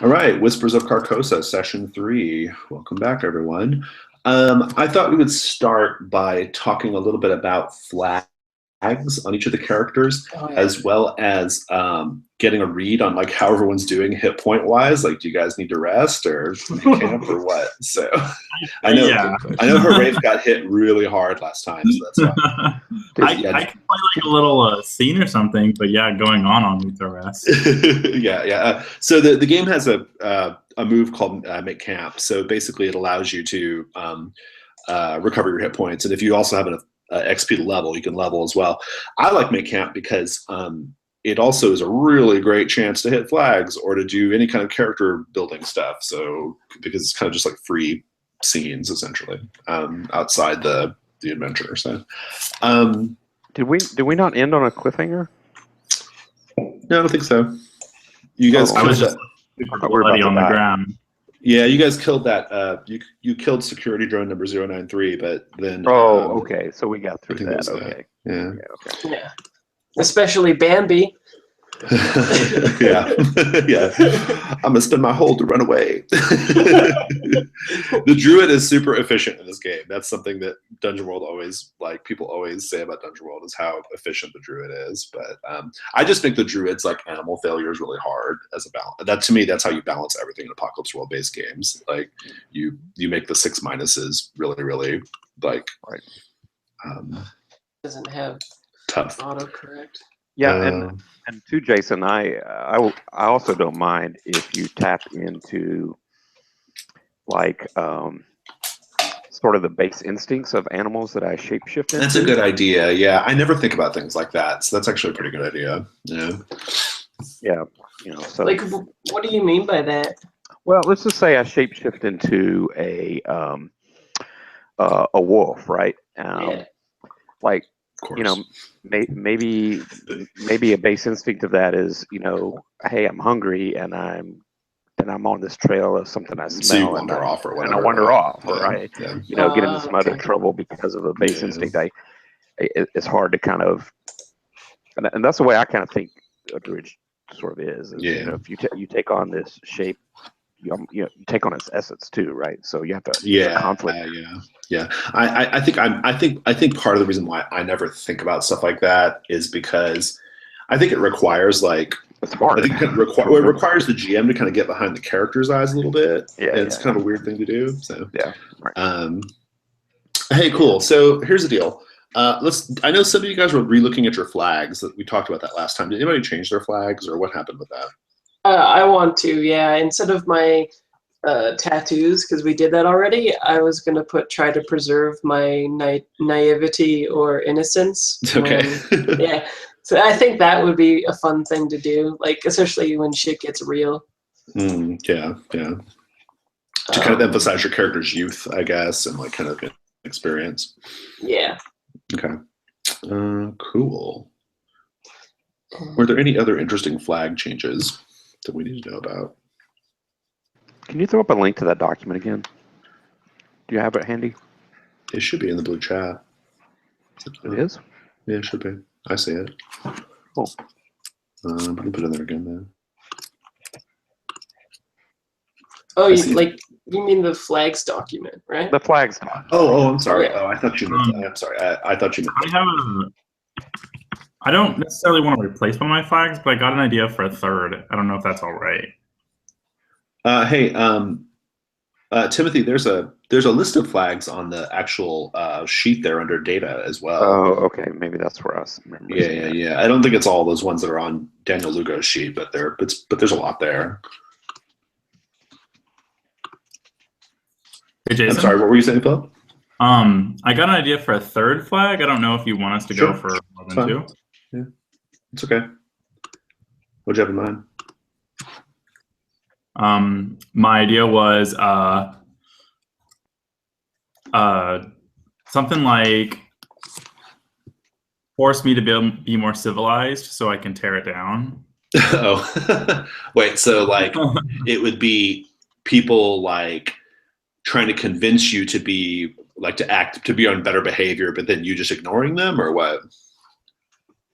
All right, Whispers of Carcosa, session 3. Welcome back, everyone. I thought we would start by talking a little bit about flags on each of the characters, as well as getting a read on like how everyone's doing hit point wise. Like, do you guys need to rest or camp or what? So, I know her Rafe got hit really hard last time, so that's why. I can play like a little scene or something, but yeah, going on with the rest. yeah. So the game has a move called Make Camp. So basically, it allows you to recover your hit points, and if you also have an XP to level, you can level as well. I like Make Camp because it also is a really great chance to hit flags or to do any kind of character building stuff. So because it's kind of just like free scenes essentially outside the adventure. So did we not end on a cliffhanger? No, I don't think so. You guys I was just bloody on the ground. Yeah, you guys killed that. You killed security drone number 093, but then. Oh, okay. So we got through that. Okay. Yeah. Okay. Yeah. Especially Bambi. yeah. I'm gonna spend my hold to run away. The druid is super efficient in this game. That's something that Dungeon World people always say about Dungeon World is how efficient the druid is. But I just think the druid's like animal failure is really hard as a balance. That to me, that's how you balance everything in Apocalypse World based games. Like you make the 6 minuses really like right. Doesn't have tough autocorrect. Yeah, and to Jason, I also don't mind if you tap into like sort of the base instincts of animals that I shapeshift into. That's a good idea. Yeah, I never think about things like that, so that's actually a pretty good idea. Yeah, so like, what do you mean by that? Well, let's just say I shapeshift into a wolf, right? Like. Maybe a base instinct of that is, hey, I'm hungry and I'm on this trail of something I smell, so you wander off or whatever, and I wander off, yeah, right? Yeah. Get into some other trouble because of a base instinct. It's hard to kind of, and that's the way I kind of think a druid sort of is. If you take on this shape. You take on its essence too, right? So you have to conflict. Yeah. I think part of the reason why I never think about stuff like that is because I think it requires it's hard. I think it requires the GM to kind of get behind the character's eyes a little bit. Yeah, it's kind of a weird thing to do. So yeah. Right. Hey, cool. So here's the deal. I know some of you guys were re-looking at your flags. We talked about that last time. Did anybody change their flags, or what happened with that? I want to, yeah. Instead of my tattoos, because we did that already, I was going to try to preserve my naivety or innocence. Okay. Yeah. So I think that would be a fun thing to do, like, especially when shit gets real. Yeah. To kind of emphasize your character's youth, I guess, and like kind of experience. Yeah. Okay. Cool. Were there any other interesting flag changes that we need to know about? Can you throw up a link to that document again? Do you have it handy? It should be in the blue chat. It is? Yeah, it should be. I see it. Cool. I'm going to put it in there again, then. Oh, you mean the flags document, right? The flags document. Oh, I'm sorry. Oh, I thought you meant I'm sorry. I thought you meant I don't necessarily want to replace one of my flags, but I got an idea for a third. I don't know if that's all right. Hey, Timothy, there's a list of flags on the actual sheet there under data as well. Oh, okay. Maybe that's where I remember. Yeah. I don't think it's all those ones that are on Daniel Lugo's sheet, but there's a lot there. Hey, Jason. I'm sorry, what were you saying, Phil? I got an idea for a third flag. I don't know if you want us to go for more than 2. Yeah, it's okay. What'd you have in mind? My idea was something like force me to be more civilized so I can tear it down. Oh, wait. So like it would be people like trying to convince you to be on better behavior, but then you just ignoring them, or what?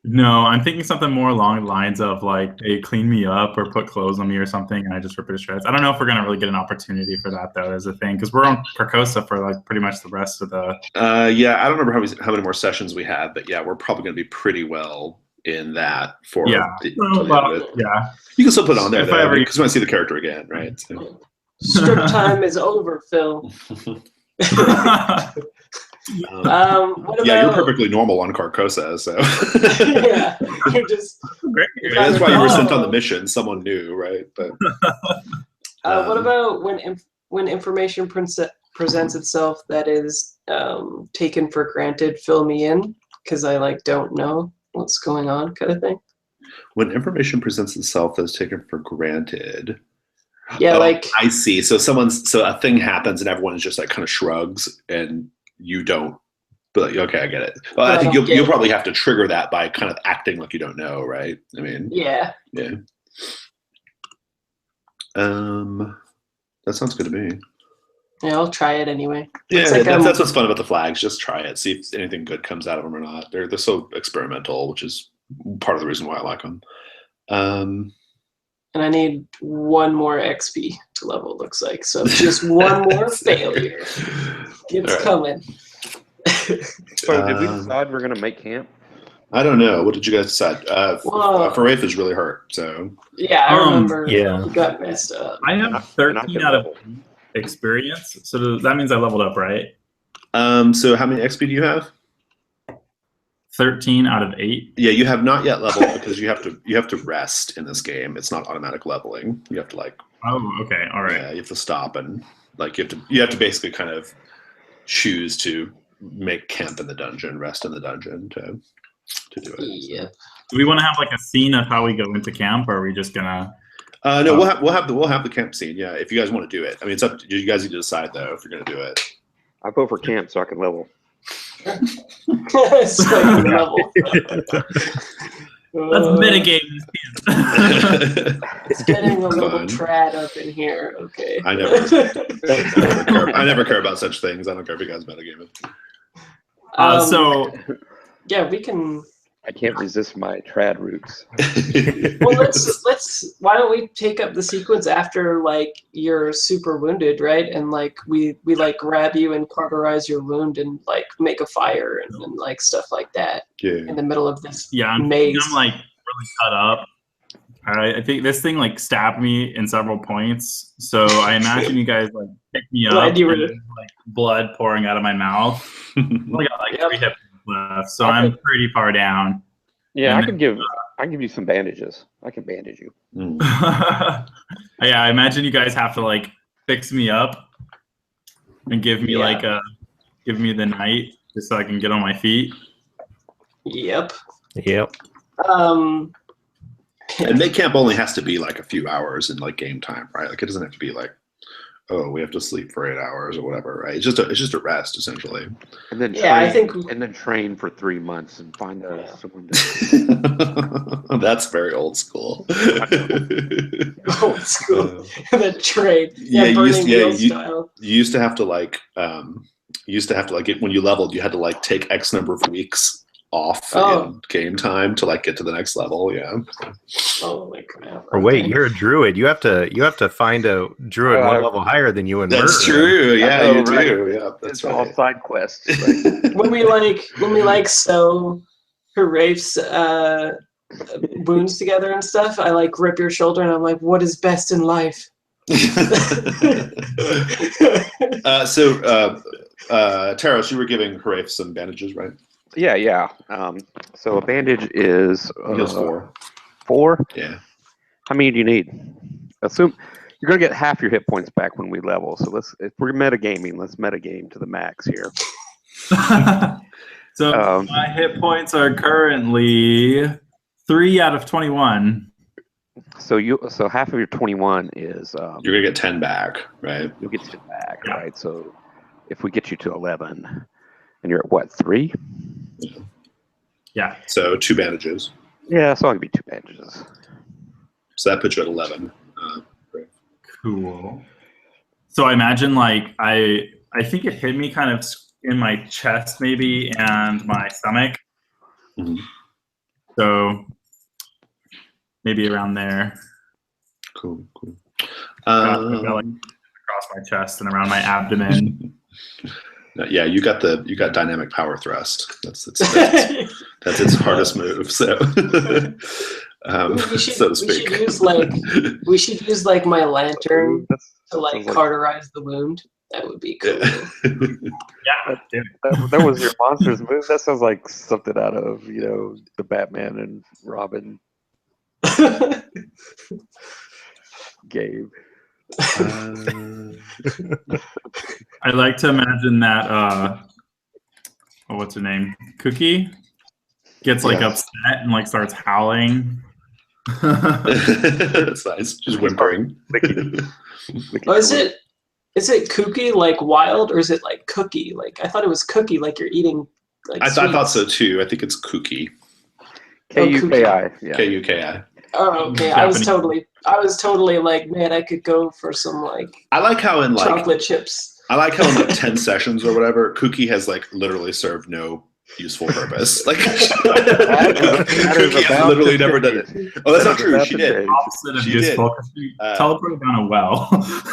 No, I'm thinking something more along the lines of like they clean me up or put clothes on me or something, and I just rip it to shreds. I don't know if we're gonna really get an opportunity for that though, as a thing, because we're on Carcosa for like pretty much the rest of the. Yeah, I don't remember how many more sessions we have, but yeah, we're probably going to be pretty well in that for Yeah. till the end of it. Yeah. You can still put it on there If though, I ever- because we want to see the character again, right? So. Strip time is over, Phil. What about, yeah, you're perfectly normal on Carcosa, so. yeah, you're just. Great. That's why you were sent on the mission. Someone new, right? But What about when information presents itself that is taken for granted? Fill me in, because I like don't know what's going on, kind of thing. when information presents itself as taken for granted. Yeah, like I see. So a thing happens and everyone just like kind of shrugs and you don't. But like, okay, I get it. Well, I think you'll probably have to trigger that by kind of acting like you don't know, right? I mean, yeah. That sounds good to me. Yeah, I'll try it anyway. Yeah, like, that's what's fun about the flags. Just try it, see if anything good comes out of them or not. They're so experimental, which is part of the reason why I like them. And I need one more XP to level. Looks like so. Just one more failure. It's coming. So did we decide we're gonna make camp? I don't know. What did you guys decide? Rafe is really hurt, so. Yeah, I remember. Yeah. He got messed up. I have 13 out of experience, so that means I leveled up, right? So how many XP do you have? 13 out of 8. Yeah, you have not yet leveled because you have to rest in this game. It's not automatic leveling. You have to like. Oh, okay, all right. Yeah, you have to stop and like you have to basically kind of choose to make camp in the dungeon, rest in the dungeon to do it. Yeah. Do we want to have like a scene of how we go into camp, or are we just gonna? No, we'll have the camp scene. Yeah, if you guys want to do it. I mean, it's up to you. You guys need to decide though if you're going to do it. I vote for camp so I can level. So I can level. Let's mitigate this. It's getting a little trad up in here. Okay. I never care about such things. I don't care if you guys metagame it. So yeah, we can. I can't resist my trad roots. Well, let's. Why don't we take up the sequence after like you're super wounded, right? And like we like grab you and cauterize your wound and like make a fire and like stuff like that. Yeah. In the middle of this maze. maze. I'm like really cut up. I think this thing like stabbed me in several points. So I imagine you guys like pick me up and like blood pouring out of my mouth. I got like 3 hit left, so I'm pretty far down. Yeah, I can give you some bandages. I can bandage you. Yeah, I imagine you guys have to like fix me up and give me give me the night just so I can get on my feet. Yep. And make camp only has to be like a few hours in like game time, right? Like it doesn't have to be like, oh, we have to sleep for 8 hours or whatever, right? It's just a rest essentially. And then then train for 3 months and find someone to. That's very old school. Old school. The train. You used to have to like when you leveled, you had to like take X number of weeks off in game time to like get to the next level. Yeah. Oh my crap. Or wait, you're a druid. You have to find a druid one level higher than you and that's true. Yeah, you do. Yeah, that's all side quests. when we sew Harafe's wounds together and stuff, I like rip your shoulder and I'm like, what is best in life? Taros, you were giving Harafe some bandages, right? Yeah. So a bandage is heals 4. 4? Yeah. How many do you need? Assume you're gonna get half your hit points back when we level. So if we're metagaming, let's metagame to the max here. So my hit points are currently 3 out of 21. So half of your 21 is you're gonna get 10 back, right? You'll get 10 back, right? So if we get you to 11, and you're at what, 3? Yeah. So 2 bandages. Yeah, so I'll give you 2 bandages. So that puts you at 11. Great. Cool. So I imagine like I think it hit me kind of in my chest maybe and my stomach. Mm-hmm. So maybe around there. Cool. Got like across my chest and around my abdomen. Yeah, you got dynamic power thrust. That's its hardest move. So, we should use like my lantern to like cauterize the wound. That would be cool. Yeah, that was your monster's move. That sounds like something out of the Batman and Robin game. I like to imagine that what's her name? Cookie gets like upset and like starts howling. That's nice. Just whimpering. Oh, is it Cookie like wild, or is it like Cookie? Like I thought it was Cookie, like you're eating. Like I thought so too. I think it's Cookie. K-U-K-I. Yeah. K-U-K-I. Oh, okay. I was totally like, man, I could go for some like. I like how in like chocolate chips. I like how in like 10 sessions or whatever, Cookie has like literally served no useful purpose. Like Cookie has literally never done it. Oh, that's not true. She did. Opposite of useful. She teleported down a well.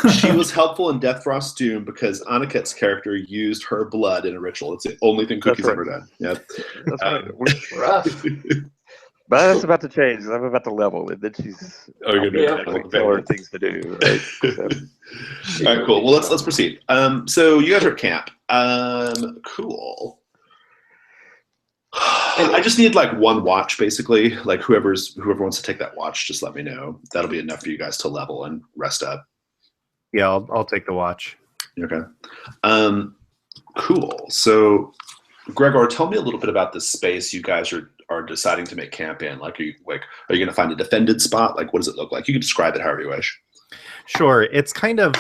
She was helpful in Death Frost Doom because Aniket's character used her blood in a ritual. It's the only thing Cookie's ever done. Yeah. That's right. But that's about to change. I'm about to level, and then she's tell her things to do. Right? So. All right, cool. Well, let's proceed. So you guys are at camp. Cool. I just need like one watch, basically. Like whoever wants to take that watch, just let me know. That'll be enough for you guys to level and rest up. Yeah, I'll take the watch. Okay. Cool. So, Gregor, tell me a little bit about the space you guys are deciding to make camp in. Like, are you going to find a defended spot? Like, what does it look like? You can describe it however you wish. Sure. It's kind of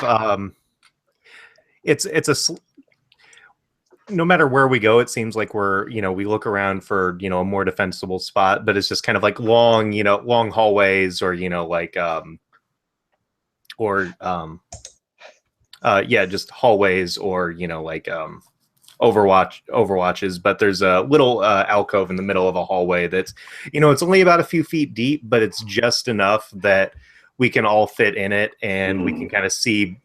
no matter where we go, it seems like we look around for a more defensible spot, but it's just kind of like long hallways, or just hallways, or overwatches. But there's a little alcove in the middle of a hallway that's it's only about a few feet deep, but it's just enough that we can all fit in it, and we can kind of see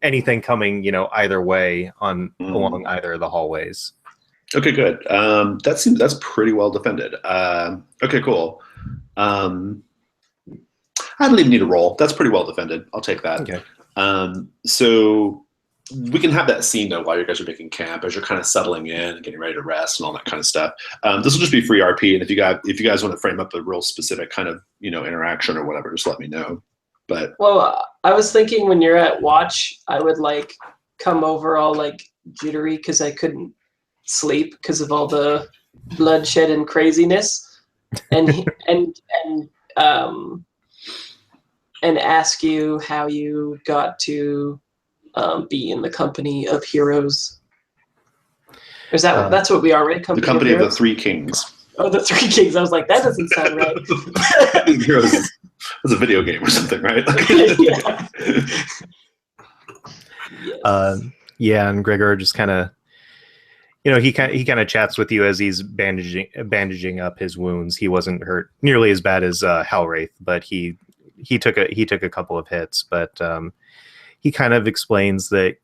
anything coming either way along either of the hallways. Okay, good. That's pretty well defended. Okay, cool. I don't even need a roll. That's pretty well defended. I'll take that. Okay. So we can have that scene though while you guys are making camp, as you're kind of settling in and getting ready to rest and all that kind of stuff. This will just be free RP, and if you guys want to frame up a real specific kind of interaction or whatever, just let me know. But I was thinking when you're at watch, I would like come over all like jittery because I couldn't sleep because of all the bloodshed and craziness, and ask you how you got to be in the company of heroes. Is that that's what we are, right? The company of the Three Kings. Oh, the Three Kings. I was like, that doesn't sound right. Heroes. It's a video game or something, right? Yeah. Yes. Yeah, and Gregor just kind of, he kind of chats with you as he's bandaging up his wounds. He wasn't hurt nearly as bad as Halwraith, but he took a couple of hits. But he kind of explains that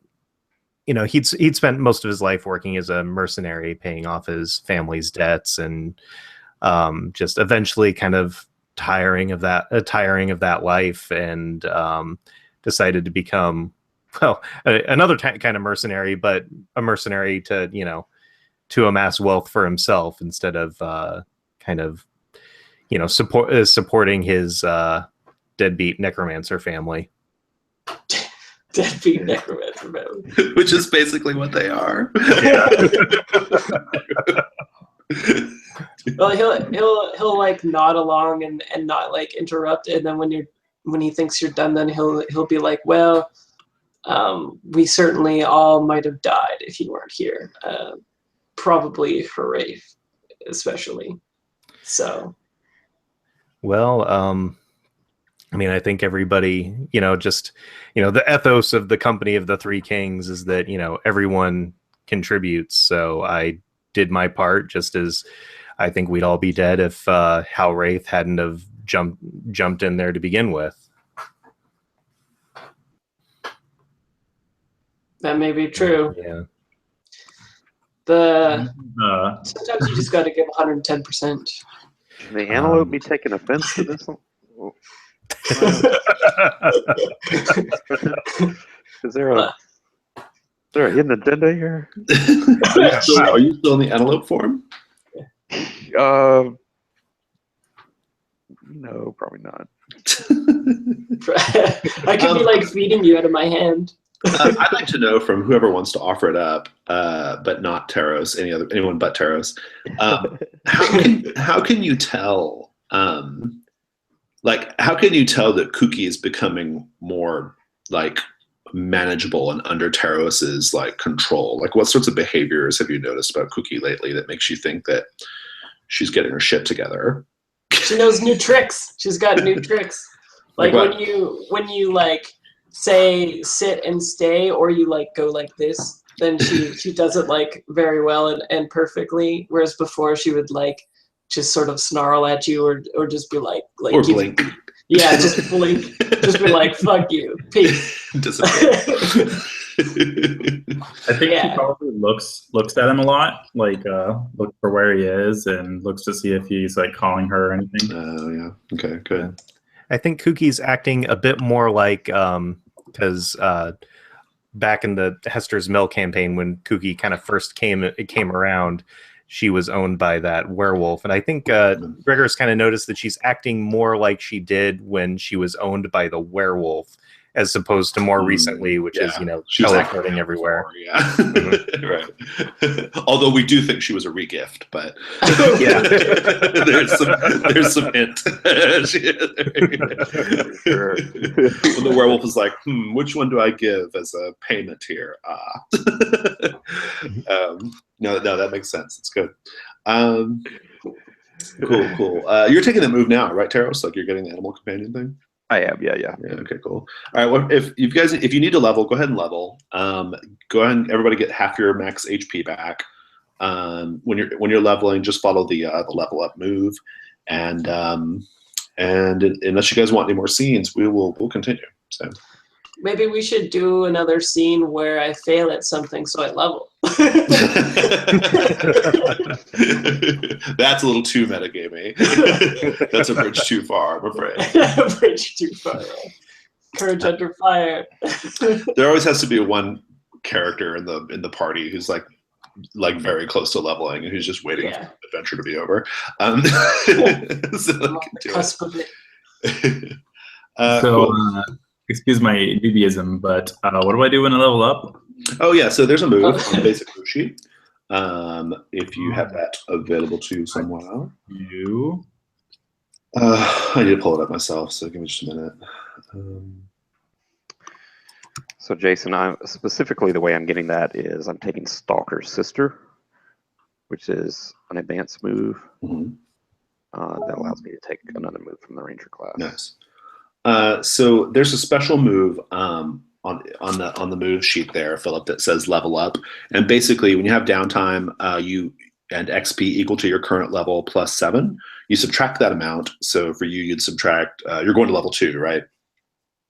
he'd spent most of his life working as a mercenary, paying off his family's debts, and just eventually kind of tiring of that life, and decided to become another kind of mercenary, but a mercenary to amass wealth for himself instead of supporting his deadbeat necromancer family. Deadbeat necromancer family, which is basically what they are. Yeah. Well, he'll like nod along and not like interrupt, and then when he thinks you're done, then he'll be like, well, we certainly all might have died if you weren't here. Probably Halwraith, especially. So. Well, I think everybody, the ethos of the company of the Three Kings is that, everyone contributes. So I did my part, just as I think we'd all be dead if Hal Wraith hadn't have jumped in there to begin with. That may be true. Yeah. Sometimes you just got to give 110%. Can the antelope be taking offense to this one? Is there a hidden agenda here? Are you still in the antelope form? No, probably not. I could be like feeding you out of my hand. I'd like to know from whoever wants to offer it up, but not Taros, anyone but Taros. How can you tell? How can you tell that Kuki is becoming more like manageable and under Taros's like control? Like, what sorts of behaviors have you noticed about Kuki lately that makes you think that she's getting her shit together? She knows new tricks. She's got new tricks. Like when you like say sit and stay, or you like go like this, then she does it like very well and perfectly. Whereas before she would like just sort of snarl at you or just be like or blink. Yeah, just blink. Just be like, fuck you, peace. I think she probably looks at him a lot, like looks for where he is and looks to see if he's like calling her or anything. Oh yeah. Okay, good. I think Kuki's acting a bit more like because back in the Hester's Mill campaign, when Kuki kind of first came around, she was owned by that werewolf, and I think Gregor's kind of noticed that she's acting more like she did when she was owned by the werewolf, as opposed to more recently, which is she was teleporting everywhere. Yeah, right. Although we do think she was a regift, but yeah, there's some hint. When the werewolf is like, which one do I give as a payment here? No, that makes sense. It's good. Cool. You're taking the move now, right, Taros? Like you're getting the animal companion thing. I am, yeah. Okay, cool. All right. Well, if you need to level, go ahead and level. Go ahead and everybody get half your max HP back. When you're leveling, just follow the level up move, and unless you guys want any more scenes, we'll continue. So maybe we should do another scene where I fail at something, so I level. That's a little too metagamey. That's a bridge too far, I'm afraid. A bridge too far. Courage under fire. There always has to be one character in the party who's like very close to leveling and who's just waiting for the adventure to be over. So the cusp of it. Cool. Excuse my dubism, but what do I do when I level up? Oh yeah, so there's a move on the basic move sheet. If you have that available to someone. I need to pull it up myself, so give me just a minute. So Jason, specifically the way I'm getting that is I'm taking Stalker's Sister, which is an advanced move that allows me to take another move from the Ranger class. Nice. So there's a special move on the move sheet there, Philip, that says level up. And basically, when you have downtime, and XP equal to your current level plus 7, you subtract that amount. So for you, you'd subtract. You're going to level 2, right?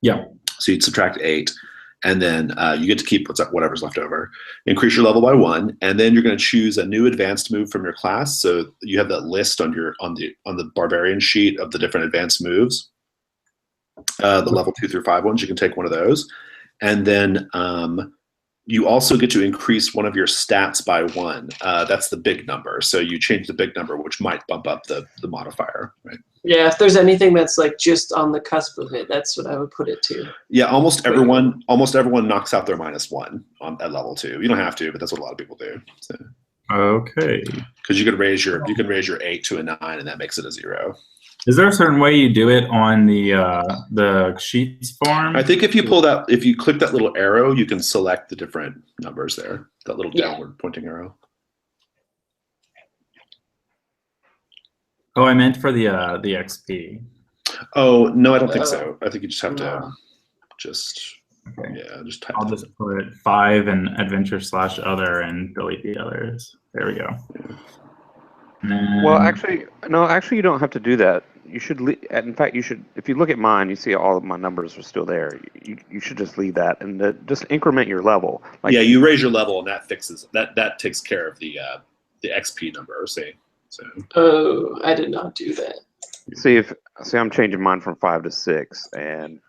Yeah. So you'd subtract 8, and then you get to keep whatever's left over. Increase your level by 1, and then you're going to choose a new advanced move from your class. So you have that list on the barbarian sheet of the different advanced moves. The level 2 through 5 ones, you can take one of those, and then you also get to increase one of your stats by 1. That's the big number, so you change the big number, which might bump up the modifier, right? Yeah, if there's anything that's like just on the cusp of it, that's what I would put it to. Yeah, almost everyone knocks out their -1 at level 2. You don't have to, but that's what a lot of people do. So. Okay. Because you can raise your 8 to a 9, and that makes it a 0. Is there a certain way you do it on the sheets form? I think if you click that little arrow, you can select the different numbers there. That little downward pointing arrow. Oh, I meant for the XP. Oh no, I don't think so. I think you just have to just type. I'll just put 5 and adventure/other and delete the others. There we go. Well, actually, no. Actually, you don't have to do that. You should. In fact, you should. If you look at mine, you see all of my numbers are still there. You should just leave that and just increment your level. Like, yeah, you raise your level, and that fixes that. That takes care of the XP number. See. So. Oh, I did not do that. See, I'm changing mine from 5 to 6, and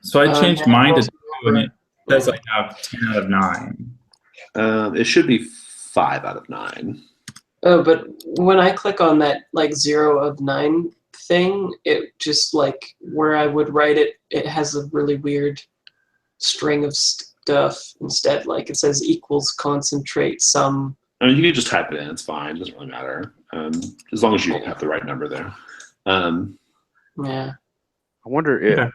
so I changed mine to 2, and it says I have 10 out of 9. It should be 5 out of 9. Oh, but when I click on that like 0 of 9 thing, it just like where I would write it, it has a really weird string of stuff instead. Like it says equals concentrate sum. I mean, you can just type it in. It's fine. It doesn't really matter. As long as you have the right number there. Yeah. I wonder if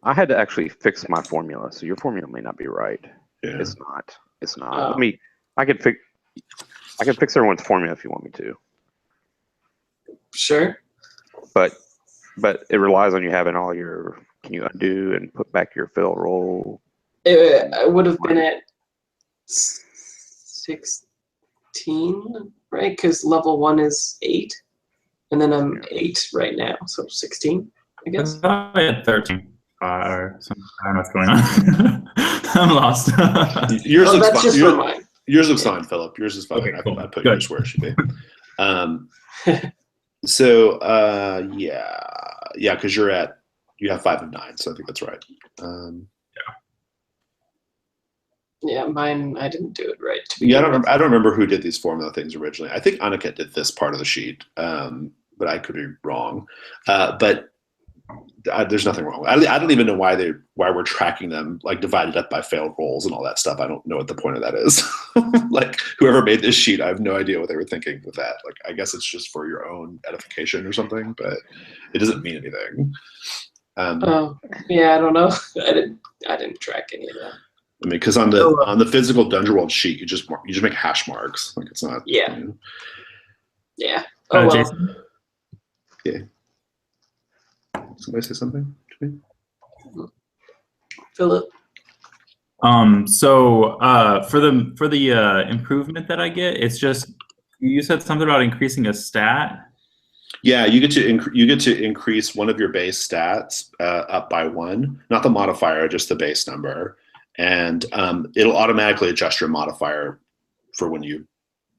I had to actually fix my formula. So your formula may not be right. Yeah. It's not. It's not. I can fix everyone's formula if you want me to. Sure. But it relies on you having all your. Can you undo and put back your fill roll? It would have been at 16, right? Because level 1 is 8, and then I'm 8 right now, so 16, I guess. I had 13. Or something. I don't know what's going on. I'm lost. Yours looks that's fine. just for mine. Yours looks fine, Philip. Yours is fine. Okay, cool. I put yours where it should be. So yeah, because you have 5 of 9, so I think that's right. Yeah, mine. I didn't do it right. I don't remember who did these formula things originally. I think Aniket did this part of the sheet, but I could be wrong. But there's nothing wrong. I don't even know why we're tracking them like divided up by failed rolls and all that stuff. I don't know what the point of that is. Like whoever made this sheet, I have no idea what they were thinking with that. Like I guess it's just for your own edification or something, but it doesn't mean anything. Yeah, I don't know. I didn't track any of that. I mean, because on the physical Dungeon World sheet, you just make hash marks. Like it's not. Yeah. You know. Yeah. Oh well. Jason? Yeah. Somebody say something to me? Philip. So for the improvement that I get, it's just you said something about increasing a stat. Yeah, you get to increase one of your base stats up by 1, not the modifier, just the base number, and it'll automatically adjust your modifier for when you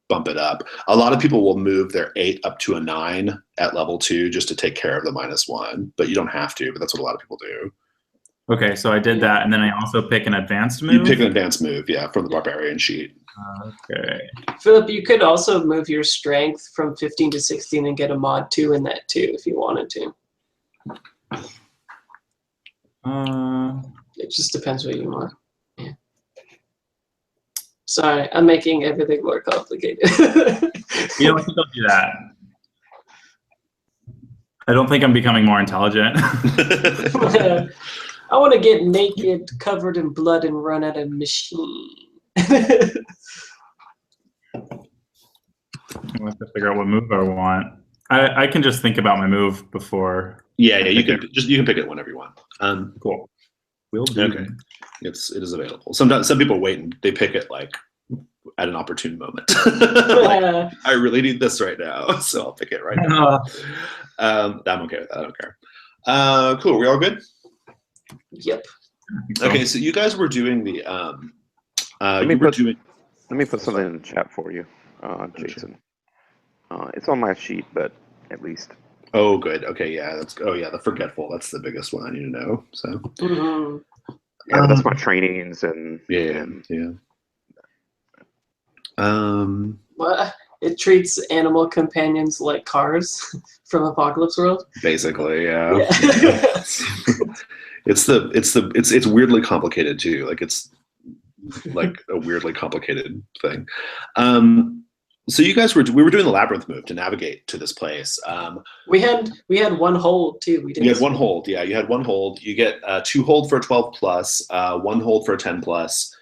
bump it up. A lot of people will move their 8 up to a 9 at level 2 just to take care of the -1, but you don't have to. But that's what a lot of people do. Okay, so I did that, and then I also pick an advanced move. You pick an advanced move, yeah, from the barbarian sheet. Okay. Philip, you could also move your strength from 15 to 16 and get a mod 2 in that too, if you wanted to. It just depends what you want. Yeah. Sorry, I'm making everything more complicated. You know, I think I'll do that. I don't think I'm becoming more intelligent. I want to get naked, covered in blood, and run at a machine. I have to figure out what move I want. I can just think about my move before. Yeah, you can pick it whenever you want. Cool. Will do. Okay. It is available. Sometimes some people wait and they pick it like at an opportune moment. Like, I really need this right now, so I'll pick it right now. I'm okay with that. I don't care. Cool. Are we all good? Yep. Okay, so you guys were doing the let me put something in the chat for you, Jason. It's on my sheet, but at least. Oh, good. Okay, yeah. The forgetful. That's the biggest one I need to know. So. Yeah, that's my trainings and. Yeah. What? It treats animal companions like cars from Apocalypse World. Basically, yeah. It's weirdly complicated too. Like it's like a weirdly complicated thing. So you guys we were doing the labyrinth move to navigate to this place. We had one hold too. You had one hold. Yeah, you had one hold. You get 2 hold for a 12 plus, 1 hold for a 10 plus.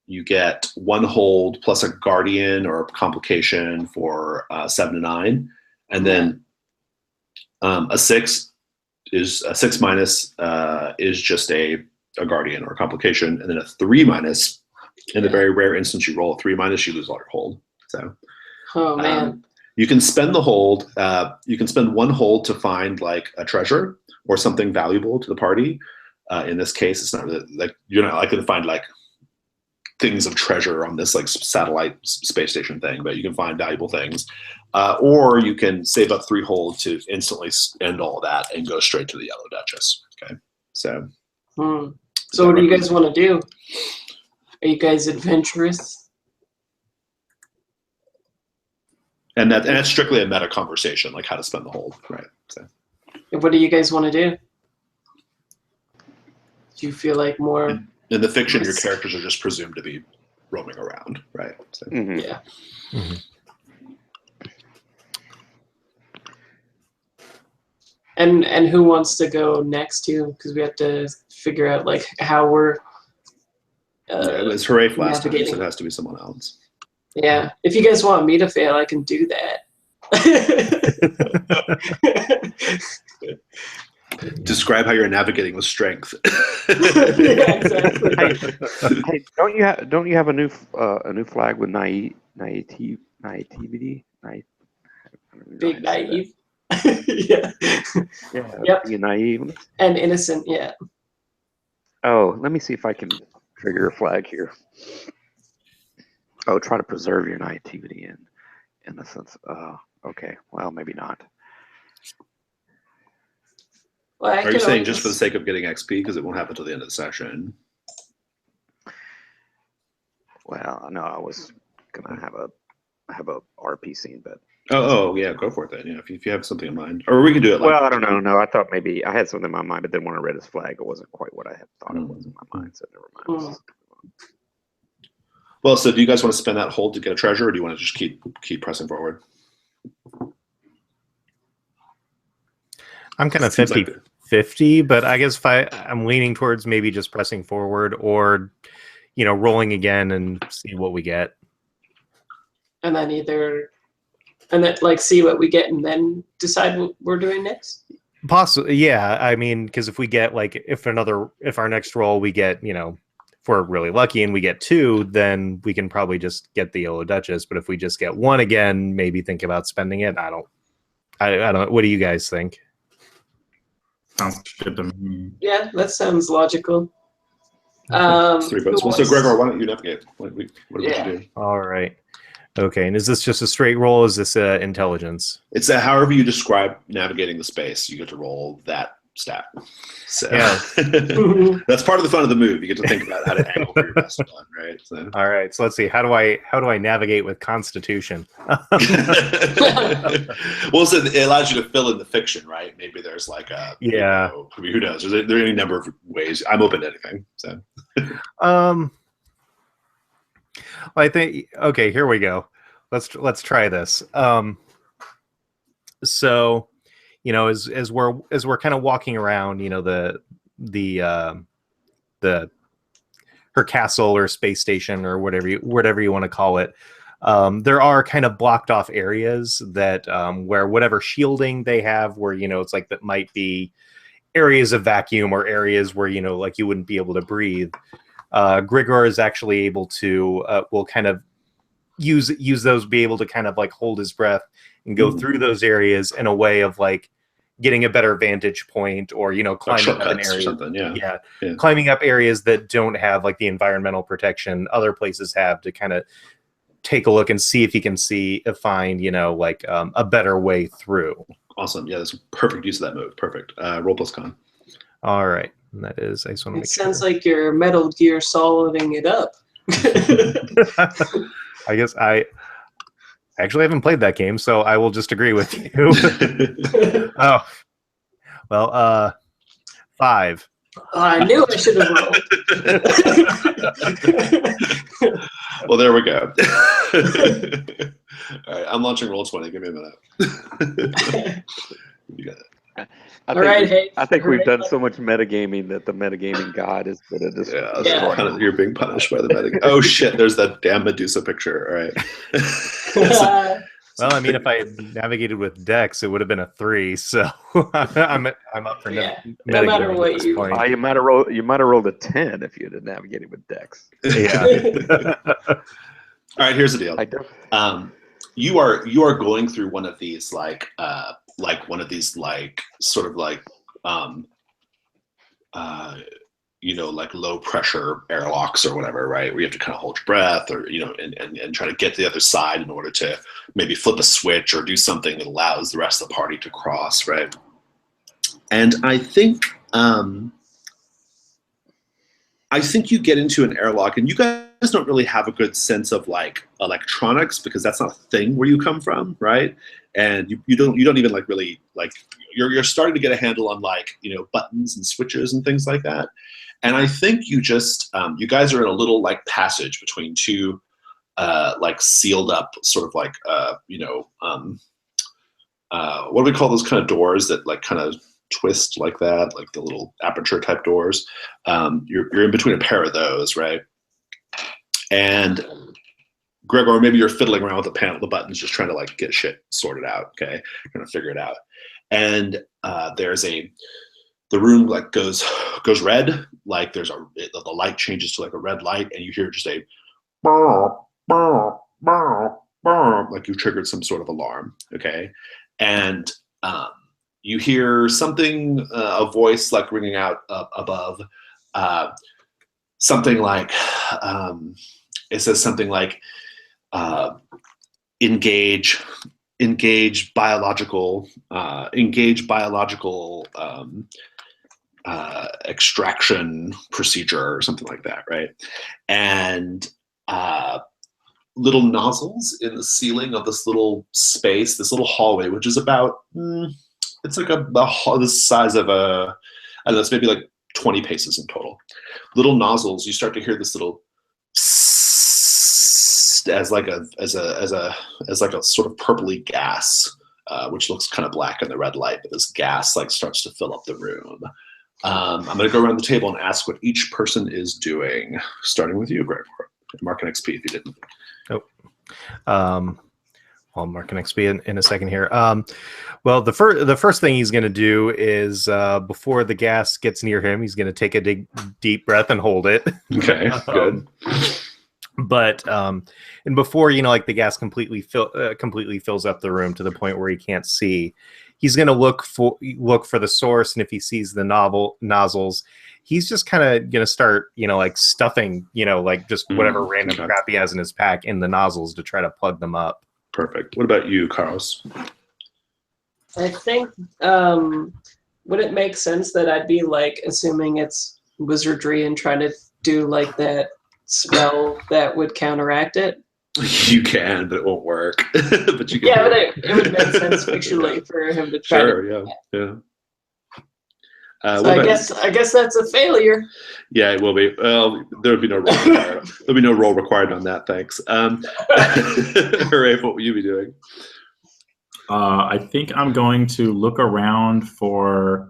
You get 1 hold plus a guardian or a complication for 7 to 9, and then a 6 minus is just a guardian or a complication, and then a 3 minus. In the very rare instance you roll a 3 minus, you lose all your hold. So Oh man. You can spend the hold. You can spend one hold to find like a treasure or something valuable to the party. In this case, it's not really, like you're not likely to find like things of treasure on this like satellite space station thing, but you can find valuable things. Or you can save up 3 hold to instantly end all that and go straight to the Yellow Duchess. Okay, so. So what do you guys want to do? Are you guys adventurous? And that's strictly a meta conversation, like how to spend the hold, right? So. What do you guys want to do? Do you feel like more? In the fiction, your characters are just presumed to be roaming around, right? So. Yeah. And who wants to go next too? Because we have to figure out like how we're. It was Hooray last time, so it has to be someone else. Yeah, if you guys want me to fail, I can do that. Describe how you're navigating with strength. Yeah, exactly. Hey, don't you have a new flag with naivety? Big naive. Yeah. Yeah. Yep. Being naive and innocent. Yeah. Oh, let me see if I can trigger a flag here. Oh, try to preserve your naivety and innocence. Okay. Well, maybe not. Well, Are you saying just for the sake of getting XP because it won't happen until the end of the session? Well, no, I was gonna have a RP scene, but oh yeah, go for it then. Yeah, if you have something in mind, or we can do it. Well, I don't know. No, I thought maybe I had something in my mind, but then when I read his flag, it wasn't quite what I had thought it was in my mind. So never mind. Well, so do you guys want to spend that hold to get a treasure, or do you want to just keep pressing forward? I'm kind of 50-50, but I guess if I'm leaning towards maybe just pressing forward or, rolling again and see what we get. And then see what we get and then decide what we're doing next? Possibly, yeah. I mean, because if we get if our next roll we get, if we're really lucky and we get 2, then we can probably just get the Yellow Duchess. But if we just get 1 again, maybe think about spending it. I don't know. What do you guys think? Sounds good to me. Yeah, that sounds logical. 3 votes. Well, so Gregor, why don't you navigate? What would you do? All right. Okay, and is this just a straight roll? Is this intelligence? It's however you describe navigating the space. You get to roll that stat. So yeah. That's part of the fun of the move. You get to think about how to angle for your best one, right? So. All right. So let's see. How do I navigate with Constitution? Well, so it allows you to fill in the fiction, right? Maybe there's like a who knows? There are any number of ways. I'm open to anything. So. Well, I think here we go. Let's try this. So, as we're kind of walking around, her castle or space station or whatever you want to call it, there are kind of blocked off areas that where whatever shielding they have, where it's like that might be areas of vacuum or areas where like you wouldn't be able to breathe. Grigor is actually able to will kind of use those, be able to kind of like hold his breath and go through those areas in a way of like getting a better vantage point, or climbing up an area, or something. Yeah. Climbing up areas that don't have like the environmental protection other places have, to kind of take a look and see if he can find a better way through. Awesome. Yeah, that's a perfect use of that move. Perfect. Roll plus con. All right. And that is, I just want to make sure. It sounds like you're Metal Gear Soliding it up. I guess I actually haven't played that game, so I will just agree with you. Oh, well, 5. I knew I should have rolled. Well, there we go. All right, I'm launching Roll20. Give me a minute. You got it. I think we've done so much metagaming that the metagaming god is going to just. You're being punished by the metagaming. Oh shit! There's that damn Medusa picture. All right. Well, I mean, if I had navigated with Dex, it would have been a 3. So I'm up for no matter what you. You might have rolled a 10 if you had navigated with Dex. Yeah. All right. Here's the deal. you are going through one of these like sort of like like low pressure airlocks or whatever, right? Where you have to kind of hold your breath or, and try to get to the other side in order to maybe flip a switch or do something that allows the rest of the party to cross, right? And I think you get into an airlock, and you guys don't really have a good sense of like electronics because that's not a thing where you come from, right? And you don't even like really like you're starting to get a handle on like buttons and switches and things like that. And I think you just you guys are in a little like passage between two like sealed up sort of like what do we call those kind of doors that like kind of twist like that, like the little aperture type doors. You're in between a pair of those, right? And Gregor, maybe you're fiddling around with the buttons, just trying to like get shit sorted out. Okay, trying to figure it out. And the room like goes red, like the light changes to like a red light, and you hear just a like you triggered some sort of alarm. Okay, and you hear something, a voice like ringing out above, something like it says something like engage biological extraction procedure or something like that, right? And little nozzles in the ceiling of this little space, this little hallway, which is about it's like the size of a, I don't know, it's maybe like 20 paces in total. Little nozzles, you start to hear this little as like a sort of purpley gas, which looks kind of black in the red light, but this gas like starts to fill up the room. I'm going to go around the table and ask what each person is doing, starting with you, Greg. Mark an XP if you didn't. Nope. I'll mark an XP in a second here. Well, the first thing he's going to do is before the gas gets near him, he's going to take a deep breath and hold it. Okay, good. But and before like the gas completely fills up the room to the point where he can't see, he's going to look for the source, and if he sees the nozzles, he's just kind of going to start like stuffing like just whatever random crap he has in his pack in the nozzles to try to plug them up. Perfect. What about you, Carlos? I think would it make sense that I'd be like assuming it's wizardry and trying to do like that spell that would counteract it? You can, but it won't work. But you can. Yeah, but it would make sense fictionally for him to try. Sure. Yeah. So I guess that's a failure. Yeah, it will be. Well, there would be no roll required. There'll be no roll required on that. Thanks. Rafe, what will you be doing? I think I'm going to look around for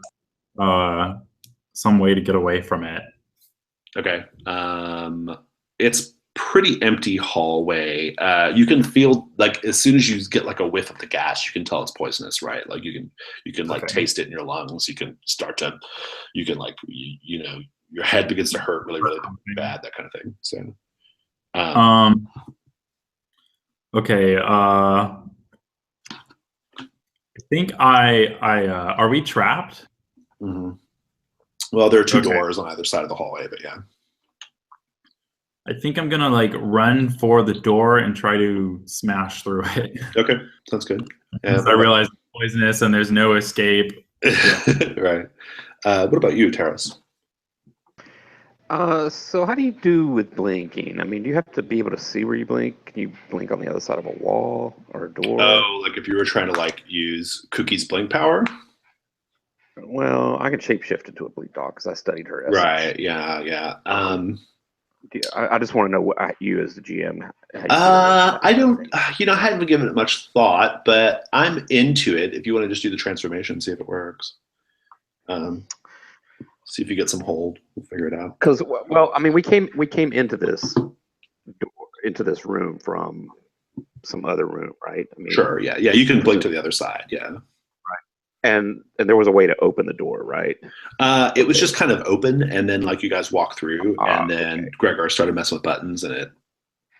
some way to get away from it. Okay. It's pretty empty hallway. You can feel like as soon as you get like a whiff of the gas, you can tell it's poisonous, right? Like you can like taste it in your lungs. You can like your head begins to hurt really, really bad, that kind of thing. So okay. I think are we trapped? Mm-hmm. Well, there are two doors on either side of the hallway, but yeah. I think I'm gonna like run for the door and try to smash through it. Okay, sounds good. And I realize it's poisonous and there's no escape. Right. What about you, Taros? So how do you do with blinking? I mean, do you have to be able to see where you blink? Can you blink on the other side of a wall or a door? Oh, like if you were trying to like use Cookie's blink power? Well, I can shapeshift into a blink dog because I studied her essence. Right. Yeah. I just want to know what you as the GM. I don't. I hadn't given it much thought, but I'm into it. If you want to just do the transformation, see if it works. See if you get some hold. We'll figure it out. Because I mean, we came into this room from some other room, right? I mean, sure. Yeah. You can blink to the other side. Yeah. And there was a way to open the door, right? It was just kind of open, and then like you guys walk through, and then Gregor started messing with buttons, and it.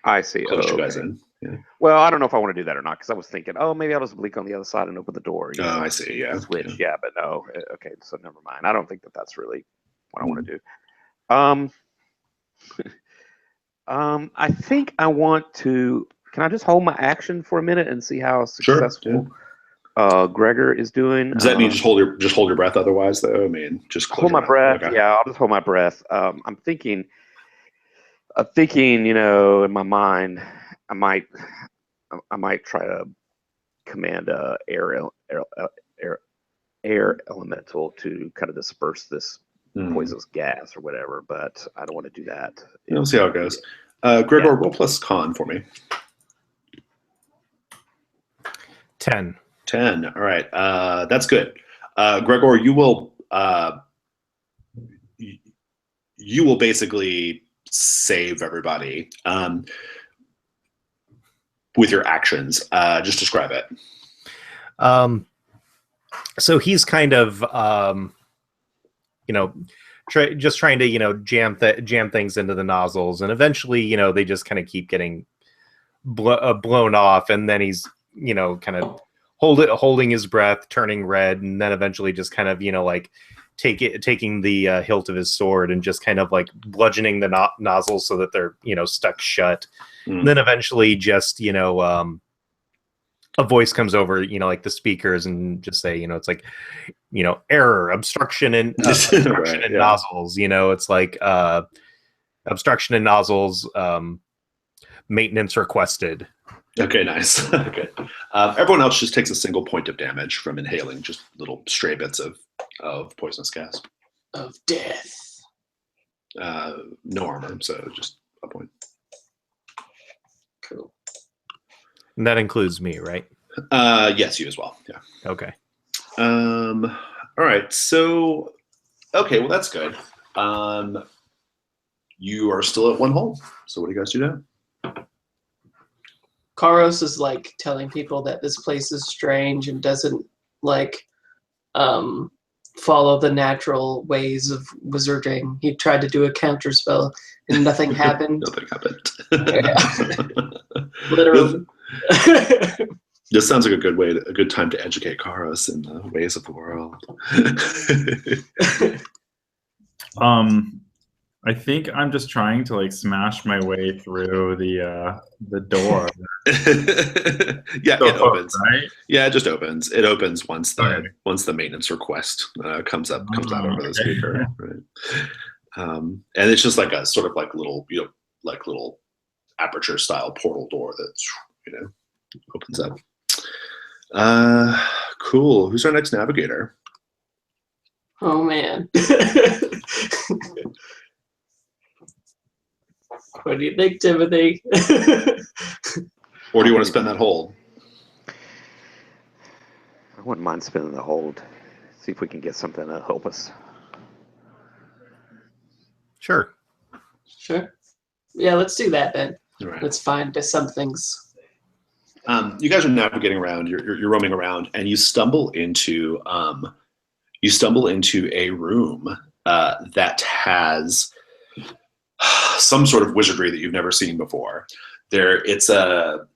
I see. Closed you guys in. Well, I don't know if I want to do that or not, because I was thinking, oh, maybe I'll just blink on the other side and open the door. Oh, I see. Yeah. Switch. Yeah, but no. Okay, so never mind. I don't think that's really what I want to do. I think I want to. Can I just hold my action for a minute and see how successful Gregor is doing? Does that mean just hold your breath? Otherwise, though, I mean, just hold my breath. Okay. Yeah, I'll just hold my breath. I'm thinking, in my mind, I might try to command a air elemental to kind of disperse this poisonous gas or whatever, but I don't want to do that. We'll see how it goes. Gregor, roll plus con for me. 10. 10. All right. That's good. Gregor, you will basically save everybody with your actions. Just describe it. So he's kind of, just trying to, jam things into the nozzles, and eventually, they just kind of keep getting blown off, and then he's, kind of holding his breath, turning red, and then eventually just kind of, taking the hilt of his sword and just kind of like bludgeoning the nozzles so that they're, stuck shut. And then eventually just, a voice comes over, like the speakers, and just say, it's like, error, obstruction in nozzles, it's like obstruction in nozzles, maintenance requested. Okay, nice. Okay. Everyone else just takes a single point of damage from inhaling just little stray bits of poisonous gas. Of death. No armor, so just a point. Cool. And that includes me, right? Yes, you as well. Yeah. Okay. All right. So, okay, well that's good. You are still at one hole. So what do you guys do now? Karos is like telling people that this place is strange and doesn't like follow the natural ways of wizarding. He tried to do a counter spell and nothing happened. Nothing happened. Literally. This sounds like a good time to educate Karos in the ways of the world. I think I'm just trying to like smash my way through the door. Yeah, it opens. Right? Yeah, it just opens. It opens once the maintenance request comes out over the speaker. Right. And it's just like a sort of like little little aperture style portal door that's opens up. Cool. Who's our next navigator? Oh man. What do you think, Timothy? Or do you want to spend that hold? I wouldn't mind spending the hold. See if we can get something to help us. Sure. Sure. Yeah, let's do that then. Right. Let's find some things. You guys are navigating around. You're roaming around, and you stumble into a room that has some sort of wizardry that you've never seen before. It's a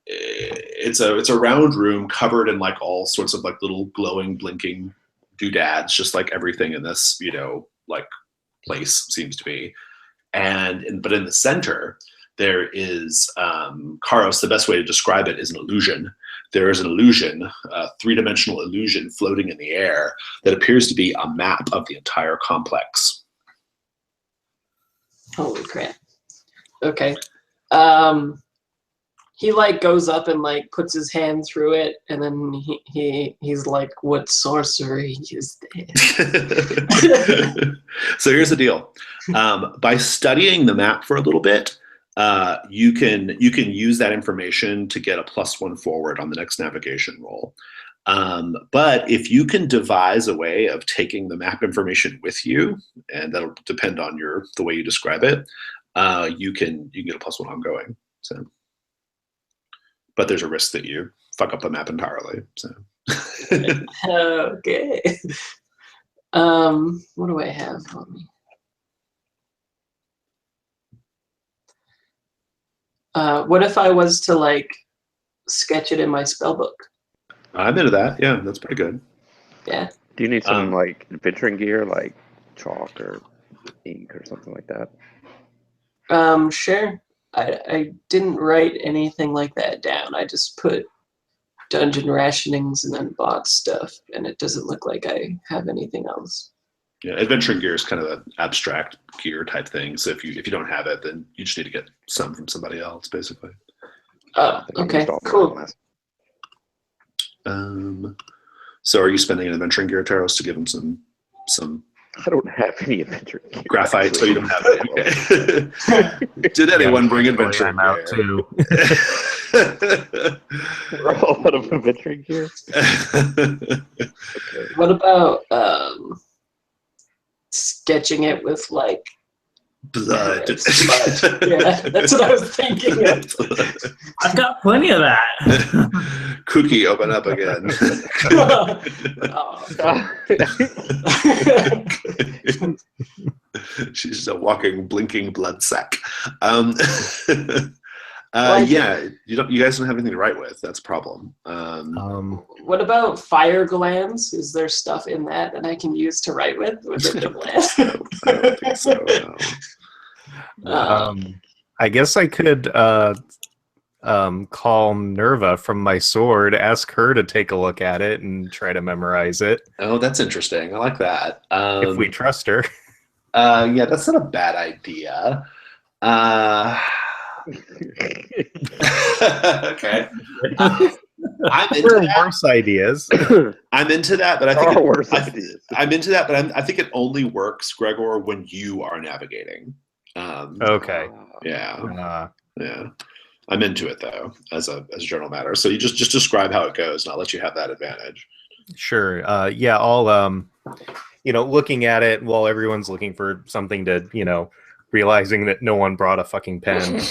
round room covered in like all sorts of like little glowing, blinking doodads, just like everything in this like place seems to be. But in the center there is Karos. The best way to describe it is an illusion. There is an illusion, a three-dimensional illusion floating in the air that appears to be a map of the entire complex. Holy crap. Okay. He like goes up and like puts his hand through it, and then he's like, what sorcery is this? So here's the deal. By studying the map for a little bit, you can use that information to get a +1 forward on the next navigation roll. But if you can devise a way of taking the map information with you, and that'll depend on the way you describe it, you can get a +1 ongoing. So, but there's a risk that you fuck up the map entirely. So. Okay. What do I have on me? What if I was to like sketch it in my spell book. I'm into that. Yeah, that's pretty good. Yeah. Do you need some like adventuring gear, like chalk or ink or something like that? Sure. I didn't write anything like that down. I just put dungeon rationings and then bought stuff, and it doesn't look like I have anything else. Yeah, adventuring gear is kind of an abstract gear type thing. So if you don't have it, then you just need to get some from somebody else, basically. Oh, okay, cool. So are you spending an adventuring gear, Taros, to give him some? I don't have any adventuring gear. Graphite, so you don't have it. Okay. Did anyone bring adventuring gear? Too. We're all out of adventuring gear. Okay. What about sketching it with like blood? Yeah, that's what I was thinking of. I've got plenty of that. Cookie, open up again. She's a walking, blinking blood sack. Yeah, you guys don't have anything to write with. That's a problem. What about fire glands? Is there stuff in that I can use to write with the glands? I don't think so. No. I guess I could call Nerva from my sword, ask her to take a look at it and try to memorize it. Oh, that's interesting. I like that. If we trust her. Yeah, that's not a bad idea. Okay. I'm into that. Worse ideas. I'm into that, but I think I'm into that, but I think it only works, Gregor, when you are navigating. Okay. Yeah. Yeah. I'm into it though, as a general matter. So you just describe how it goes, and I'll let you have that advantage. Sure. Yeah, I'll looking at it while everyone's looking for something to, realizing that no one brought a fucking pen.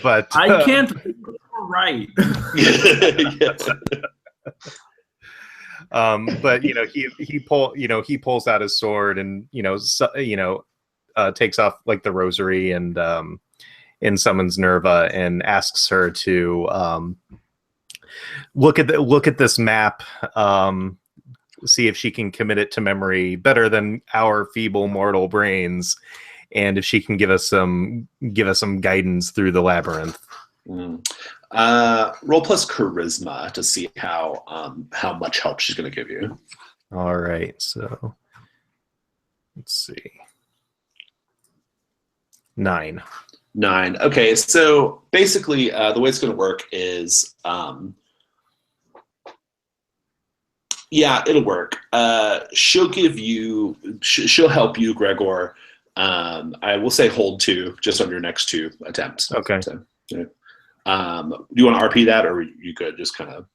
But I can't write. But he pulls out his sword and takes off like the rosary and summons Nerva and asks her to look at this map, see if she can commit it to memory better than our feeble mortal brains, and if she can give us some guidance through the labyrinth. Roll plus charisma to see how much help she's going to give you. All right, so let's see. 9. Okay, so basically, the way it's going to work is, yeah, it'll work. She'll help you, Gregor. I will say hold 2 just on your next 2 attempts. Okay. So, yeah. Do you want to RP that, or are you good just kind of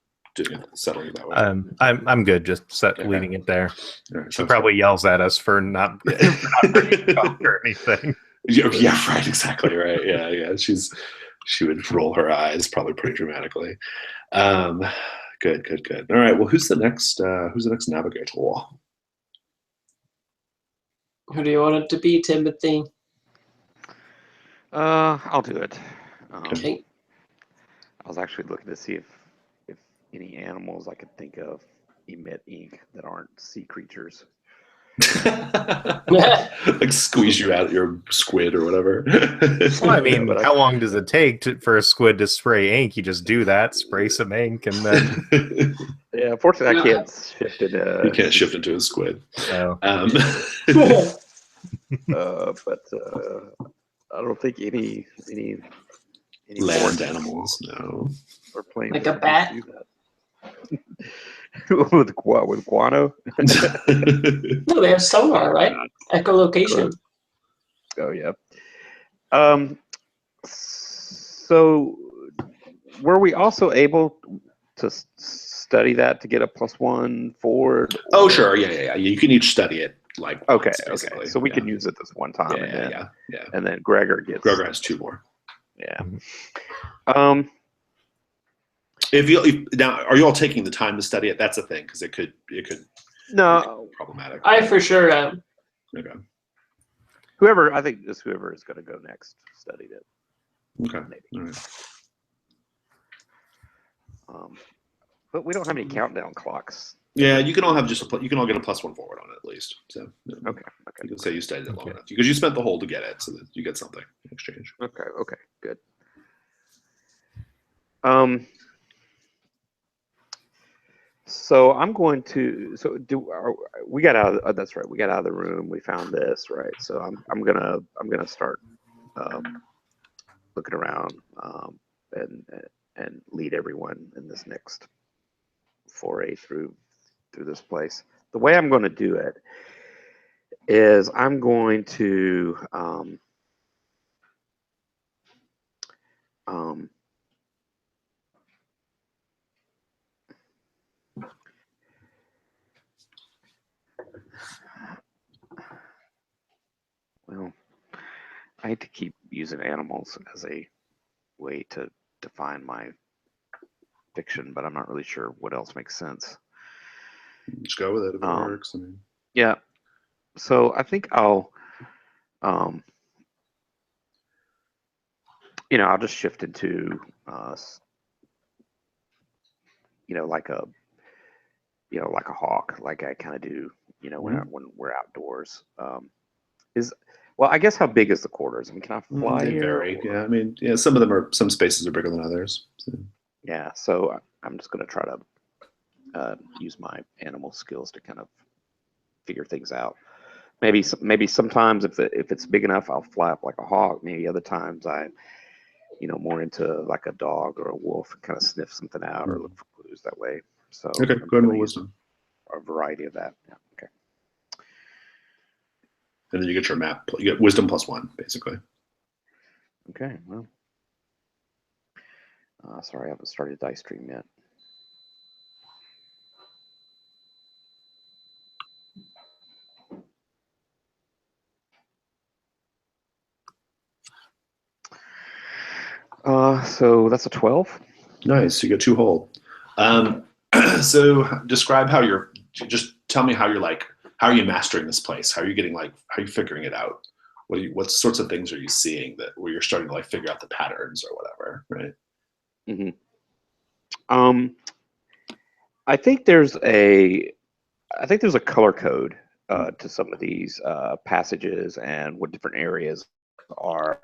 settling it that way? I'm good just leaving it there. Right, she probably yells at us for not bringing or anything. Yeah, right, exactly, right. Yeah. She would roll her eyes probably pretty dramatically. Good. All right. Well, who's the next navigator? Who do you want it to be, Timothy? I'll do it. Okay. I was actually looking to see if any animals I could think of emit ink that aren't sea creatures. Like squeeze you out your squid or whatever. Well, I mean, how long does it take for a squid to spray ink? You just do that, spray some ink, and then. Yeah, unfortunately, I can't shift it. You can't shift into a squid. No. But I don't think any land animals. No. We're playing like a bat. with guano. No, they have sonar, right? Echolocation. Oh yeah. So were we also able to study that to get a +1 forward? Oh sure, yeah. You can each study it like okay. Once, So we can use it this one time, yeah. And then Gregor has 2 more. Yeah. Now, are you all taking the time to study it? That's a thing, because it could no be problematic. I for sure am. Okay. whoever I think is whoever is going to go next studied it. Okay. Maybe. All right. But we don't have any countdown clocks. Yeah, you can all have you can all get a +1 forward on it at least. So Okay. you can say you studied it long enough because you spent the whole to get it, so that you get something in exchange. Okay, good. So I'm going to. So we got out? That's right. We got out of the room. We found this, right? So I'm gonna start looking around and lead everyone in this next foray through this place. The way I'm going to do it is I'm going to well, I hate to keep using animals as a way to define my fiction, but I'm not really sure what else makes sense. Just go with it if it works. I mean. Yeah. So I think I'll, I'll just shift into, like a hawk, like I kind of do, when we're outdoors. Well, I guess how big is the quarters? I mean, can I fly they here? vary. Yeah, I mean, some spaces are bigger than others. So. Yeah, so I'm just going to try to use my animal skills to kind of figure things out. Maybe sometimes if it's big enough, I'll fly up like a hawk. Maybe other times I'm, more into like a dog or a wolf and kind of sniff something out or look for clues that way. So okay, go ahead and roll wisdom. A variety of that. Yeah. Okay. And then you get your map. You get wisdom +1, basically. Okay. Well, sorry, I haven't started dice stream yet. So that's a 12. Nice. You get 2 whole. So describe how tell me how how are you mastering this place? How are you figuring it out? What sorts of things are you seeing where you're starting to figure out the patterns or whatever, right? Mm-hmm. I think there's a color code to some of these passages and what different areas are.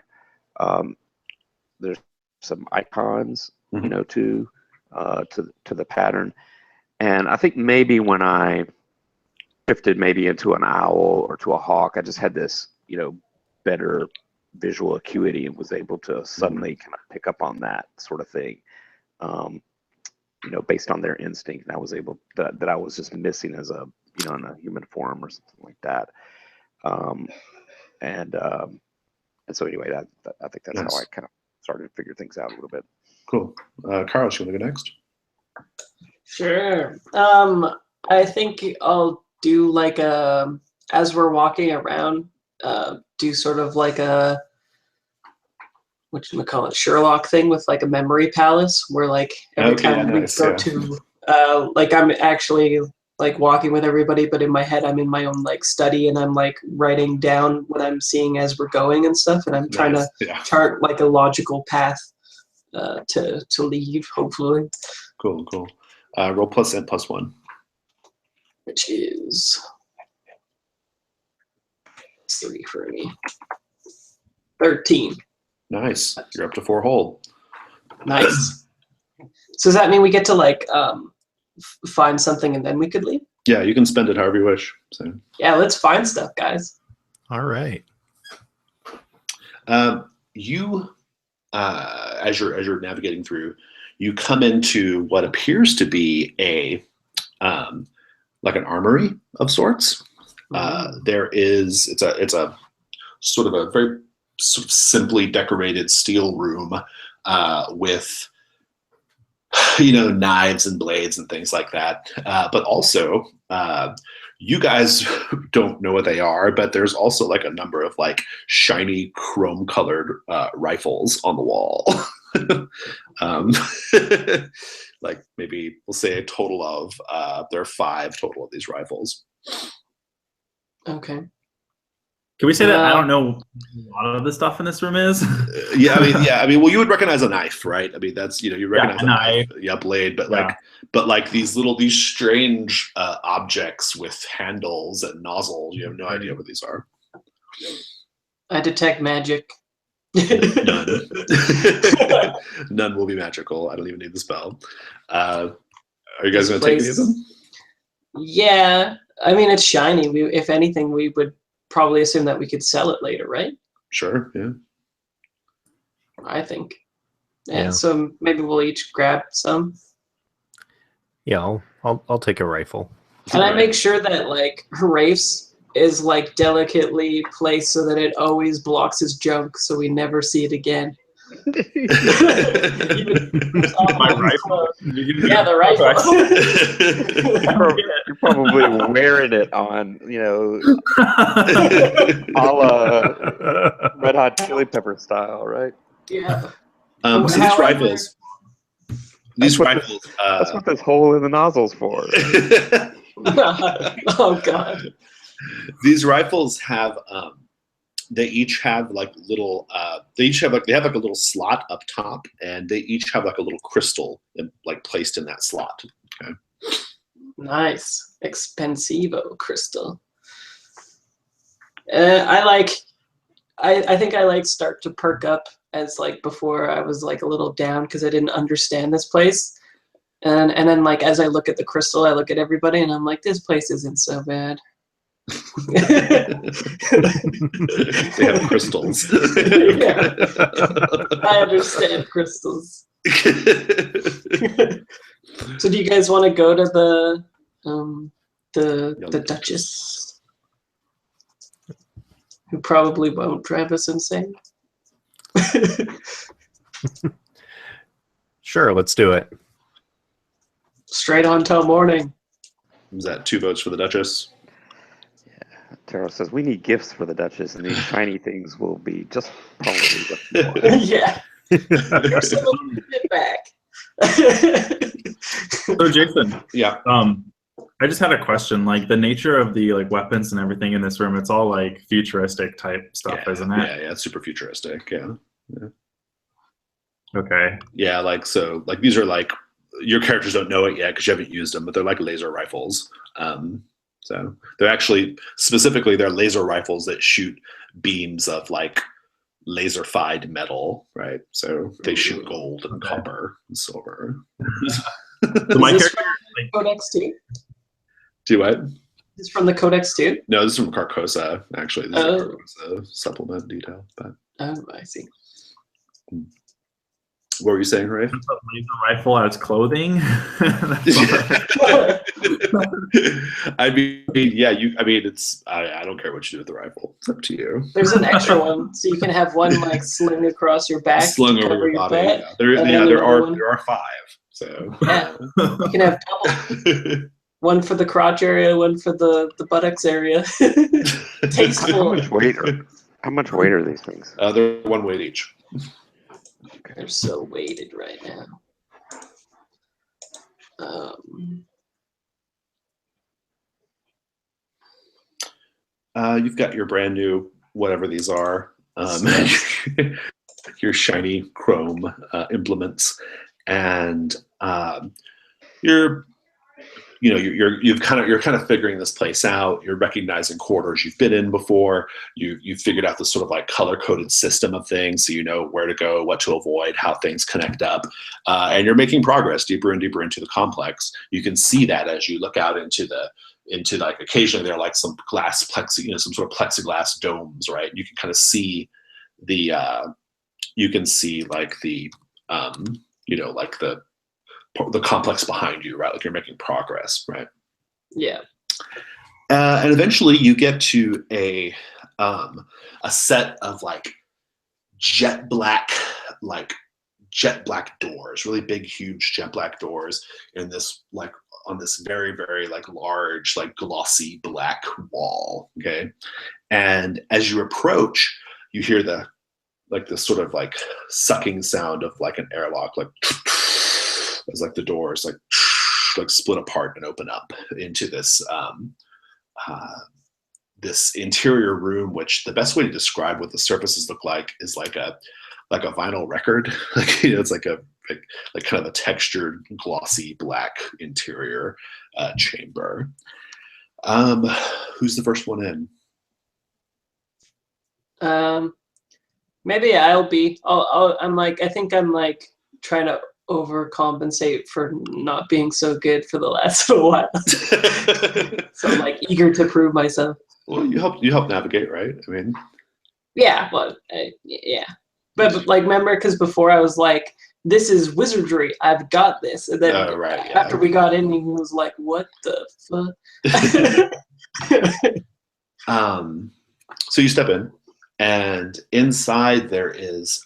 There's some icons, to the pattern, and I think maybe when I shifted maybe into an owl or to a hawk, I just had this, better visual acuity and was able to suddenly kind of pick up on that sort of thing, based on their instinct. And I was able that I was just missing as a, in a human form or something like that. And so anyway, I think that's how I kind of started to figure things out a little bit. Cool. Carlos, you want to go next? Sure. I think I'll do as we're walking around, do sort of like a Sherlock thing with a memory palace where every time we go to I'm actually walking with everybody, but in my head I'm in my own study and I'm writing down what I'm seeing as we're going and stuff, and I'm trying to chart a logical path to leave, hopefully. Cool. Roll +1, which is 3 for me. 13. Nice. You're up to 4 whole. Nice. So does that mean we get to find something and then we could leave? Yeah, you can spend it however you wish. So yeah, let's find stuff, guys. All right. You, as you're navigating through, you come into what appears to be an armory of sorts. It's a sort of a very sort of simply decorated steel room with knives and blades and things like that. But also, you guys don't know what they are, but there's also a number of shiny chrome colored rifles on the wall. Maybe we'll say a total of there are 5 total of these rifles. Okay. Can we say that I don't know a lot of the stuff in this room is? Yeah, I mean, well, you would recognize a knife, right? I mean, that's you recognize a knife, blade, but like these strange objects with handles and nozzles, you have no idea what these are. I detect magic. None. None will be magical. I don't even need the spell. Are you guys going to take any of them? Yeah, I mean it's shiny. If anything, we would probably assume that we could sell it later, right? Sure. Yeah. I think. Yeah. So maybe we'll each grab some. Yeah, I'll take a rifle. And I make sure that like Rafe's is like delicately placed so that it always blocks his junk, so we never see it again. My rifle. Yeah, the rifle. You're probably wearing it on, a la Red Hot Chili Pepper style, right? Yeah. So these rifles. That's what this hole in the nozzle's for. Oh God. These rifles have they each have like little they have like a little slot up top, and they each have like a little crystal like placed in that slot. Okay. Nice. Expensivo crystal. I think I start to perk up as like before I was like a little down because I didn't understand this place. And then like as I look at the crystal, I look at everybody and I'm like, this place isn't so bad. They have crystals. Yeah. I understand crystals. So do you guys want to go to the Duchess? Who probably won't drive us insane. Sure, let's do it. Straight on till morning. Is that 2 votes for the Duchess? Yeah. Taro says we need gifts for the Duchess, and these shiny things will be just probably Yeah. So get back. So Jason, yeah. I just had a question. Like the nature of the like weapons and everything in this room, it's all like futuristic type stuff, isn't it? Yeah, it's super futuristic. Yeah. Okay. Yeah, like so, like these are like your characters don't know it yet because you haven't used them, but they're like laser rifles. So they're actually specifically they're laser rifles that shoot beams of like laser-fied metal, right? So they shoot gold and copper and silver. So my character, Codex 2? Do what? This is from the Codex 2? No, this is from Carcosa, actually. This is a Carcosa supplement detail. But I see. What were you saying, Ray? a laser rifle as clothing. I mean, yeah, it's. I don't care what you do with the rifle. It's up to you. There's an extra one, so you can have one like slung across your back, slung over your body. Yeah. There are 5. So yeah, you can have double. One for the crotch area, one for the buttocks area. Tasteful. How much weight are these things? They're 1 weight each. They're so weighted right now. You've got your brand new whatever these are, your shiny chrome implements, and you're kind of figuring this place out. You're recognizing corridors you've been in before. You've figured out this sort of like color-coded system of things, so you know where to go, what to avoid, how things connect up, and you're making progress deeper and deeper into the complex. You can see that as you look out into like occasionally there are like some glass some sort of plexiglass domes, right? You can kind of see the the complex behind you, right? Like you're making progress, right? Yeah. And eventually you get to a set of like jet black doors, really big, huge jet black doors in this like on this very, very like large, like glossy black wall. Okay. And as you approach, you hear the sort of like sucking sound of like an airlock, like as like the doors like split apart and open up into this this interior room, which the best way to describe what the surfaces look like is like a vinyl record. Like, it's like kind of a textured, glossy black interior chamber. Who's the first one in? Maybe I'll be. I think I'm like trying to overcompensate for not being so good for the last little while. So I'm like eager to prove myself. Well, you help navigate, right? I mean, yeah. Well, yeah. But like, remember, because before I was like, "This is wizardry. I've got this," and then after we got in, he was like, "What the fuck?" So you step in, and inside there is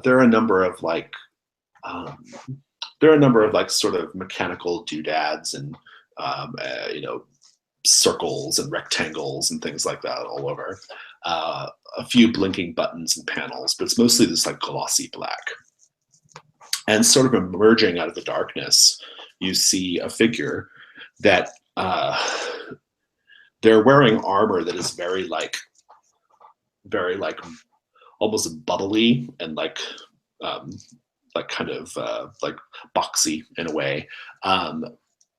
there are a number of like sort of mechanical doodads and circles and rectangles and things like that all over. A few blinking buttons and panels, but it's mostly this like glossy black. And sort of emerging out of the darkness, you see a figure that they're wearing armor that is very like almost bubbly and like kind of like boxy in a way.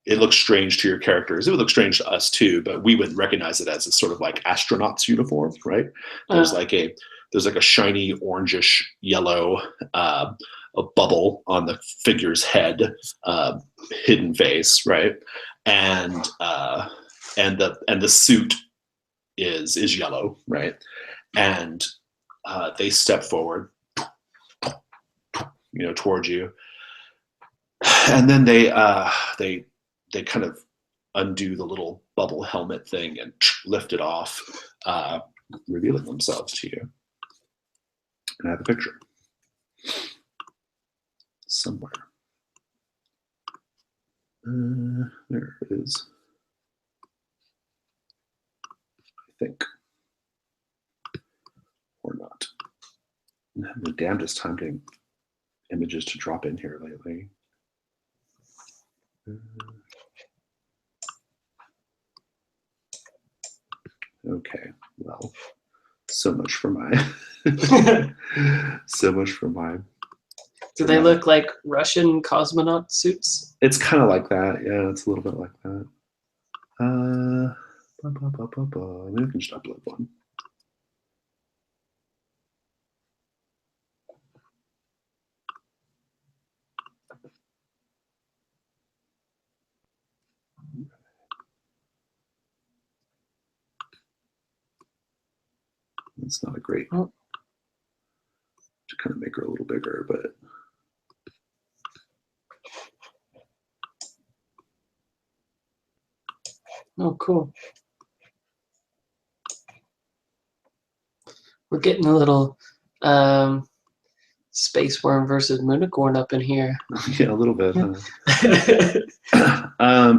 It looks strange to your characters. It would look strange to us too, but we would recognize it as a sort of like astronaut's uniform, right? There's like a shiny orangish yellow a bubble on the figure's head, hidden face, right? And the suit is yellow, right? And they step forward, towards you, and then they kind of undo the little bubble helmet thing and lift it off, revealing themselves to you. And I have a picture somewhere. There it is. I think. Or not. I'm having the damnedest time getting images to drop in here lately. Okay, well, so much for my Do they look like Russian cosmonaut suits? It's kind of like that. Yeah, it's a little bit like that. Maybe we can just upload one. It's not a great to kind of make her a little bigger, but oh, cool. We're getting a little space worm versus Moonicorn up in here. Yeah, a little bit.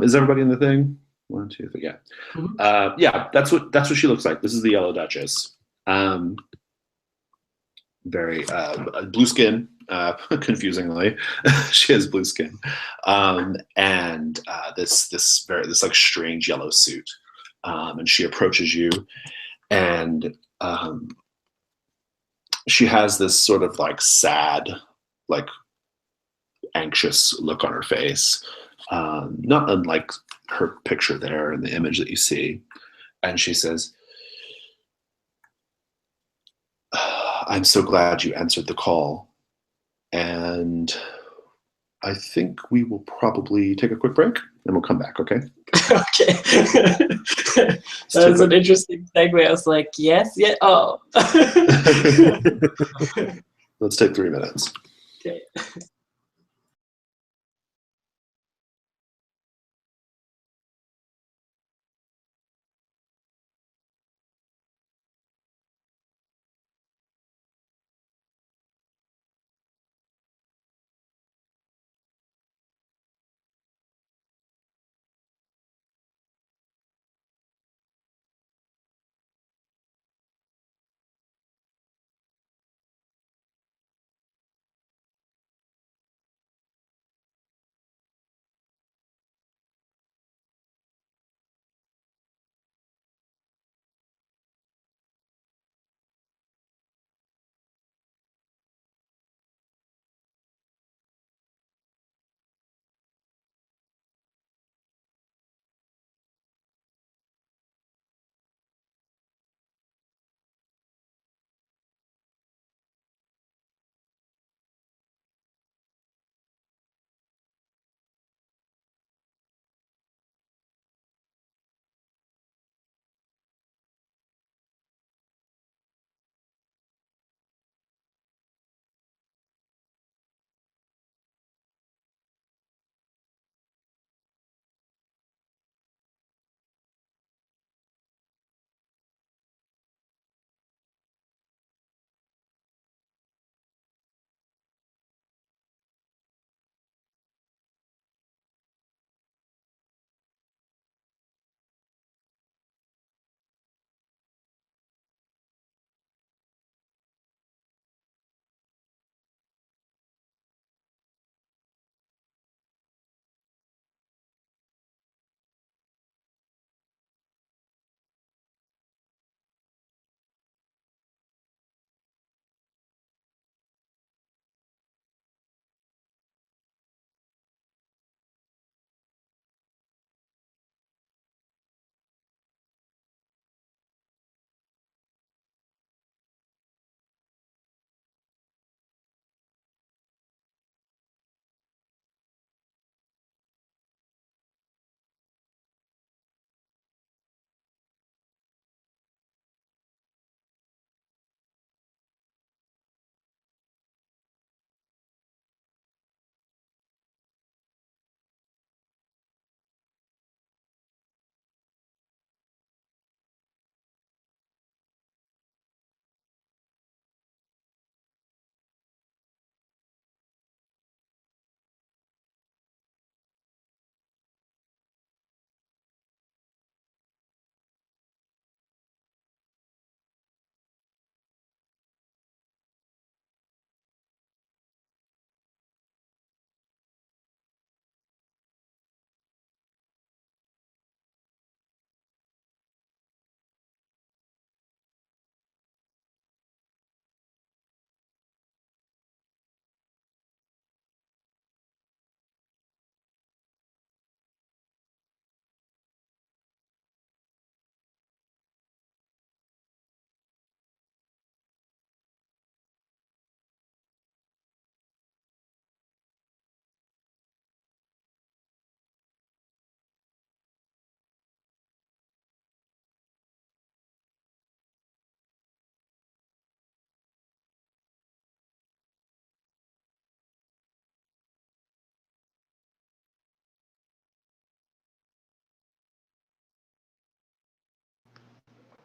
Is everybody in the thing? 1, 2, 3. Yeah. Mm-hmm. Yeah, that's what she looks like. This is the Yellow Duchess. Very blue skin, confusingly. She has blue skin, and this like strange yellow suit. And she approaches you, and she has this sort of like sad, like anxious look on her face, not unlike her picture there in the image that you see. And she says, "I'm so glad you answered the call. And I think we will probably take a quick break and we'll come back, okay?" Okay. That was an interesting segue. I was like, yes, yeah, oh. Let's take 3 minutes. Okay.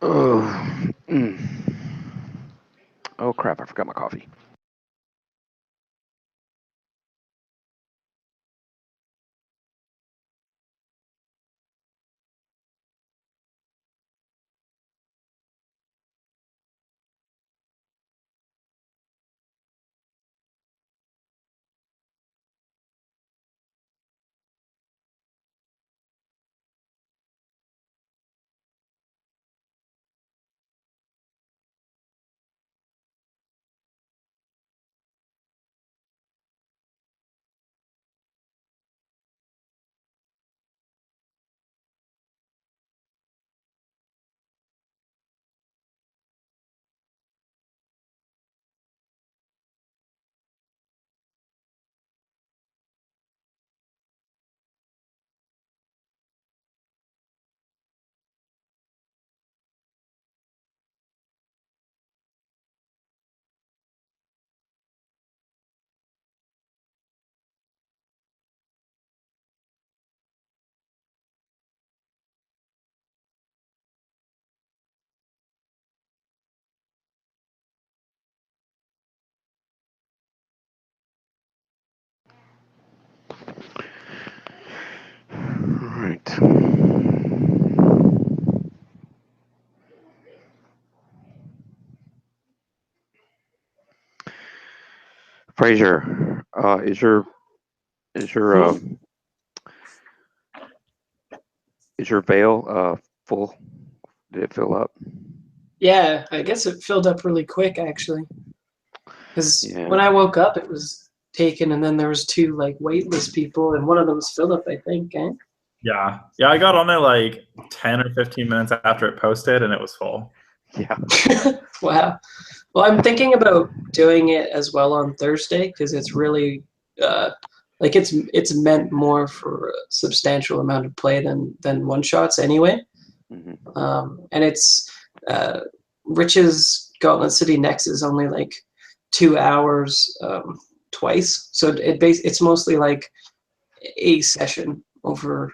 Oh, oh crap! I forgot my coffee. All right. Fraser, is your veil full? Did it fill up? Yeah, I guess it filled up really quick actually. Because when I woke up, it was taken, and then there was 2 like waitlist people, and one of them was Philip, I think. Eh? Yeah, I got on there like 10 or 15 minutes after it posted, and it was full. Yeah. Wow. Well, I'm thinking about doing it as well on Thursday because it's really like it's meant more for a substantial amount of play than one shots anyway. Mm-hmm. And it's Rich's Gauntlet City Next is only like 2 hours twice, so it's mostly like a session over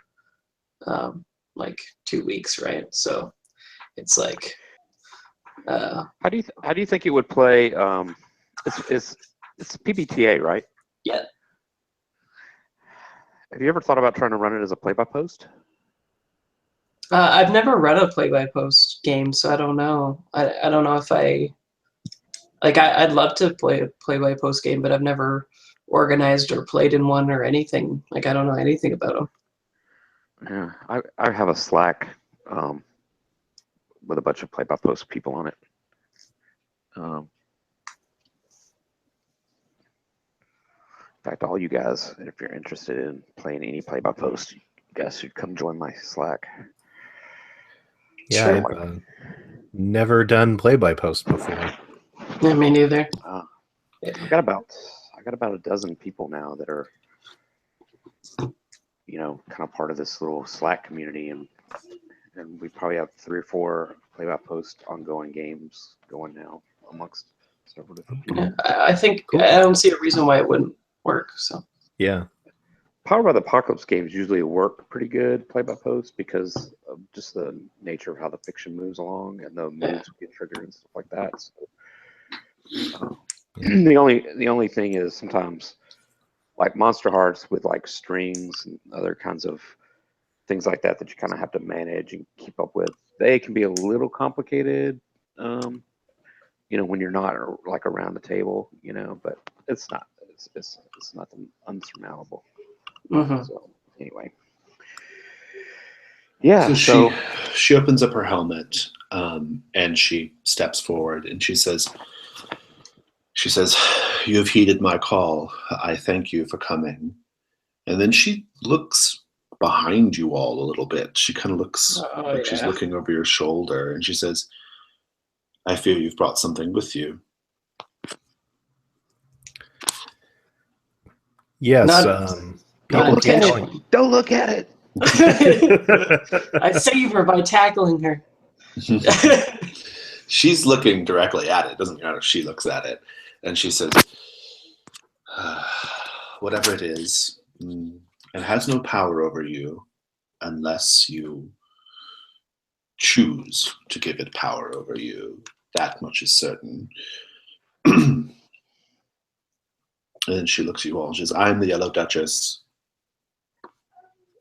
like 2 weeks, right? So it's like how do you think it would play? It's PBTA, right? Yeah. Have you ever thought about trying to run it as a play-by-post? I've never run a play-by-post game, so I don't know. I don't know if I'd love to play a play-by-post game, but I've never organized or played in one or anything. Like I don't know anything about them. Yeah, I have a Slack with a bunch of play-by-post people on it. In fact, all you guys, if you're interested in playing any play-by-post, you guys should come join my Slack. Yeah, sure. I've never done play-by-post before. Yeah, me neither. I got about a dozen people now that are, kind of part of this little Slack community, and we probably have 3 or 4 play-by-post ongoing games going now amongst several different people. Yeah, I think cool. I don't see a reason why it wouldn't work. So yeah, Power by the Apocalypse games usually work pretty good play-by-post because of just the nature of how the fiction moves along and the moves get triggered and stuff like that. So, the only thing is sometimes like Monster Hearts with like strings and other kinds of things like that you kind of have to manage and keep up with. They can be a little complicated, when you're not like around the table, but it's not. It's nothing unsurmountable. Mm-hmm. So anyway, yeah. So she opens up her helmet and she steps forward and she says, "You have heeded my call. I thank you for coming." And then she looks behind you all a little bit. She kind of looks like she's looking over your shoulder, and she says, "I fear you've brought something with you." Yes. Don't look at it. I save her by tackling her. She's looking directly at it. Doesn't matter if she looks at it. And she says, "Whatever it is, it has no power over you unless you choose to give it power over you. That much is certain. And then she looks at you all and says, I'm the Yellow Duchess,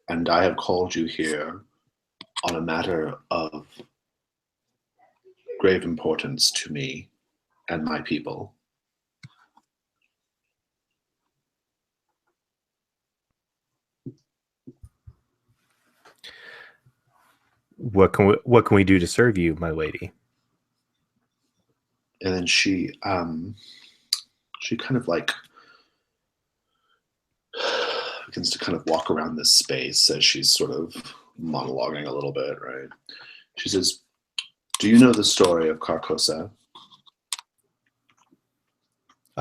and I have called you here on a matter of grave importance to me and my people. What can we do to serve you, my lady? And then she kind of like begins to kind of walk around this space as she's sort of monologuing a little bit, right? She says, do you know the story of Carcosa?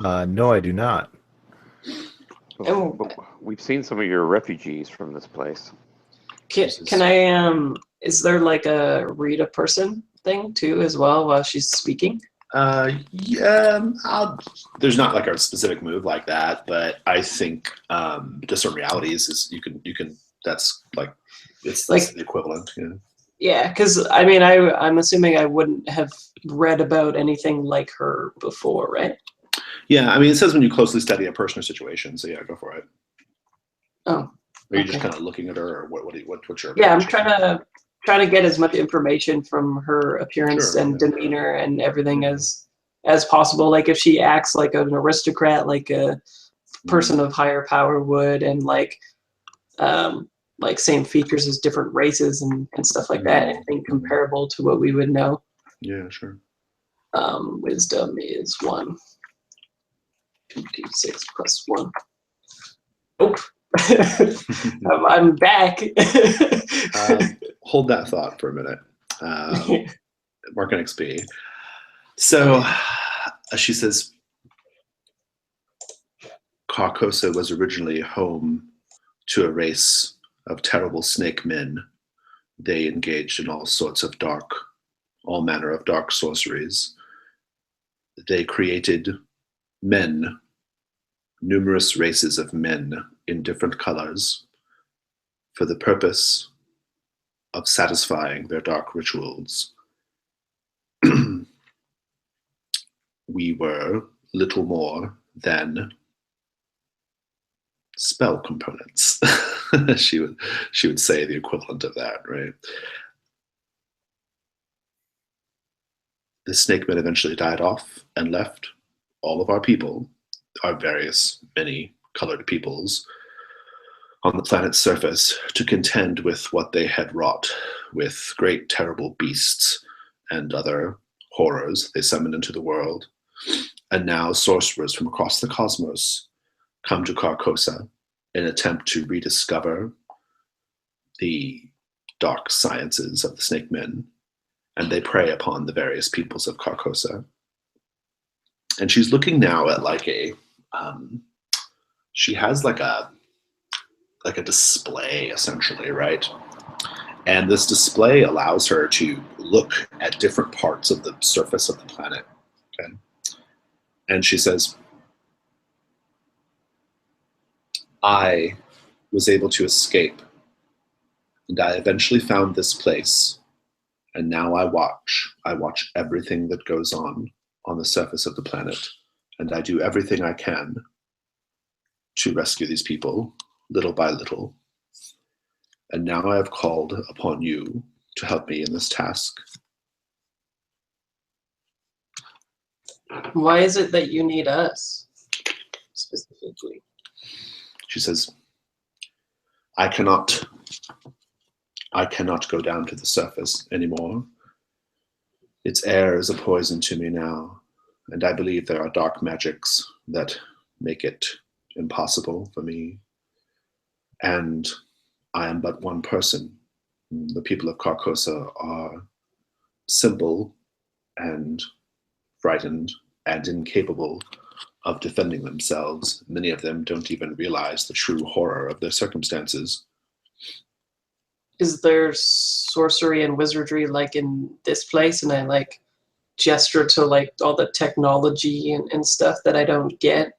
No, I do not. Oh, we've seen some of your refugees from this place. Can I, is there like a read a person thing too as well while she's speaking? Yeah, there's not like a specific move like that, but I think discern realities is you can that's like it's like the equivalent. Yeah. Yeah, because I mean, I'm assuming I wouldn't have read about anything like her before, right? Yeah, I mean, it says when you closely study a person or situation, so yeah, go for it. Oh. Are you just kind of looking at her, or what's your? Yeah, I'm trying to get as much information from her appearance and demeanor and everything as possible. Like if she acts like an aristocrat, like a person of higher power would, and like same features as different races and stuff like that. Anything comparable to what we would know. Yeah, sure. Wisdom is 1. 2d6 plus 1. Oh. I'm back. Hold that thought for a minute. Mark an XP. So she says, Carcosa was originally home to a race of terrible snake men. They engaged in all manner of dark sorceries. They created men, numerous races of men in different colors, for the purpose of satisfying their dark rituals. We were little more than spell components. she would say the equivalent of that, right? The snake men eventually died off and left all of our people, our many colored peoples, on the planet's surface to contend with what they had wrought, with great terrible beasts and other horrors they summoned into the world. And now sorcerers from across the cosmos come to Carcosa in an attempt to rediscover the dark sciences of the snake men, and they prey upon the various peoples of Carcosa. And she's looking now at like she has like a display essentially, right? And this display allows her to look at different parts of the surface of the planet. Okay. And she says, I was able to escape, and I eventually found this place, and now I watch everything that goes on the surface of the planet, and I do everything I can to rescue these people, little by little. And now I have called upon you to help me in this task. Why is it that you need us specifically? She says, I cannot go down to the surface anymore. Its air is a poison to me now, and I believe there are dark magics that make it impossible for me. And I am but one person. The people of Carcosa are simple and frightened and incapable of defending themselves. Many of them don't even realize the true horror of their circumstances. Is there sorcery and wizardry like in this place? And I like gesture to like all the technology and stuff that I don't get.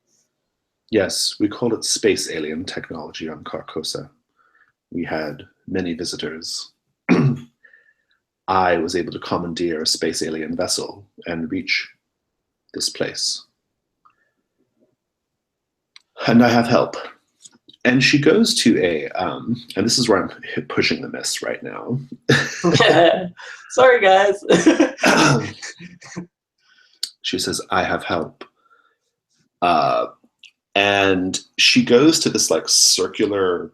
Yes, we called it space alien technology on Carcosa. We had many visitors. I was able to commandeer a space alien vessel and reach this place. And I have help. And she goes to a, and this is where I'm pushing the miss right now. Sorry, guys. She says, I have help. And she goes to this like circular,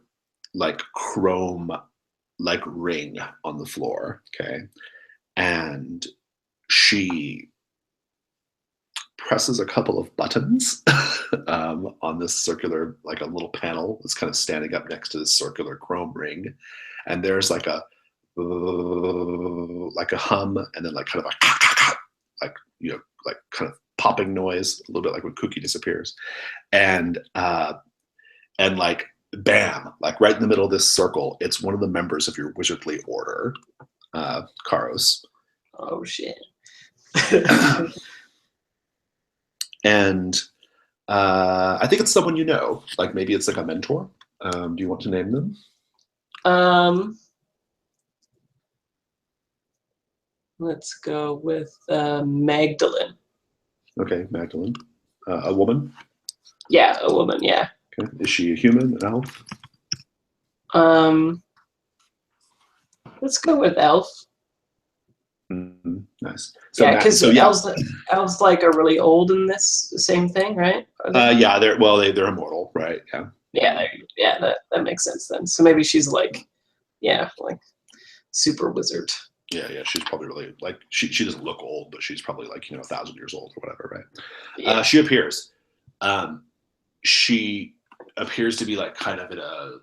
like chrome, like ring on the floor. Okay. And she presses a couple of buttons on this circular, like a little panel that's kind of standing up next to this circular chrome ring. And there's like a hum, and then like kind of like, you know, like kind of popping noise, a little bit like when Cookie disappears. And like, bam, like right in the middle of this circle, it's one of the members of your wizardly order, Karos. Oh, shit. And I think it's someone you know. Like maybe it's like a mentor. Do you want to name them? Let's go with Magdalene. Okay, Magdalene. A woman? Yeah, a woman, yeah. Okay. Is she a human, an elf? Let's go with elf. Mm-hmm. Nice. So, yeah, because elves like are really old in this same thing, right? Yeah, they're immortal, right? Yeah. Yeah, that makes sense then. So maybe she's like, yeah, like super wizard. Yeah, she's probably really like she doesn't look old, but she's probably like 1,000 years old or whatever, right? Yeah. She appears. She appears to be like kind of in a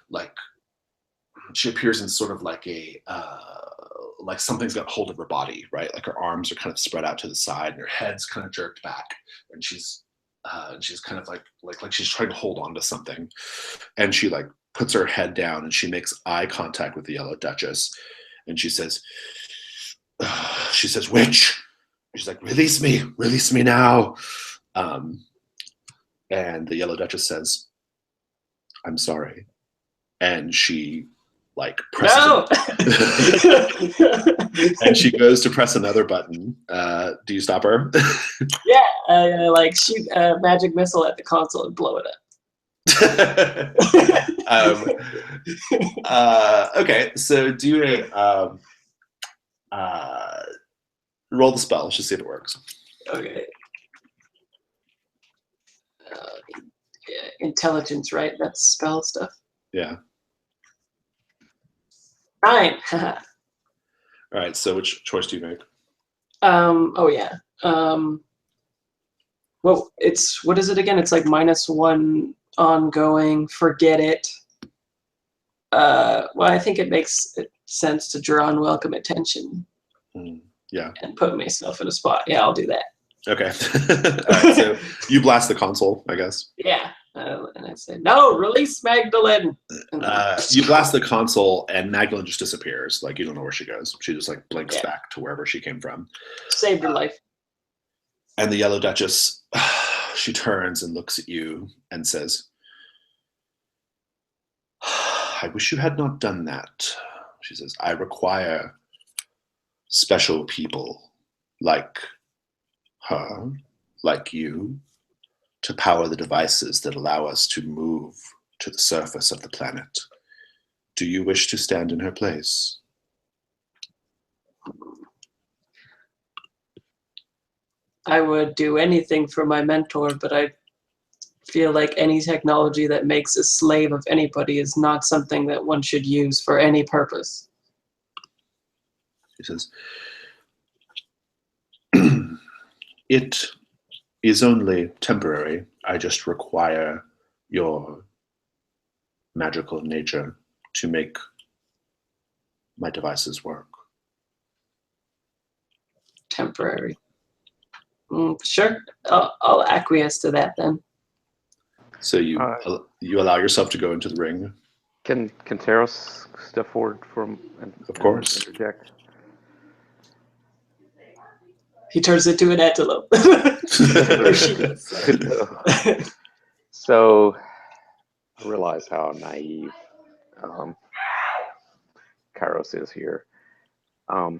like she appears in sort of like a like something's got hold of her body, right? Like her arms are kind of spread out to the side, and her head's kind of jerked back, and she's kind of like she's trying to hold on to something, and she like puts her head down and she makes eye contact with the Yellow Duchess, and she says, "Witch," she's like, release me now." And the Yellow Duchess says, "I'm sorry," and she like presses and she goes to press another button. Do you stop her? Yeah, like shoot a magic missile at the console and blow it up. Okay, so do roll the spell. Let's just see if it works. Okay. Yeah, intelligence, right? That's spell stuff. Yeah. 9. All right. So which choice do you make? Oh yeah. Well, it's what is it again? It's like -1 ongoing. Forget it. Well, I think it makes sense to draw unwelcome attention. Yeah. And put myself in a spot. Yeah, I'll do that. Okay. All right. So you blast the console, I guess. Yeah. And I say, no, release Magdalene. You blast the console, and Magdalene just disappears. Like you don't know where she goes. She just like blinks back to wherever she came from. Saved her life. And the Yellow Duchess, she turns and looks at you and says, "I wish you had not done that." She says, "I require special people like her, like you, to power the devices that allow us to move to the surface of the planet. Do you wish to stand in her place?" I would do anything for my mentor, but I feel like any technology that makes a slave of anybody is not something that one should use for any purpose. He says, "It is only temporary. I just require your magical nature to make my devices work." Temporary. Sure, I'll acquiesce to that then. So you allow yourself to go into the ring. Can Taros step forward of course. Interject? He turns into an antelope. So I realize how naive Kairos is here. But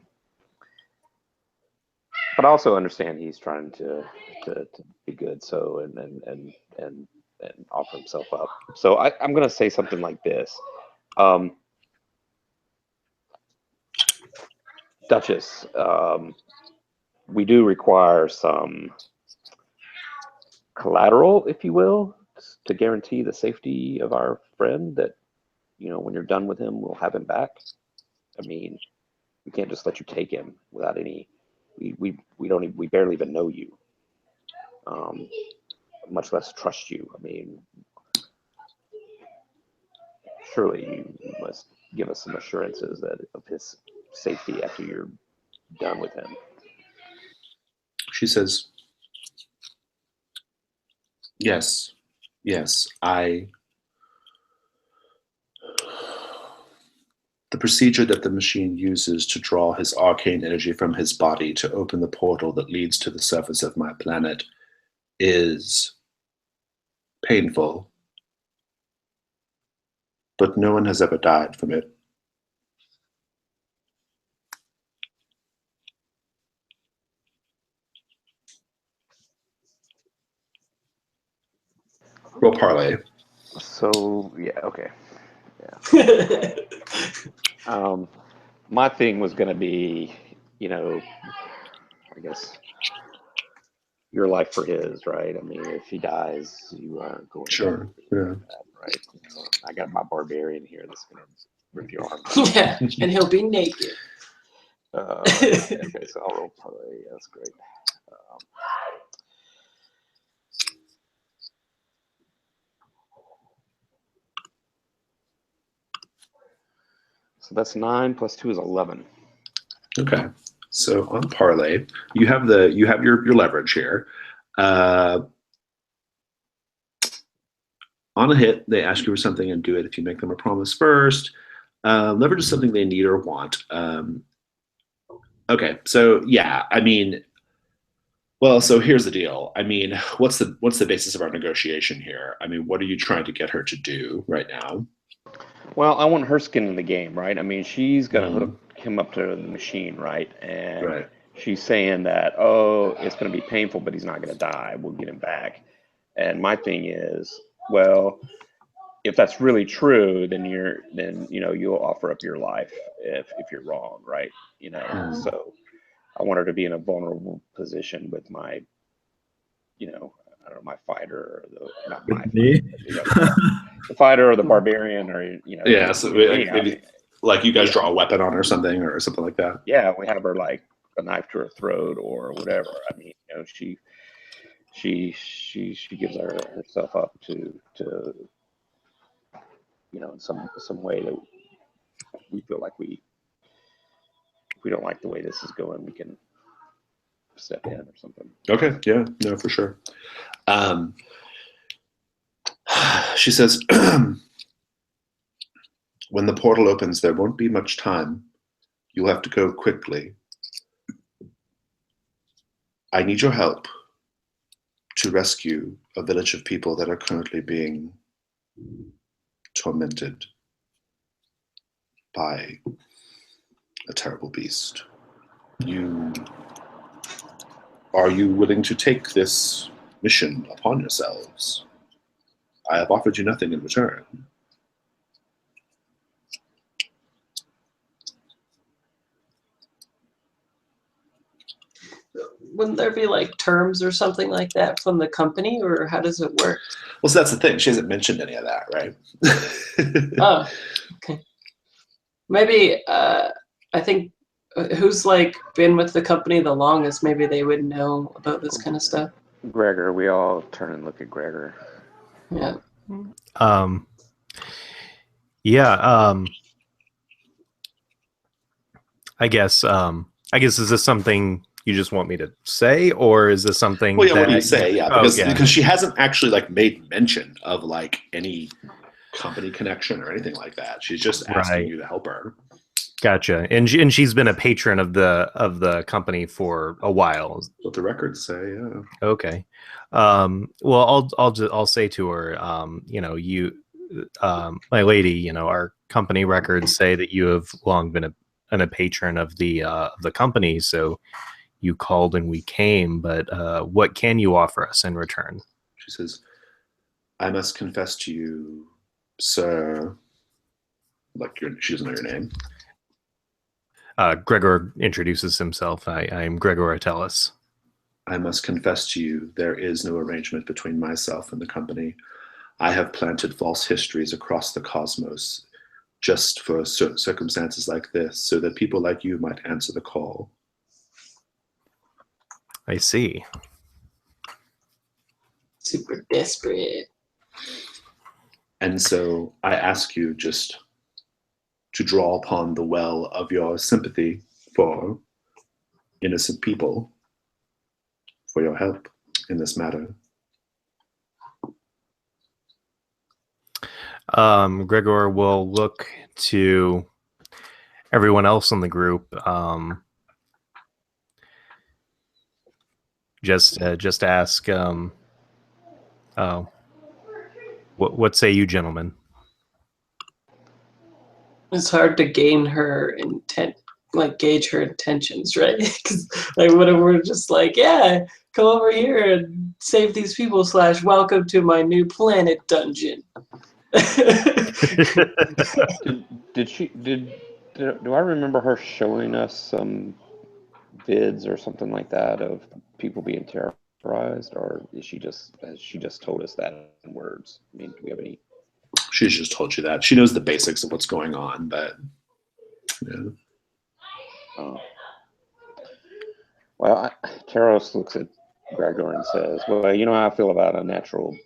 I also understand he's trying to be good, so and offer himself up. So I'm going to say something like this. Duchess, we do require some collateral, if you will, to guarantee the safety of our friend, that, you know, when you're done with him, we'll have him back. I mean, we can't just let you take him without any, we barely even know you, much less trust you. I mean, surely you must give us some assurances that of his safety after you're done with him. She says, yes, the procedure that the machine uses to draw his arcane energy from his body to open the portal that leads to the surface of my planet is painful, but no one has ever died from it. Roll parlay. So yeah, okay, yeah. My thing was going to be, you know, I guess your life for his, right? I mean, if he dies, you aren't going Sure. to Yeah. that, right? You know, I got my barbarian here that's going to rip your arm. Yeah, and he'll be naked. Okay, so I'll roll parlay. Yeah, that's great. So that's 9 plus 2 is 11. Okay. So on parlay, you have your leverage here. On a hit, they ask you for something and do it if you make them a promise first. Leverage is something they need or want. Okay, so yeah, I mean, well, so here's the deal. I mean, what's the basis of our negotiation here? I mean, what are you trying to get her to do right now? Well, I want her skin in the game, right? I mean, she's gonna hook him up to the machine, right? And she's saying that, oh, it's gonna be painful, but he's not gonna die. We'll get him back. And my thing is, well, if that's really true, then you know, you'll offer up your life if you're wrong, right? You know, so I want her to be in a vulnerable position with my, you know, I don't know, my fighter, or not my fighter, the fighter or the barbarian, or, you know. Yeah, so maybe like you guys draw a weapon on her or something like that. Yeah, we have her like a knife to her throat or whatever. I mean, you know, she gives herself up to you know, in some way that we feel like if we don't like the way this is going, we can step in or something. Okay, yeah, no, for sure. She says, when the portal opens, there won't be much time. You'll have to go quickly. I need your help to rescue a village of people that are currently being tormented by a terrible beast. Are you willing to take this mission upon yourselves? I have offered you nothing in return. Wouldn't there be like terms or something like that from the company, or how does it work? Well, so that's the thing. She hasn't mentioned any of that, right? Oh, okay. Maybe I think who's like been with the company the longest, maybe they would know about this kind of stuff. Gregor, we all turn and look at Gregor. Yeah. I guess is this something you just want me to say, or is this something? Well, yeah, what do you say? Yeah, because she hasn't actually like made mention of like any company connection or anything like that. She's just asking you to help her. Gotcha. And she's been a patron of the company for a while. That's what the records say. Yeah. Okay. Well, I'll say to her, you know, you, my lady, you know, our company records say that you have long been a patron of the company, so you called and we came. But what can you offer us in return? She says, I must confess to you, sir. Like she doesn't know your name. Gregor introduces himself. I'm Gregor Atellus. I must confess to you, there is no arrangement between myself and the company. I have planted false histories across the cosmos just for circumstances like this, so that people like you might answer the call. I see. Super desperate. And so I ask you just to draw upon the well of your sympathy for innocent people, for your help in this matter. Gregor will look to everyone else in the group. Just ask. What say you, gentlemen? It's hard to gain her intent, like gauge her intentions, right? Because like, what if we're just like, yeah, come over here and save these people / welcome to my new planet dungeon. Do I remember her showing us some vids or something like that of people being terrorized, or has she just told us that in words? I mean, do we have any? She's just told you that. She knows the basics of what's going on, but yeah. Oh. Well, Taros looks at Gregor and says, well, you know how I feel about unnatural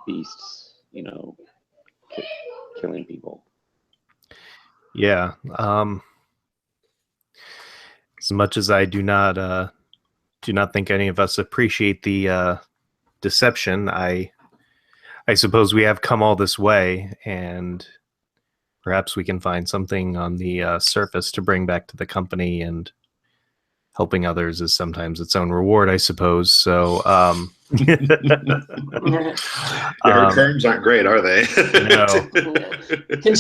beasts, killing people. Yeah. As much as I do not think any of us appreciate the deception, I suppose we have come all this way, and perhaps we can find something on the surface to bring back to the company, and helping others is sometimes its own reward, I suppose. So, her terms aren't great, are they? No. Can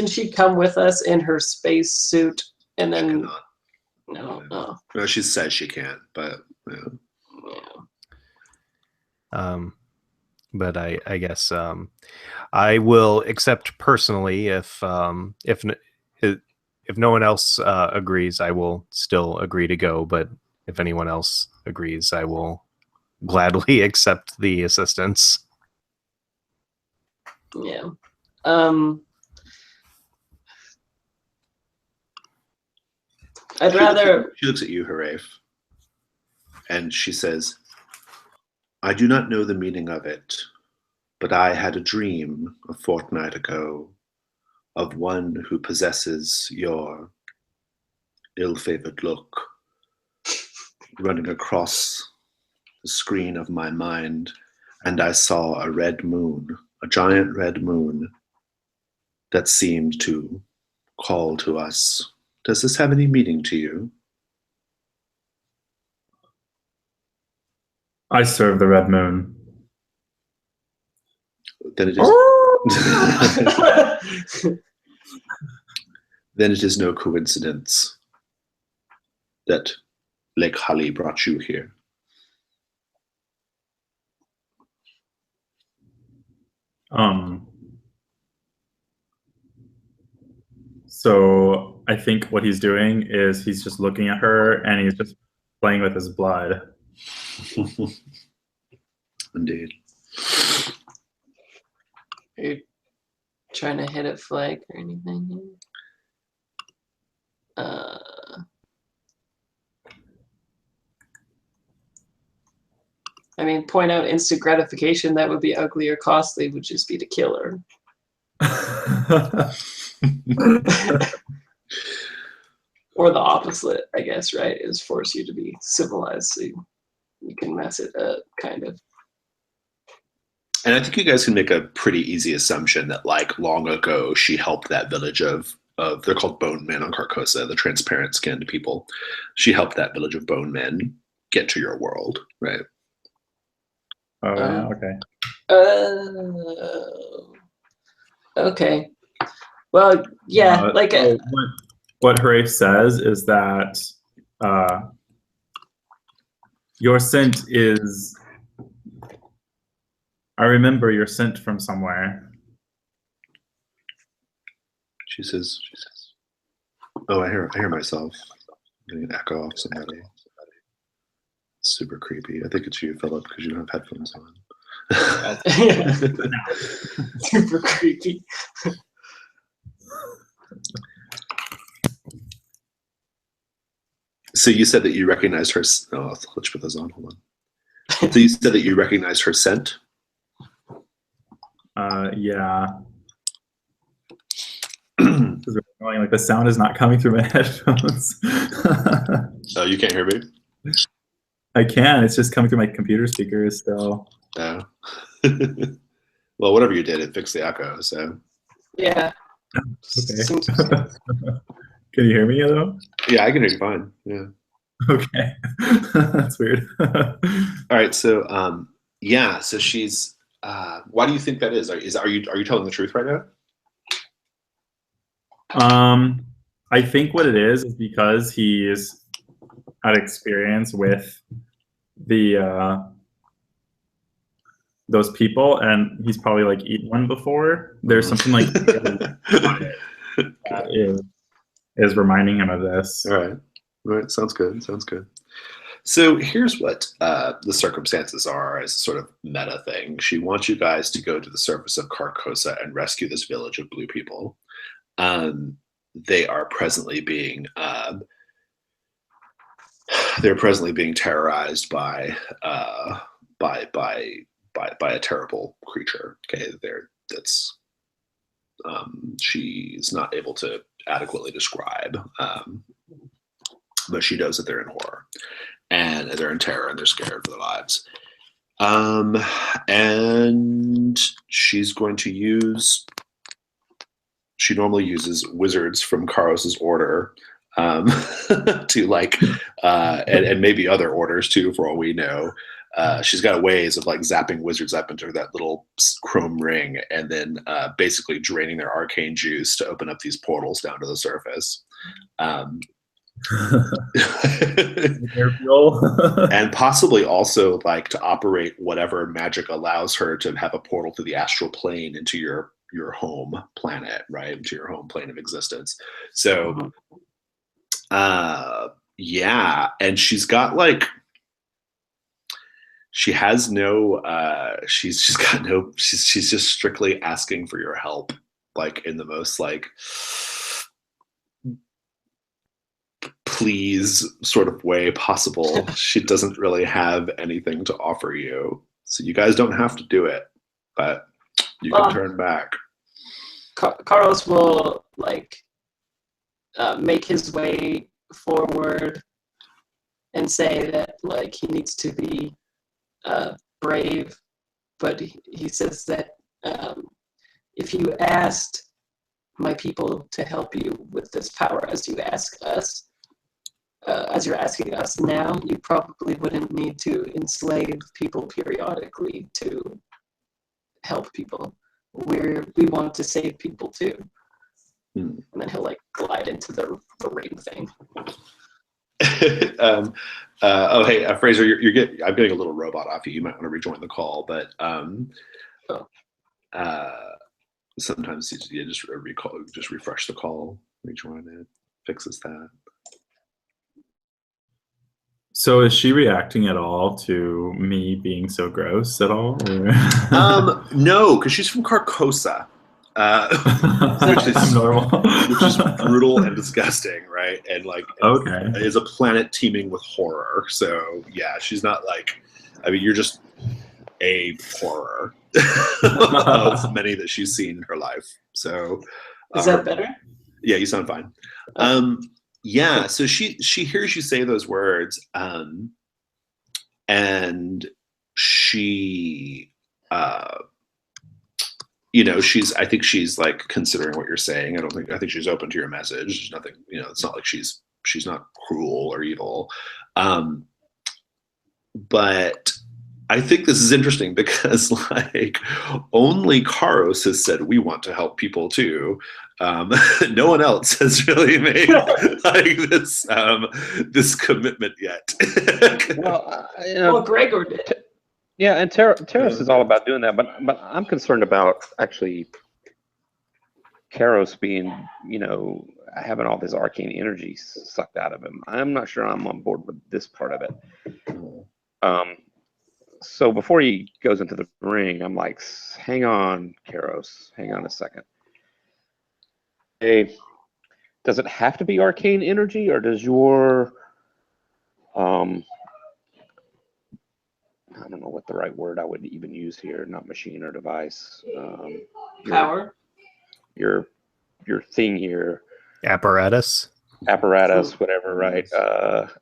she come with us in her space suit and then? No. No, she says she can't, but yeah. But I guess I will accept personally if no one else agrees, I will still agree to go. But if anyone else agrees, I will gladly accept the assistance. Yeah. I'd rather. She looks at you, Haraif, and she says, I do not know the meaning of it, but I had a dream a fortnight ago of one who possesses your ill-favored look running across the screen of my mind, and I saw a red moon, a giant red moon that seemed to call to us. Does this have any meaning to you? I serve the red moon. Then it is. Then it is no coincidence that Lake Hali brought you here. So I think what he's doing is he's just looking at her and he's just playing with his blood. Indeed. Are you trying to hit a flag or anything? I mean, point out instant gratification, that would be ugly or costly, would just be to kill her. Or the opposite, I guess, right? Is force you to be civilized so you can mess it up, kind of. And I think you guys can make a pretty easy assumption that, like, long ago, she helped that village of they're called bone men on Carcosa, the transparent skinned people. She helped that village of bone men get to your world, right? Oh, yeah, okay. Okay. Well, yeah, what Harafe says is that your scent is. I remember your scent from somewhere. She says, "Oh, I hear myself. I'm getting an echo off somebody. Super creepy. I think it's you, Philip, because you don't have headphones on." Super creepy. So you said that you recognized her. Oh, let's put those on. Hold on. So you said that you recognized her scent. Yeah. This is really annoying. Like the sound is not coming through my headphones. Oh, you can't hear me? I can. It's just coming through my computer speakers still. Oh. Well, whatever you did, it fixed the echo. So. Yeah. Okay. Can you hear me though? Yeah, I can hear you fine. Yeah. Okay. That's weird. All right. So, yeah. So she's. Why do you think that is? Are you telling the truth right now? I think what it is because he's had experience with the those people, and he's probably like eaten one before. There's something like that is reminding him of this. All right. All right. Sounds good. Sounds good. So here's what the circumstances are as a sort of meta thing. She wants you guys to go to the surface of Carcosa and rescue this village of blue people. They are presently being terrorized by a terrible creature. Okay, she's not able to adequately describe, but she knows that they're in horror and they're in terror and they're scared for their lives. And she's going to use. She normally uses wizards from Karos' order to and maybe other orders too, for all we know. She's got ways of like zapping wizards up into that little chrome ring and then basically draining their arcane juice to open up these portals down to the surface. And possibly also like to operate whatever magic allows her to have a portal to the astral plane into your home planet, right? Into your home plane of existence. So yeah, and she's got like she's just strictly asking for your help, like in the most like please sort of way possible. She doesn't really have anything to offer you, so you guys don't have to do it, but you can turn back. Carlos will like make his way forward and say that like he needs to be brave, but he says that if you asked my people to help you with this power as you ask us, as you're asking us now, you probably wouldn't need to enslave people periodically to help people. We want to save people too. And then he'll like glide into the ring thing. Oh, hey, Fraser, I'm getting a little robot off you. You might want to rejoin the call, but sometimes you just refresh the call, rejoin it, fixes that. So is she reacting at all to me being so gross at all? No, because she's from Carcosa. Which is normal. Which is brutal and disgusting, right? And like is a planet teeming with horror. So yeah, she's not like, I mean, you're just a horror of many that she's seen in her life. So is that better? Yeah, you sound fine. Yeah, so she hears you say those words, and she I think she's like considering what you're saying. I think she's open to your message. There's nothing, it's not like she's not cruel or evil. But I think this is interesting because like only Karos has said we want to help people too. No one else has really made like this commitment yet. Well, Gregor did. Yeah, and Terrace is all about doing that, but I'm concerned about actually Karos being, having all this arcane energy sucked out of him. I'm not sure I'm on board with this part of it. So before he goes into the ring, I'm like, hang on, Karos, hang on a second. Hey, does it have to be arcane energy, or does your I don't know what the right word I would even use here, not machine or device. Power? Your thing here. Apparatus, whatever, right?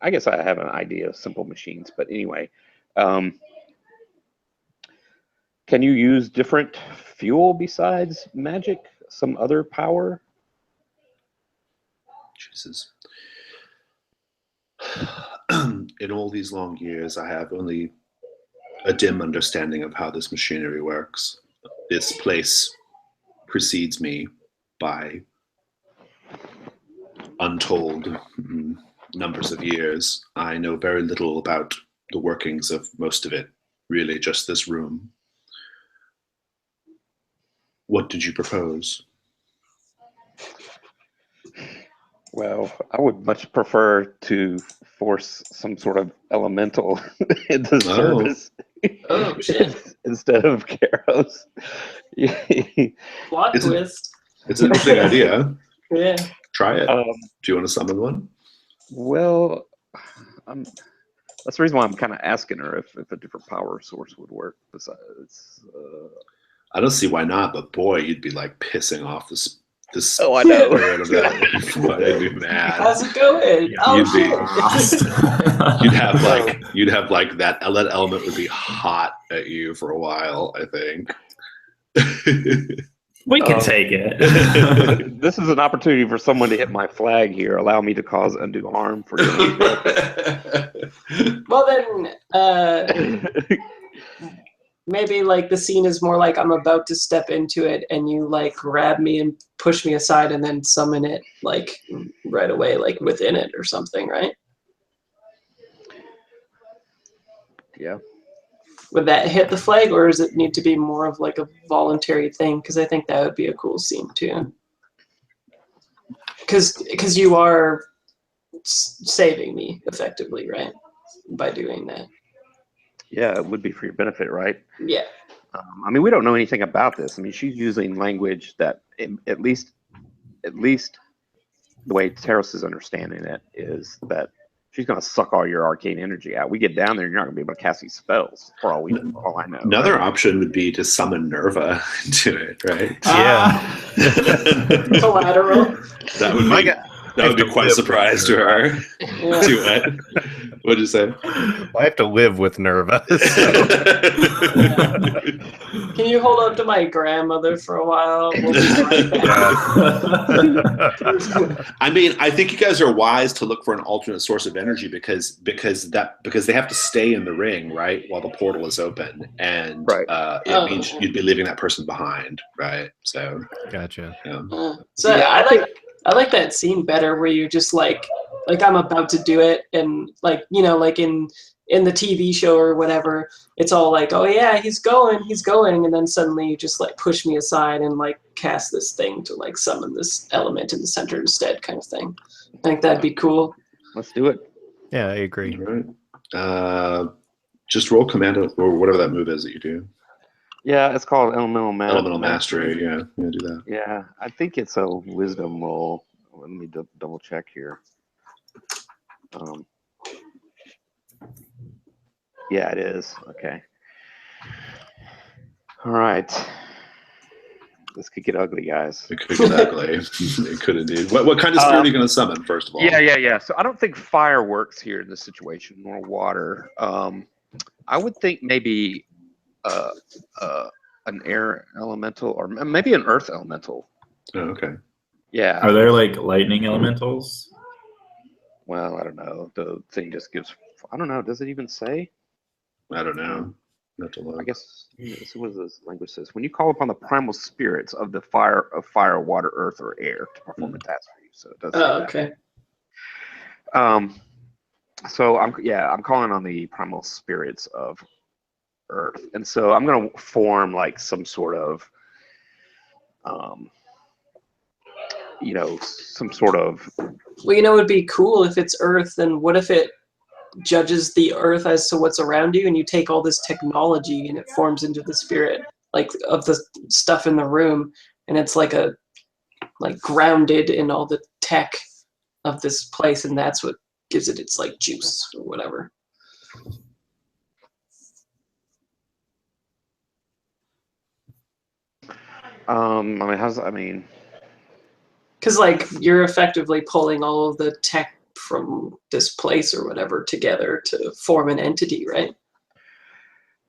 I guess I have an idea of simple machines, but anyway. Can you use different fuel besides magic? Some other power? Jesus. In all these long years, I have only a dim understanding of how this machinery works. This place precedes me by untold numbers of years. I know very little about the workings of most of it, really just this room. What did you propose? Well, I would much prefer to force some sort of elemental into service. Oh, shit. Instead of Karos. Plot twist. It's an interesting idea. Yeah. Try it. Do you want to summon one? Well, that's the reason why I'm kind of asking her if a different power source would work. Besides, I don't see why not, but boy, you'd be like pissing off this. Oh, I know. I'd be mad. How's it going? You'd have like that element would be hot at you for a while, I think. We can take it. This is an opportunity for someone to hit my flag here. Allow me to cause undue harm for you. Well, then, maybe like the scene is more like I'm about to step into it and you like grab me and push me aside and then summon it like right away, like within it or something, right? Yeah. Would that hit the flag, or does it need to be more of like a voluntary thing? Because I think that would be a cool scene too. Because you are saving me effectively, right? By doing that. Yeah, it would be for your benefit, right? Yeah. I mean, we don't know anything about this. I mean, she's using language that, at least the way Taros is understanding it, is that she's going to suck all your arcane energy out. We get down there, you're not going to be able to cast these spells, for all I know. Another option would be to summon Nerva into it, right? Yeah. Collateral. That would be quite a surprise to her. Yeah. To it. What'd you say? I have to live with Nerva. Can you hold up to my grandmother for a while? We'll be right back. I mean, I think you guys are wise to look for an alternate source of energy because they have to stay in the ring, right, while the portal is open, and it means you'd be leaving that person behind, right? So, gotcha. So yeah, I like that scene better where you're just like I'm about to do it, and like like in the TV show or whatever, it's all like, oh yeah, he's going, and then suddenly you just like push me aside and like cast this thing to like summon this element in the center instead, kind of thing. I think that'd be cool. Let's do it. Yeah, I agree. All right. Just roll commando or whatever that move is that you do. Yeah, it's called Elemental Mastery. Yeah, do that. Yeah, I think it's a wisdom roll. Let me double check here. Yeah, it is. Okay. All right. This could get ugly, guys. It could get ugly. It could indeed. What kind of spirit are you going to summon, first of all? Yeah. So I don't think fire works here in this situation, nor water. I would think maybe an air elemental, or maybe an earth elemental. Oh, okay. Yeah. Are there like lightning elementals? Well, I don't know. The thing just gives. I don't know. Does it even say? I don't know. I guess this is what this language says. When you call upon the primal spirits of the fire, water, earth, or air to perform a task for you. So it does say that. Okay. So I'm calling on the primal spirits of Earth, and so I'm going to form like some sort of, some sort of. Well, you know, it'd be cool if it's Earth. Then what if it judges the Earth as to what's around you, and you take all this technology and it forms into the spirit, like of the stuff in the room, and it's like grounded in all the tech of this place, and that's what gives it its like juice or whatever. Because like you're effectively pulling all of the tech from this place or whatever together to form an entity, right?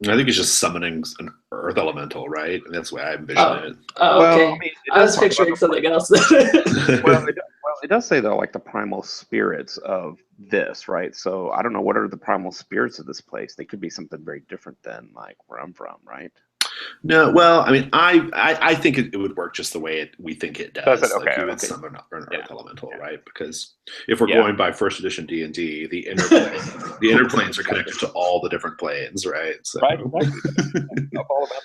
I think it's just summoning an earth elemental, right? And that's the way I envision it. Oh, okay. I was picturing something else. It does say though, like the primal spirits of this, right? So I don't know what are the primal spirits of this place. They could be something very different than like where I'm from, right? No, well, I mean, I think it would work just the way we think it does. Okay, you would okay. summon an earth elemental, right? Because if we're going by first edition D&D, the inner planes are connected to all the different planes, right? So. Right, exactly. I'm all about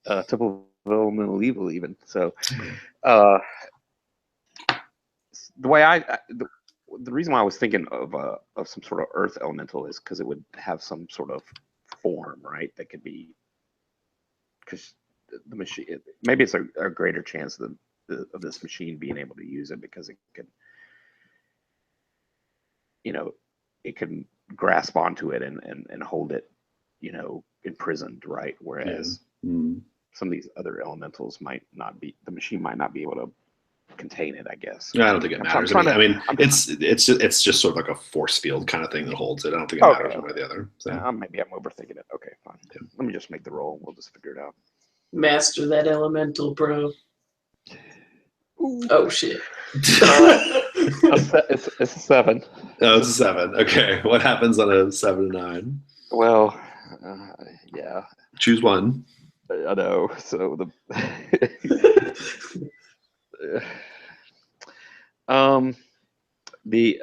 that. Typical elemental evil, even. So, the way the reason why I was thinking of some sort of earth elemental is because it would have some sort of form, right? That could be. Because the machine, maybe it's a greater chance of this machine being able to use it because it can, it can grasp onto it and hold it, imprisoned, right? Whereas some of these other elementals might not be, the machine might not be able to contain it, I guess. I don't think it matters. It's just sort of like a force field kind of thing that holds it. I don't think it matters one way or the other. So. Maybe I'm overthinking it. Okay, fine. Yeah. Let me just make the roll. We'll just figure it out. Master that elemental, bro. Ooh. Oh shit. It's a 7. Oh, it's a 7. Okay. What happens on a 7 to 9? Well, yeah. Choose one. I know. So the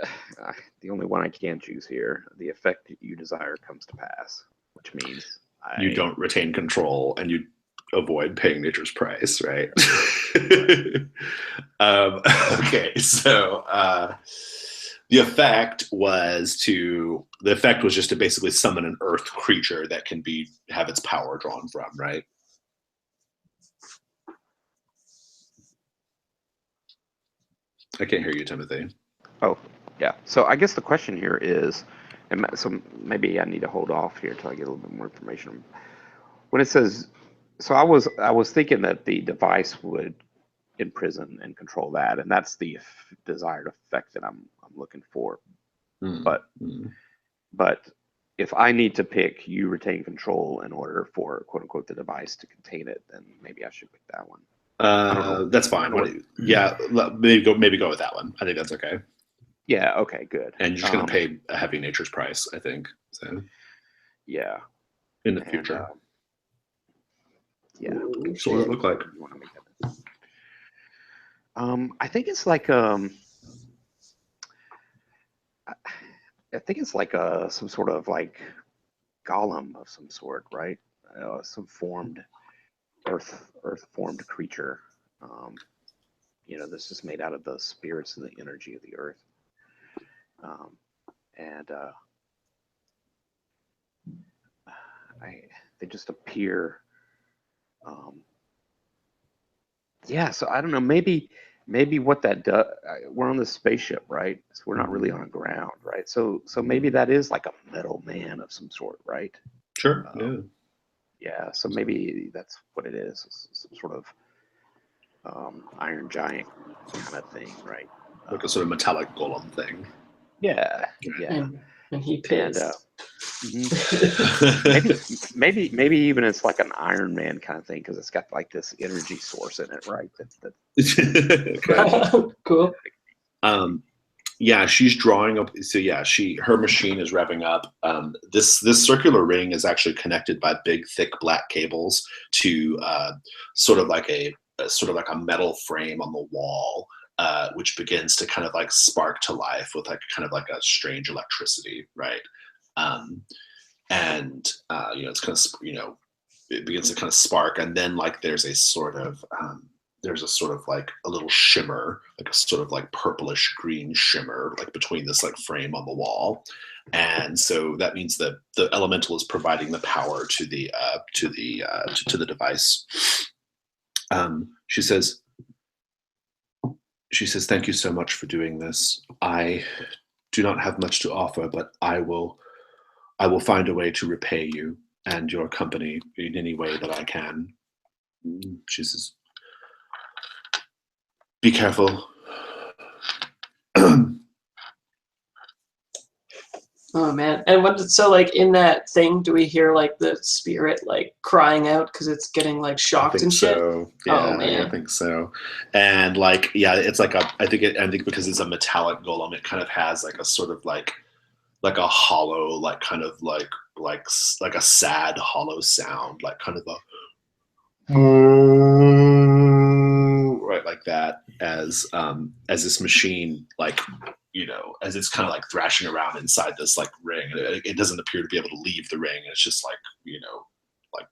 only one I can choose here, the effect you desire comes to pass, which means you don't retain control and you avoid paying nature's price, right? Okay, so the effect was just to basically summon an earth creature that can have its power drawn from, right? I can't hear you, Timothy. Oh, yeah. So I guess the question here is, and so maybe I need to hold off here until I get a little bit more information. When it says, so I was thinking that the device would imprison and control that, and that's the desired effect that I'm looking for. But if I need to pick, you retain control in order for quote unquote the device to contain it, then maybe I should pick that one. That's fine. Yeah, maybe go with that one. I think that's okay. Yeah. Okay. Good. And you're just going to pay a heavy nature's price, I think. So. Yeah. In the future. Yeah. So what does it look like? You want to make that? I think it's like some sort of like golem of some sort, right? Some formed earth formed creature. This is made out of the spirits and the energy of the earth. They just appear. So I don't know. Maybe what that does. We're on this spaceship, right? So we're not really on the ground, right? So maybe that is like a metal man of some sort, right? Sure. Yeah. So maybe that's what it is. Some sort of iron giant kind of thing, right? Like a sort of metallic golem thing. Yeah. And he pissed. Maybe even it's like an Iron Man kind of thing because it's got like this energy source in it, right? Cool. Yeah, she's drawing up. So yeah, her machine is revving up. This circular ring is actually connected by big, thick black cables to sort of like a metal frame on the wall, which begins to kind of like spark to life with like kind of like a strange electricity, right? And it's kind of it begins to kind of spark, and then like there's a sort of like a little shimmer, like a sort of like purplish green shimmer, like between this like frame on the wall, and so that means that the elemental is providing the power to the device. She says, "Thank you so much for doing this. I do not have much to offer, but I will find a way to repay you and your company in any way that I can." She says, "Be careful." Oh man! And so like in that thing, do we hear like the spirit like crying out because it's getting like shocked and shit? So. Yeah, oh man, I think so. And like, yeah, it's like I think because it's a metallic golem, it kind of has like a sort of like a hollow, like kind of like a sad hollow sound, like kind of a right, like that, as this machine, like, as it's kind of like thrashing around inside this like ring. It doesn't appear to be able to leave the ring. It's just like, like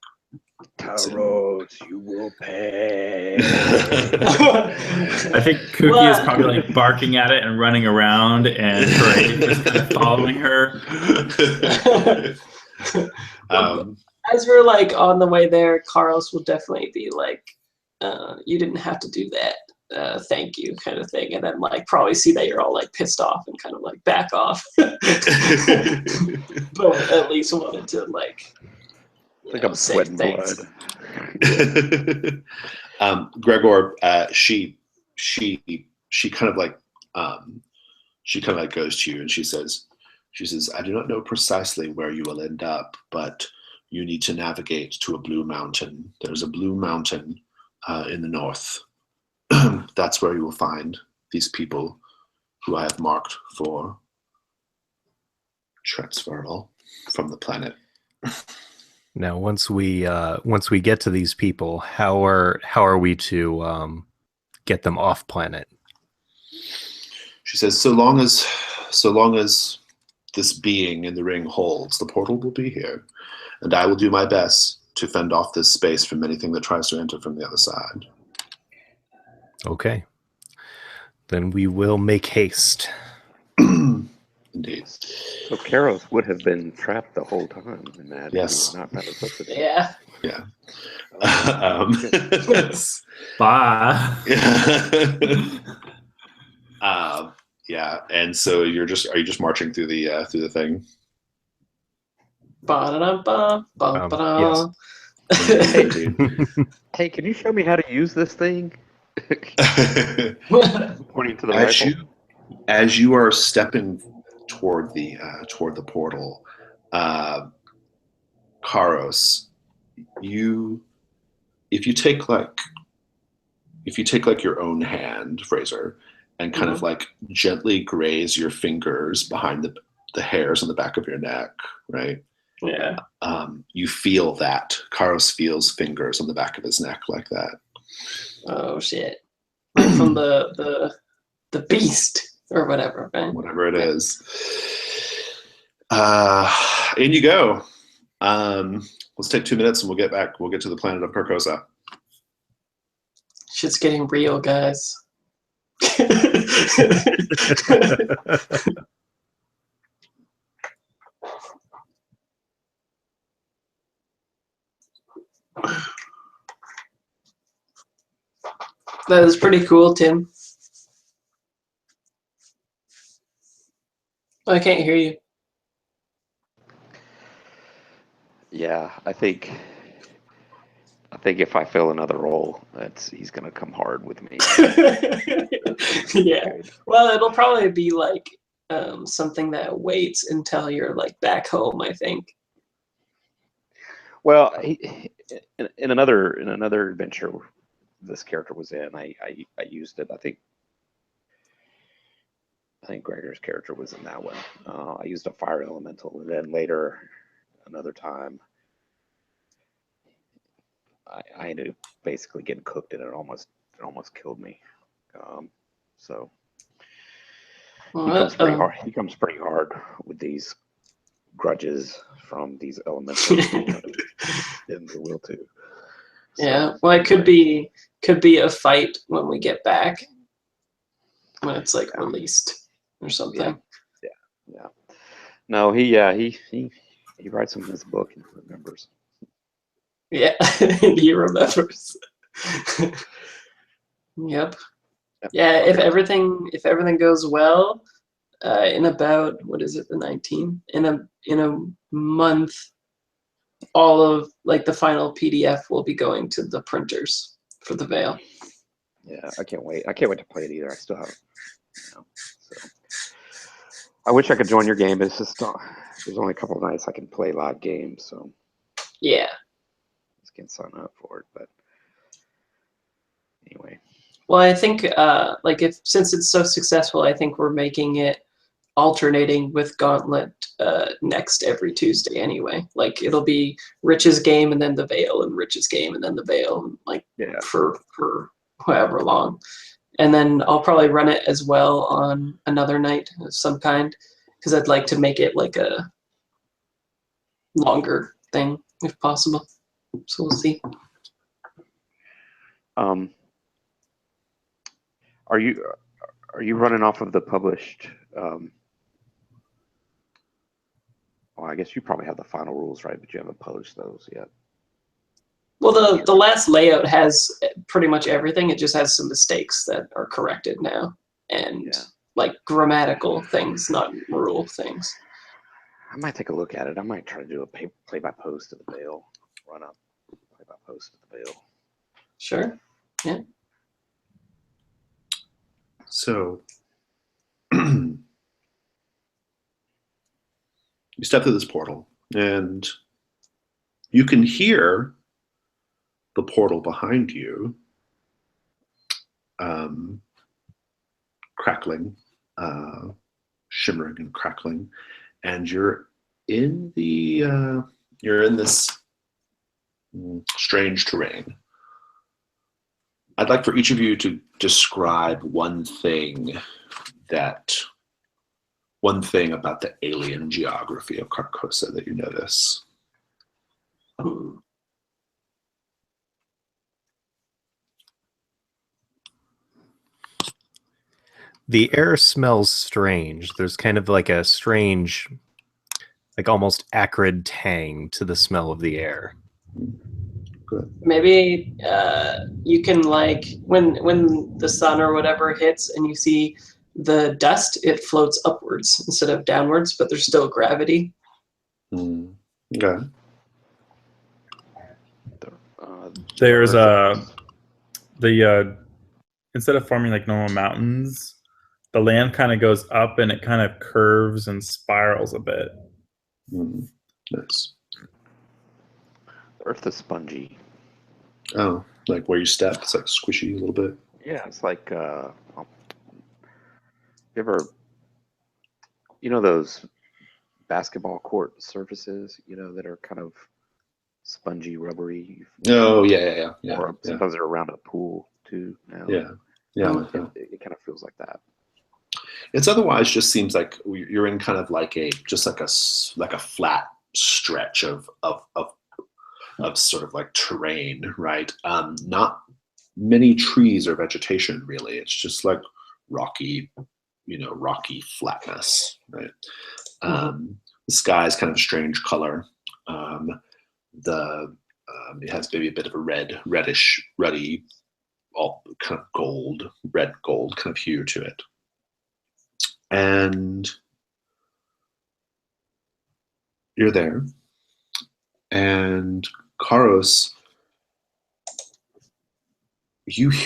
Taros, you will pay. I think Cookie is probably like barking at it and running around, and Parade is kind of following her. As we're like on the way there, Carlos will definitely be like, "You didn't have to do that. Thank you," kind of thing, and then like probably see that you're all like pissed off and kind of like back off. But at least wanted to like. I'm sweating blood. Gregor, she kind of like goes to you and she says, "I do not know precisely where you will end up, but you need to navigate to a blue mountain. There's a blue mountain in the north. That's where you will find these people who I have marked for transferal from the planet." Now, once we get to these people, how are we to get them off planet? She says, so long as this being in the ring holds, the portal will be here, and I will do my best to fend off this space from anything that tries to enter from the other side. Okay. Then we will make haste. Indeed. So Karos would have been trapped the whole time in that. Yes. Not resuscitated. Yeah. Yeah. Bye. Yeah. And so are you just marching through the thing? Ba-da-da-ba, Indeed. Hey, can you show me how to use this thing? Pointing to the rifle. As you are stepping toward the portal, Karos, if you take your own hand, Fraser, and kind of like gently graze your fingers behind the hairs on the back of your neck, right? Yeah. You feel that. Karos feels fingers on the back of his neck like that. Oh shit! Like from the beast or whatever, right? Whatever it is. In you go. Let's take 2 minutes and we'll get back. We'll get to the planet of Carcosa. Shit's getting real, guys. That is pretty cool, Tim. I can't hear you. Yeah, I think if I fill another role, he's gonna come hard with me. Yeah. Well, it'll probably be like something that waits until you're like back home, I think. Well, in another adventure this character was in, I used it. I think I think Gregor's character was in that one. I used a fire elemental, and then later, another time, I ended up basically getting cooked, and it almost killed me. So he comes pretty hard. He comes pretty hard with these grudges from these elementals. In the will too. So, yeah, well, it could be a fight when we get back, when it's like released or something. Yeah. No, he writes them in his book and remembers. Yeah, he remembers. Yep. Yeah, if everything goes well, in about, what is it, the 19th? In a month, all of like the final PDF will be going to the printers for the Veil. Yeah, I can't wait. I can't wait to play it either. I still haven't. So I wish I could join your game, but it's just there's only a couple of nights I can play live games, so yeah. Just can't sign up for it. But anyway. Well, I think like since it's so successful, I think we're making it alternating with Gauntlet next every Tuesday anyway. Like it'll be Rich's game and then the Veil, and Rich's game and then the Veil, like for however long. And then I'll probably run it as well on another night of some kind, because I'd like to make it like a longer thing if possible. So we'll see. Are you running off of the published? Well, I guess you probably have the final rules, right? But you haven't published those yet. Well, the last layout has pretty much everything. It just has some mistakes that are corrected now, and like grammatical things, not rule things. I might take a look at it. I might try to do a play-by-post of the Veil, run up play-by-post of the Veil. Sure. Yeah. So you step through this portal, and you can hear the portal behind you crackling, shimmering and crackling, and you're in this strange terrain. I'd like for each of you to describe one thing about the alien geography of Carcosa that you notice. The air smells strange. There's kind of like a strange, like almost acrid tang to the smell of the air. Good. Maybe you can, like, when the sun or whatever hits and you see the dust, it floats upwards instead of downwards, but there's still gravity. Okay. There's instead of forming like normal mountains, the land kind of goes up and it kind of curves and spirals a bit. Nice. The earth is spongy. Oh, like where you step, it's like squishy a little bit. Yeah, it's like you ever, those basketball court surfaces, that are kind of spongy, rubbery. Oh yeah. Or sometimes they're around a pool too. Now. Yeah. It kind of feels like that. It's otherwise just seems like you're in kind of like a flat stretch of sort of like terrain, right? Not many trees or vegetation really. It's just like rocky flatness, right? The sky is kind of a strange color. It has maybe a bit of a reddish, ruddy, all kind of red gold kind of hue to it. And you're there, and Karos,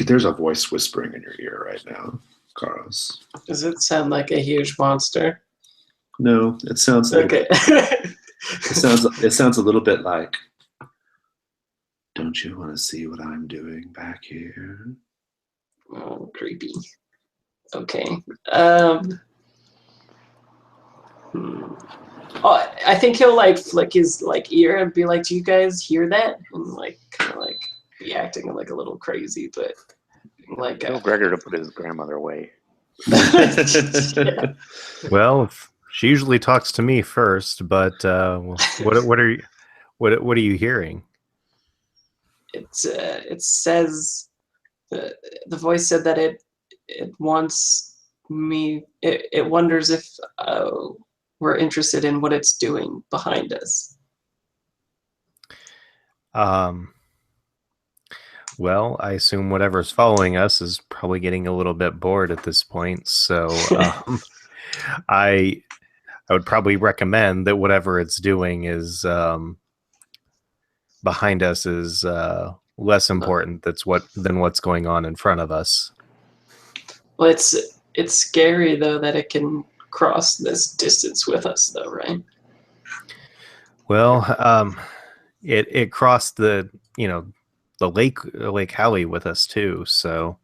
there's a voice whispering in your ear right now, Karos. Does it sound like a huge monster? No, it sounds okay. It sounds a little bit like, don't you want to see what I'm doing back here? Oh, creepy. Okay. Oh, I think he'll like flick his like ear and be like, "Do you guys hear that?" And like kind of like be acting like a little crazy, but like Tell Gregor to put his grandmother away. Well, she usually talks to me first, but what are you hearing? It says the voice said that it wants me. It wonders if we're interested in what it's doing behind us. Well, I assume whatever's following us is probably getting a little bit bored at this point. So I would probably recommend that whatever it's doing is behind us is less important. Than what's going on in front of us. Well, it's scary though that it can cross this distance with us, though, right? Well, it crossed the Lake Howey with us too. So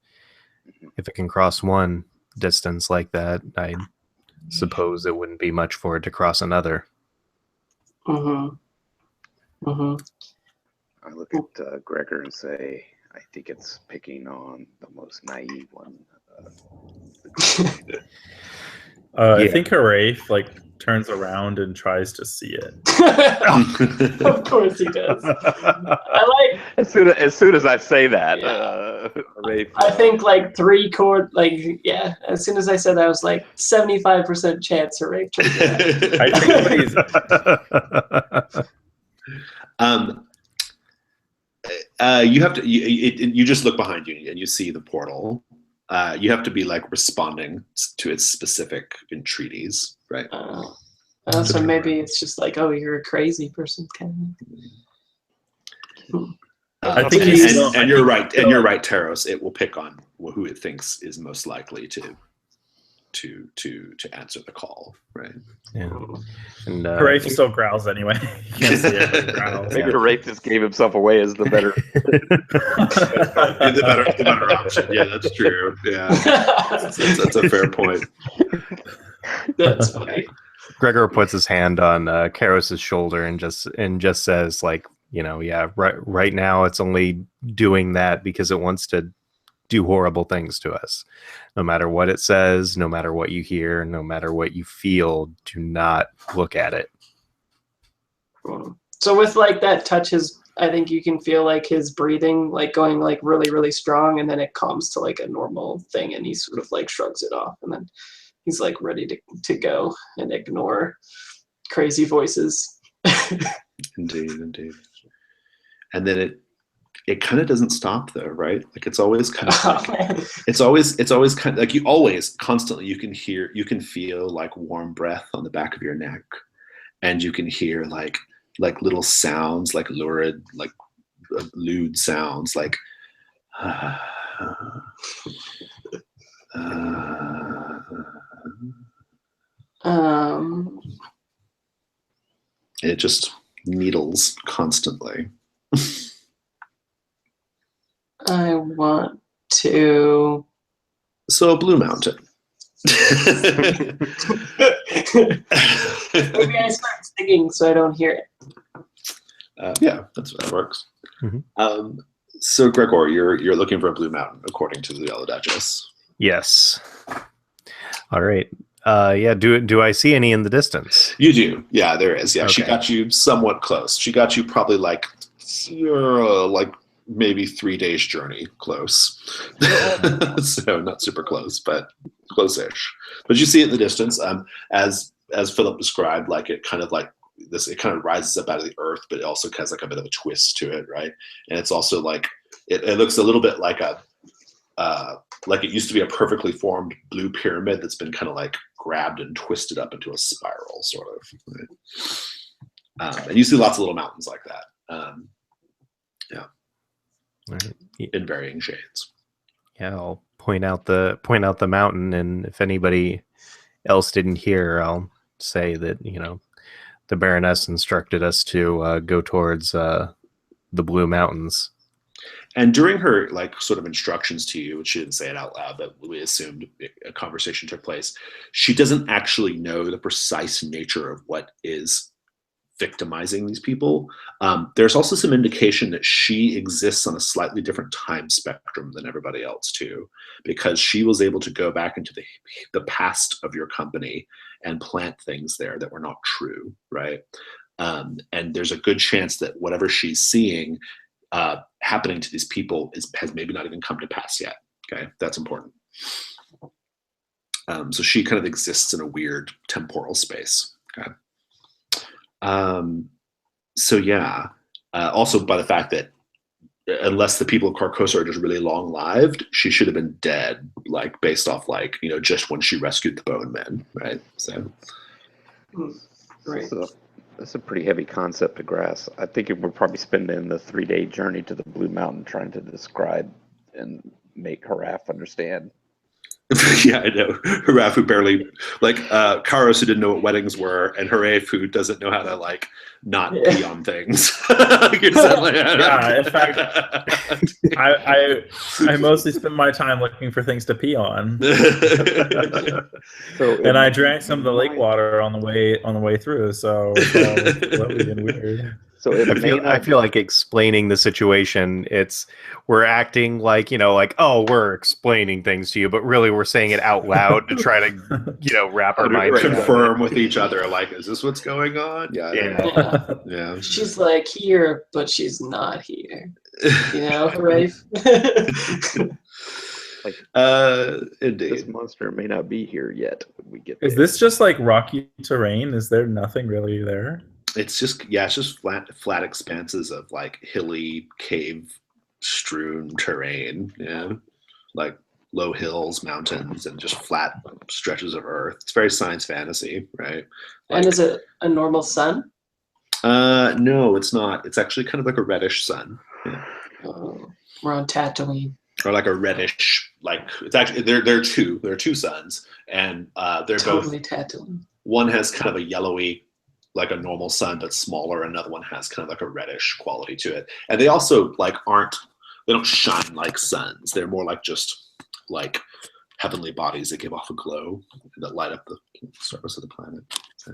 if it can cross one distance like that, I suppose it wouldn't be much for it to cross another. I look at Gregor and say, I think it's picking on the most naive one. I think Haraith like turns around and tries to see it. Of course he does. I like as soon as I say that, Haraith, I think like as soon as I said that, I was like 75% chance Haraith turns around. You have to. You just look behind you and you see the portal. You have to be like responding to its specific entreaties, right? So maybe it's just like, oh, you're a crazy person, kind of. I think and you're right. And you're right, Taros. It will pick on who it thinks is most likely to answer the call, right? Yeah. And Haraith still growls anyway. You can't see it, but he growls. Maybe Haraith just gave himself away as the better the better option. Yeah, that's true. Yeah, that's a fair point. That's funny. Gregor puts his hand on Karos's shoulder and just says, like, right now it's only doing that because it wants to do horrible things to us. No matter what it says, no matter what you hear, no matter what you feel, do not look at it. So with like that touch, I think you can feel like his breathing like going like really, really strong, and then it calms to like a normal thing, and he sort of like shrugs it off, and then he's like ready to go and ignore crazy voices. Indeed. And then it kind of doesn't stop though, right? Like it's always kind of like, it's always kind of like constantly you can feel like warm breath on the back of your neck, and you can hear like little sounds, like lurid, like lewd sounds, like it just needles constantly. I want to. So a blue mountain. Maybe I start singing so I don't hear it. Yeah, that works. Mm-hmm. So Gregor, you're looking for a blue mountain, according to the Yellow Duchess. Yes. All right. Yeah. Do I see any in the distance? You do. Yeah, there is. Yeah, okay. She got you somewhat close. She got you probably like maybe 3 days journey close. So not super close, but close-ish. But you see it in the distance. As Philip described, like it kind of like this, it kind of rises up out of the earth, but it also has like a bit of a twist to it, right? And it's also like it looks a little bit like like it used to be a perfectly formed blue pyramid that's been kind of like grabbed and twisted up into a spiral, sort of. Right? And you see lots of little mountains like that. Yeah. Right. In varying shades. Yeah, I'll point out the mountain, and if anybody else didn't hear, I'll say that the Baroness instructed us to go towards the Blue Mountains. And during her like sort of instructions to you, which she didn't say it out loud, but we assumed a conversation took place, she doesn't actually know the precise nature of what is victimizing these people. There's also some indication that she exists on a slightly different time spectrum than everybody else too, because she was able to go back into the past of your company and plant things there that were not true, right? And there's a good chance that whatever she's seeing happening to these people has maybe not even come to pass yet. Okay, that's important. So she kind of exists in a weird temporal space. Okay. So yeah, also by the fact that unless the people of Carcosa are just really long lived, she should have been dead, like based off like, you know, just when she rescued the bone men, right? So Right. That's a pretty heavy concept to grasp. I think we're probably spending the 3-day journey to the Blue Mountain trying to describe and make Haraf understand. Yeah, I know. Haraf who barely, like, Karos who didn't know what weddings were, and Haraf who doesn't know how to, like, not pee on things. Yeah, in fact, I mostly spend my time looking for things to pee on. And I drank some of the lake water on the way through, so it's all flowy and weird. So I feel like explaining the situation. We're acting like, you know, like, oh, we're explaining things to you, but really we're saying it out loud to try to, you know, wrap our minds around confirm with each other, like, is this what's going on? Yeah. She's like here, but she's not here. You know, right? Indeed. This monster may not be here yet. We get Is this just like rocky terrain? Is there nothing really there? It's just flat expanses of like hilly, cave strewn terrain. Yeah, like low hills, mountains, and just flat stretches of earth. It's very science fantasy, right? Like, and is it a normal sun? No, it's not. It's actually kind of like a reddish sun. Yeah. We're on Tatooine. Or like a reddish, like it's actually there are two suns, and they're totally both Tatooine. One has kind of a yellowy, like a normal sun but smaller. Another one has kind of like a reddish quality to it, and they also like they don't shine like suns. They're more like just like heavenly bodies that give off a glow that light up the surface of the planet. So.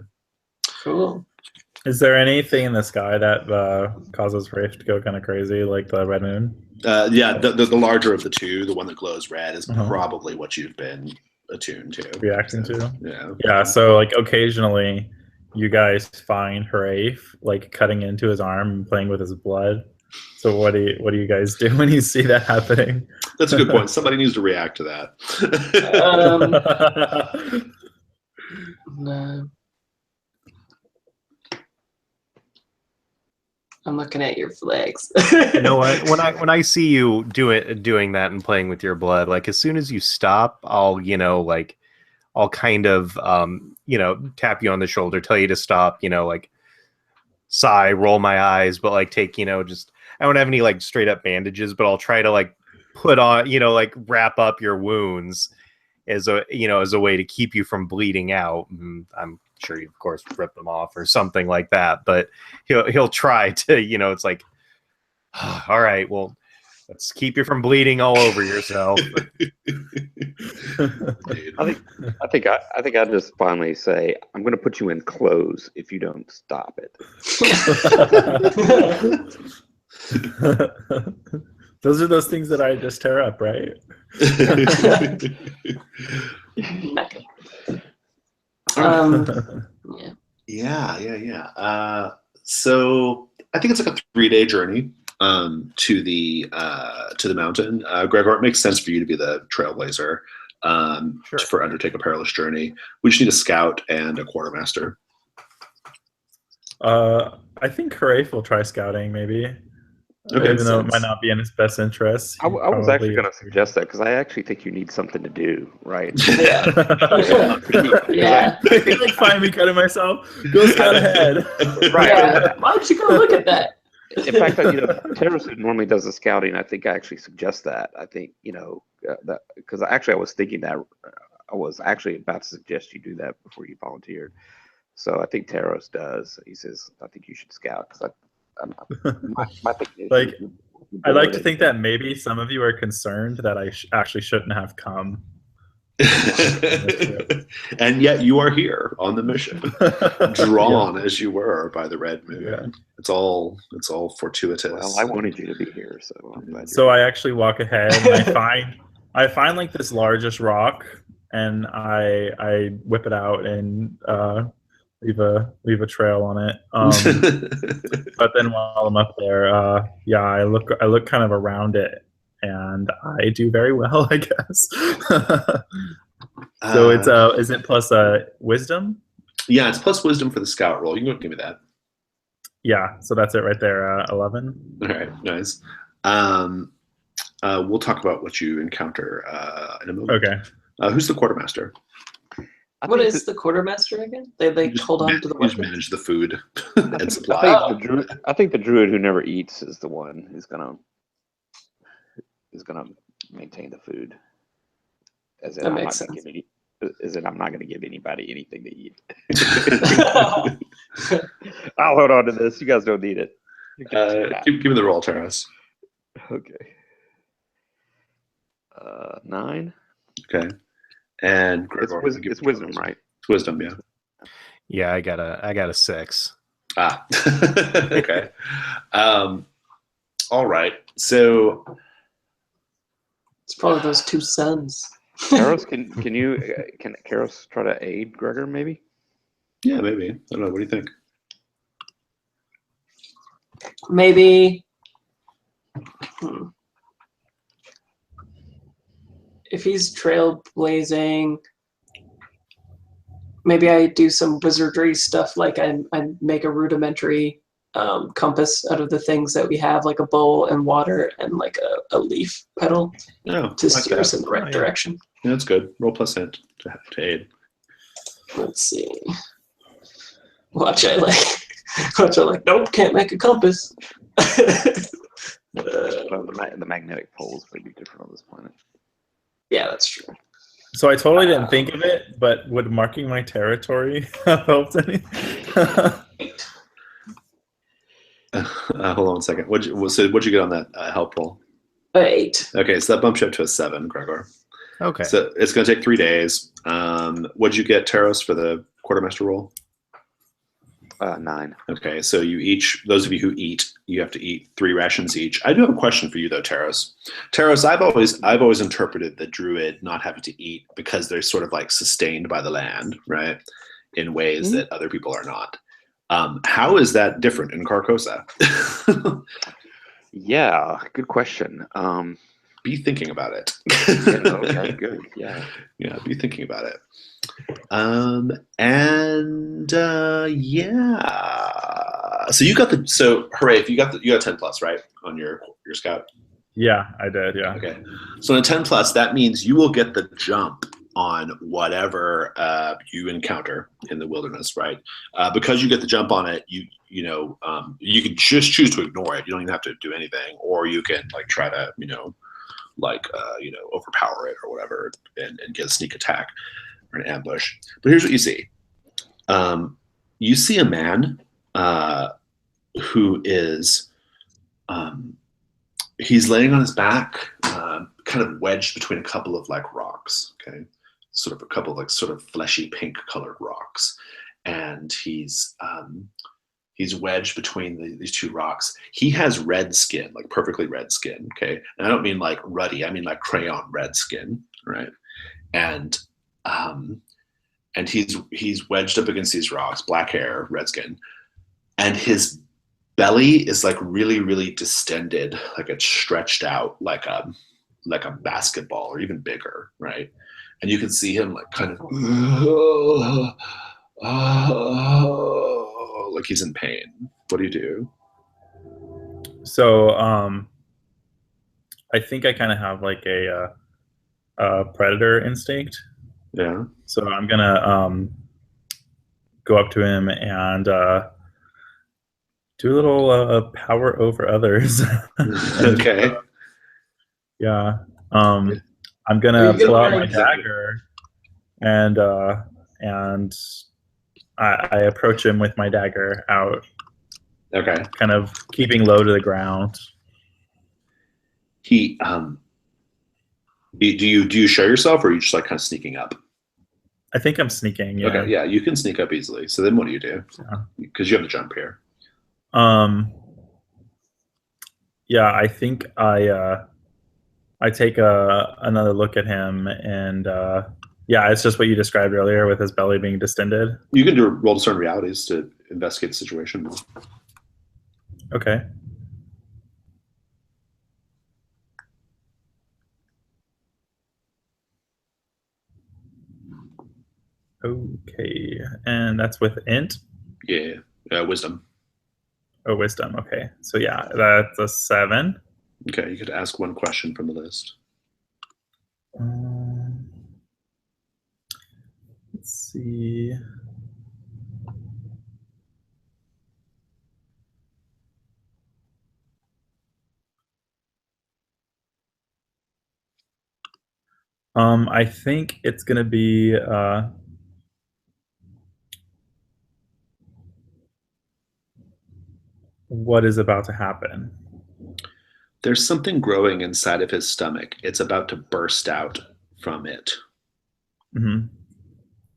Cool. Is there anything in the sky that causes Rafe to go kind of crazy, like the red moon? Yeah, the larger of the two, the one that glows red, is probably what you've been attuned to, reacting to. Yeah. So like occasionally, you guys find Rafe like cutting into his arm and playing with his blood. So what do you guys do when you see that happening? That's a good point. Somebody needs to react to that. No. I'm looking at your flags. You know what? When I see you doing that and playing with your blood, like as soon as you stop, I'll kind of tap you on the shoulder, tell you to stop, like sigh, roll my eyes, but like take, just I don't have any like straight up bandages, but I'll try to like put on, like wrap up your wounds as a way to keep you from bleeding out. I'm sure you of course rip them off or something like that, but he'll try to, it's like, all right, well, let's keep you from bleeding all over yourself. I think I just finally say, I'm going to put you in clothes if you don't stop it. Those are those things that I just tear up, right? Yeah. So I think it's like a 3-day journey to the mountain. Gregor, it makes sense for you to be the trailblazer for undertake a perilous journey. We just need a scout and a quartermaster. I think Haraf will try scouting, maybe. Okay, even though it might not be in his best interest. I was actually going to suggest that because I actually think you need something to do, right? Yeah. Yeah. Like find me cutting myself. Go scout ahead. Right. Yeah. Why don't you go look at that? In fact, Terrace normally does the scouting. I think I actually suggest that. I think that because actually I was thinking that I was actually about to suggest you do that before you volunteered. So I think Taros does. He says I think you should scout because my thing is like, I like to think that maybe some of you are concerned that I actually shouldn't have come. And yet you are here on the mission, drawn as you were by the red moon. Yeah. It's all fortuitous. Well, I wanted you to be here, so I'm glad. So I actually walk ahead and I find like this largest rock, and I whip it out and leave a trail on it. But then while I'm up there, I look kind of around it, and I do very well, I guess. So it's is it plus wisdom? Yeah, it's plus wisdom for the scout roll. You can give me that. Yeah, so that's it right there. 11. All right, nice. We'll talk about what you encounter in a moment. Okay. Who's the quartermaster? What is the quartermaster again? They hold on to the weapons. Manage the food and supply. I think the druid who never eats is the one who's gonna maintain the food. As in, I'm not gonna give anybody anything to eat. I'll hold on to this. You guys don't need it. Give me the roll, Taras. Okay. 9. Okay. And Gregor, it's wisdom, right? It's wisdom, yeah. Yeah, I got a 6. Ah. Okay. All right. So it's probably those two sons. Karos, can Karos try to aid Gregor maybe? Yeah, maybe. I don't know. What do you think? Maybe if he's trailblazing, maybe I do some wizardry stuff, like I make a rudimentary compass out of the things that we have, like a bowl and water and like a leaf petal to steer us in the right direction. Yeah, that's good. Roll plus int to aid. Let's see. Watch I like, nope, can't make a compass. The magnetic poles may be different on this planet. Yeah, that's true. So I totally didn't think of it, but would marking my territory have helped any? Hold on 1 second. What'd you get on that help roll? 8. Okay, so that bumps you up to a 7, Gregor. Okay. So it's going to take 3 days. What'd you get, Taros, for the quartermaster roll? 9. Okay, so those of you who eat, you have to eat 3 rations each. I do have a question for you though, Taros. Taros, I've always interpreted the druid not having to eat because they're sort of like sustained by the land, right? In ways that other people are not. How is that different in Carcosa? Yeah, good question. Be thinking about it. Okay, good. Yeah. Yeah, be thinking about it. So you got hooray! If you got 10 plus, right, on your scout. Yeah, I did. Yeah. Okay. So in a 10 plus, that means you will get the jump on whatever you encounter in the wilderness, right? Because you get the jump on it, you can just choose to ignore it. You don't even have to do anything, or you can like try to overpower it or whatever and get a sneak attack or an ambush. But here's what you see. You see a man who is he's laying on his back, kind of wedged between a couple of like rocks, okay? Sort of a couple of like sort of fleshy pink colored rocks. And he's wedged between these 2 rocks. He has red skin, like perfectly red skin, okay? And I don't mean like ruddy, I mean like crayon red skin, right? And he's wedged up against these rocks, black hair, red skin, and his belly is like really, really distended, like it's stretched out like a basketball or even bigger, right? And you can see him like kind of like he's in pain. What do you do? So I think I kind of have like a predator instinct. Yeah. So I'm gonna go up to him and do a little power over others. Okay. Yeah. I'm gonna pull out my dagger and I approach him with my dagger out. Okay. kind of keeping low to the ground. He do you show yourself, or are you just like kind of sneaking up? I think I'm sneaking. Yeah. Okay, yeah, you can sneak up easily. So then what do you do? Because you have the jump here. Yeah, I think I take another look at him, and yeah, it's just what you described earlier with his belly being distended. You can do roll discern realities to investigate the situation. Okay. Okay, and that's with int. Yeah, wisdom. Oh, wisdom. Okay, so yeah, that's a 7. Okay, you could ask one question from the list. Let's see. I think it's gonna be what is about to happen. There's something growing inside of his stomach. It's about to burst out from it. Mm-hmm.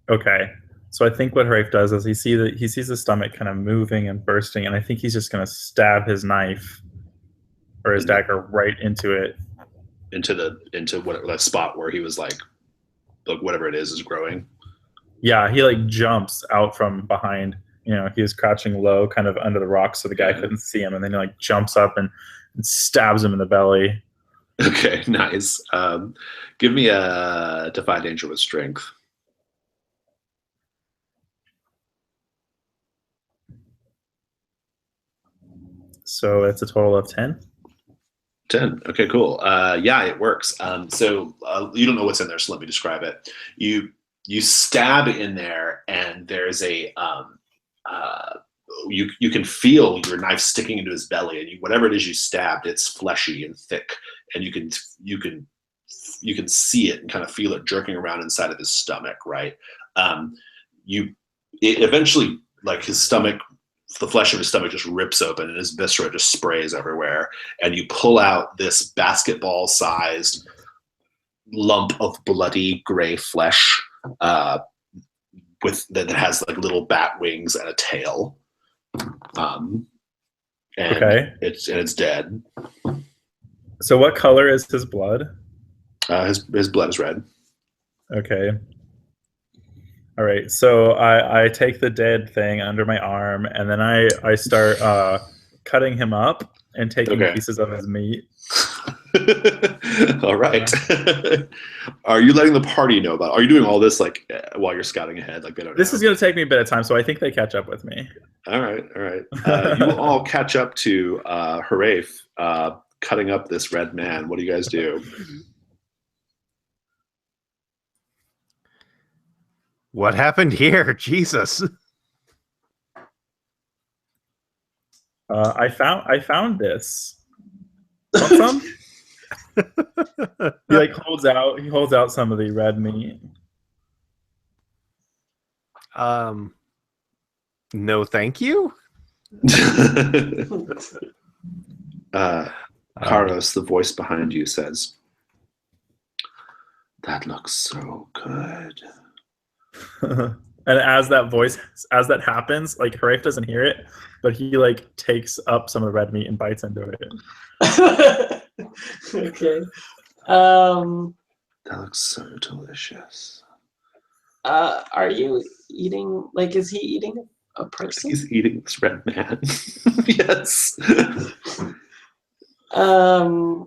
Okay, so I think what Rafe does is he sees the stomach kind of moving and bursting, and I think he's just gonna stab his knife or his dagger right into it, into whatever that spot where he was like whatever it is growing. Yeah, he like jumps out from behind. You know, he was crouching low, kind of under the rocks, so the guy couldn't see him, and then he like jumps up and stabs him in the belly. Okay, nice. Give me a defy danger with strength. So it's a total of 10. 10. Okay, cool. Yeah, it works. So you don't know what's in there, so let me describe it. You stab in there, and there's a you can feel your knife sticking into his belly, and whatever it is you stabbed, it's fleshy and thick, and you can see it and kind of feel it jerking around inside of his stomach, right? It eventually, like his stomach, the flesh of his stomach just rips open, and his viscera just sprays everywhere, and you pull out this basketball-sized lump of bloody gray flesh that has like little bat wings and a tail. And Okay. It's dead. So what color is his blood? His blood is red. Okay. All right. So I take the dead thing under my arm, and then I start cutting him up and taking pieces of his meat. All right. Are you letting the party know about it? Are you doing all this like while you're scouting ahead? Like they don't know? This is going to take me a bit of time, so I think they catch up with me. All right. You all catch up to Harafe cutting up this red man. What do you guys do? What happened here? Jesus. I found this. Want some? He like holds out some of the red meat. No, thank you. Carlos, the voice behind you says, "That looks so good." And as that happens, like Harafe doesn't hear it, but he like takes up some of the red meat and bites into it. Okay. That looks so delicious. Are you eating? Like, is he eating a person? He's eating this red man. Yes. I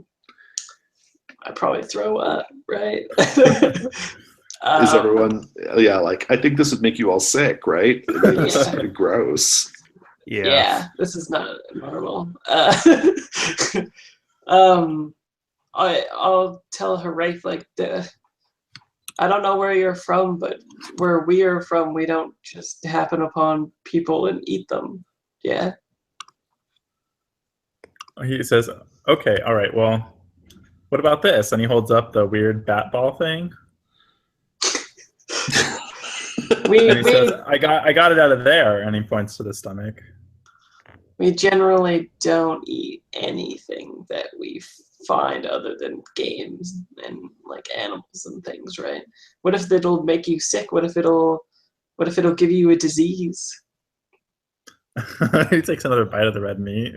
probably throw up, right? Is everyone? Yeah, like I think this would make you all sick, right? I mean, this is pretty gross. Yeah, this is not normal. I'll tell Harafe like I don't know where you're from, but where we are from, we don't just happen upon people and eat them. Yeah. He says, "Okay, all right. Well, what about this?" And he holds up the weird bat ball thing. And he says, I got it out of there, and he points to the stomach. We generally don't eat anything that we find other than games and like animals and things, right? What if it'll make you sick? What if it'll give you a disease? He takes another bite of the red meat.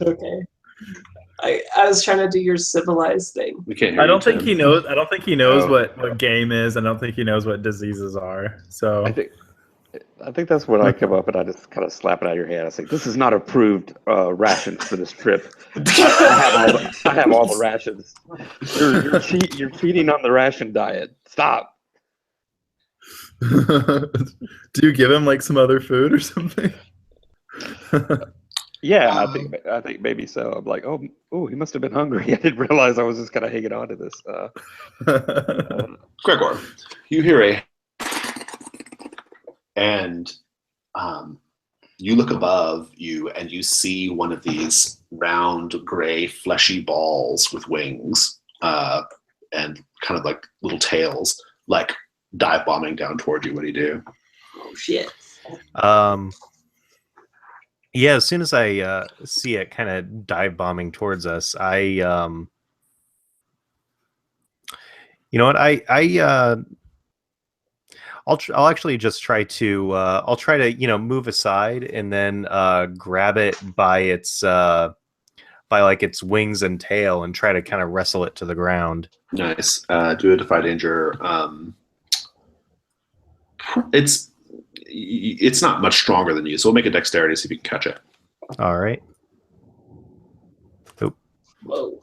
Okay. I was trying to do your civilized thing. We can't hear I don't you, think Tim. he knows. I don't think he knows Oh. what game is. I don't think he knows what diseases are. So I think that's when I come up and I just kind of slap it out of your hand. I say, "This is not approved rations for this trip. I have all the rations. You're cheating on the ration diet. Stop." do you give him like some other food or something? Yeah, I think maybe so. I'm like, oh, he must have been hungry. I didn't realize I was just kind of hanging on to this. Gregor, you hear and you look above you and you see one of these round, gray, fleshy balls with wings and kind of like little tails, like dive bombing down toward you. What do you do? Oh shit. Yeah, as soon as I see it kind of dive bombing towards us, you know what? I'll actually just try to I'll try to move aside and then grab it by its like its wings and tail and try to kind of wrestle it to the ground. Nice. Do a defy danger. It's not much stronger than you, so we'll make a dexterity, see if you can catch it. All right. Whoa.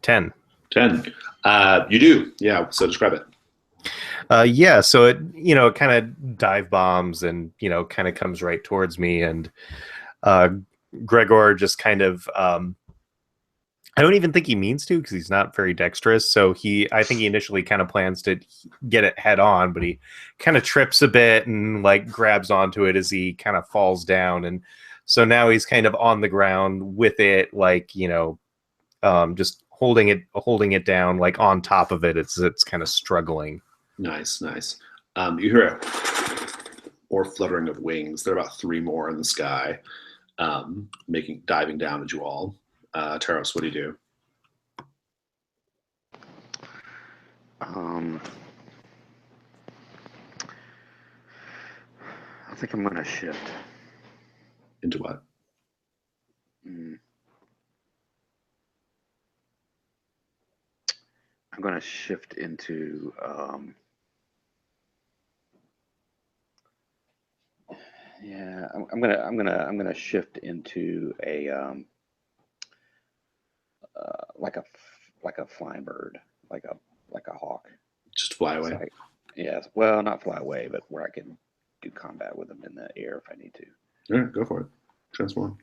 10. 10. You do. Yeah, so describe it. Yeah, so it it kind of dive bombs and kind of comes right towards me, and Gregor just kind of I don't even think he means to because he's not very dexterous. So I think he initially kind of plans to get it head on, but he kind of trips a bit and like grabs onto it as he kind of falls down. And so now he's kind of on the ground with it, like, just holding it down, like on top of it. It's kind of struggling. Nice. You hear a more fluttering of wings. There are about 3 more in the sky, diving down at you all. Taros, what do you do? I think I'm gonna shift. Into what? I'm gonna shift into I'm gonna shift into a like a flying bird, like a hawk. Just fly away. Like, yes, well, not fly away, but where I can do combat with them in the air if I need to. All right, go for it. Transform.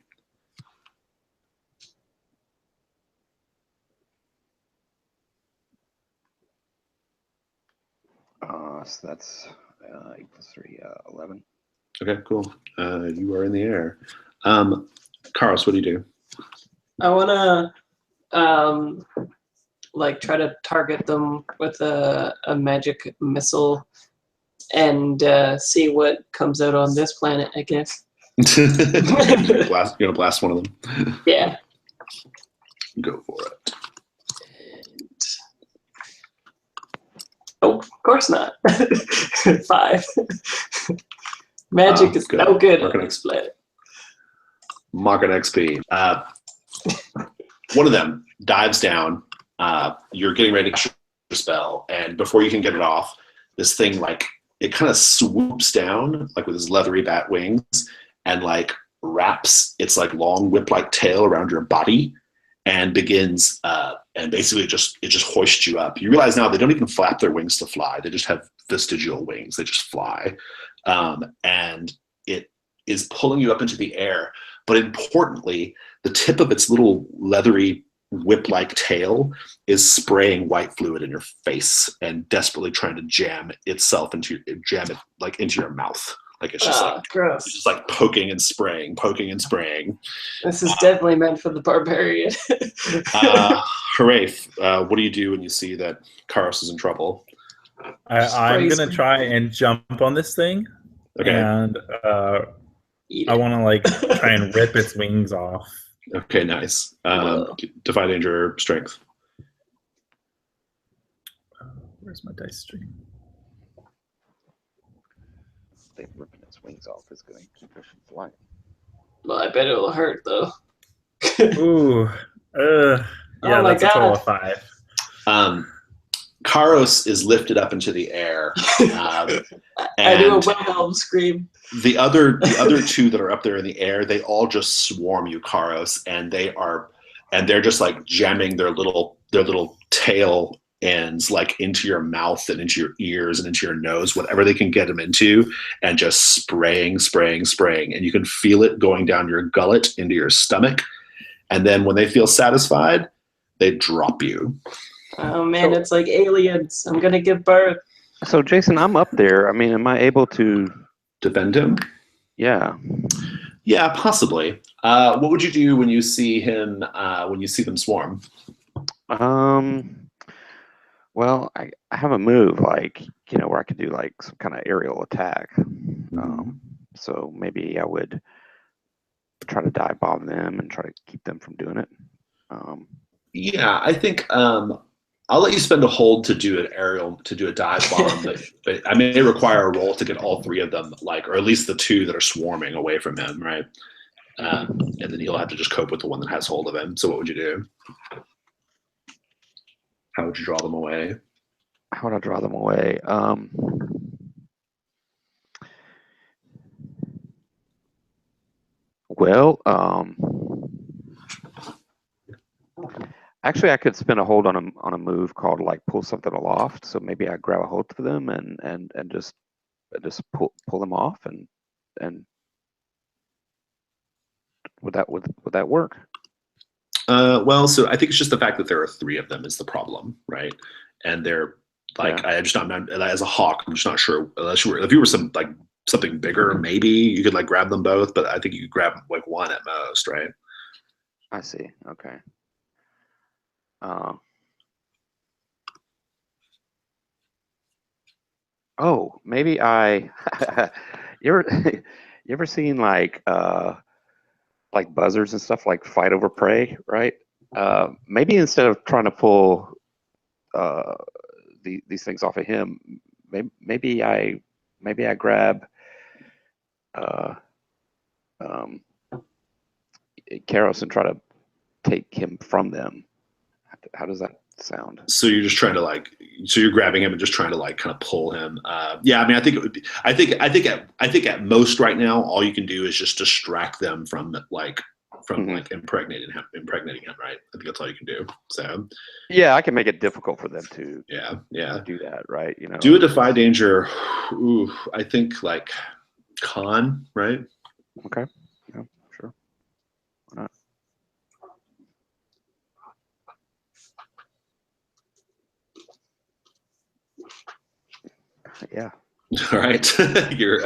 So that's 8 + 3, 11. Okay, cool. You are in the air. Carlos, what do you do? I wanna like try to target them with a magic missile and see what comes out on this planet, I guess. You're gonna blast one of them. Yeah. Go for it. Oh, of course not. 5. Magic is good. no good Mark on an this planet. Mark an XP. One of them dives down. You're getting ready to cast your spell, and before you can get it off, this thing it kind of swoops down with its leathery bat wings and wraps its long whip-like tail around your body and begins and basically it just hoists you up. You realize now they don't even flap their wings to fly. They just have vestigial wings. They just fly. And it is pulling you up into the air. But importantly, the tip of its little leathery whip-like tail is spraying white fluid in your face and desperately trying to jam it into your mouth. It's just gross. It's just poking and spraying. This is definitely meant for the barbarian. Harafe, what do you do when you see that Karos is in trouble? I'm gonna try and jump on this thing. Okay. And I want to like try and rip its wings off. Okay, nice. Defy danger, strength. Where's my dice stream? I think ripping its wings off is going to keep it from flying. Well, I bet it'll hurt though. Ooh. Yeah, Oh my that's a total God. of 5. Karos is lifted up into the air. I do a Wilhelm scream. The other 2 that are up there in the air, they all just swarm you, Karos, and they're just like jamming their little tail ends like into your mouth and into your ears and into your nose, whatever they can get them into, and just spraying, and you can feel it going down your gullet into your stomach, and then when they feel satisfied, they drop you. Oh man, it's like aliens. I'm gonna give birth. So Jason, I'm up there. I mean, am I able to defend him? Yeah. Yeah, possibly. What would you do when you see him? When you see them swarm? Well, I have a move like where I could do like some kind of aerial attack. So maybe I would try to dive bomb them and try to keep them from doing it. Yeah, I think I'll let you spend a hold to do a dive bomb, but I may require a roll to get all 3 of them, or at least the 2 that are swarming away from him, right? And then he'll have to just cope with the one that has hold of him. So what would you do? How would you draw them away? How would I draw them away? Well, actually, I could spin a hold on a move called like pull something aloft. So maybe I grab a hold of them and just pull them off and would that work? Well, so I think it's just the fact that there are 3 of them is the problem, right? And they're like, yeah. I'm not as a hawk. I'm just not sure. If you were something bigger, maybe you could like grab them both. But I think you could grab like one at most, right? I see. Okay. Oh, maybe I. you ever seen like buzzards and stuff like fight over prey, right? Maybe instead of trying to pull these things off of him, maybe I grab Karos and try to take him from them. How does that sound? So you're just trying to you're grabbing him and just trying to kind of pull him. Yeah, I mean, I think it would be. I think at most right now, all you can do is just distract them from impregnating him, right? I think that's all you can do. So yeah, I can make it difficult for them to do that, right? Do a defy danger. Ooh, I think like con, right? Okay. Yeah, sure. Why not? Yeah. All right. You're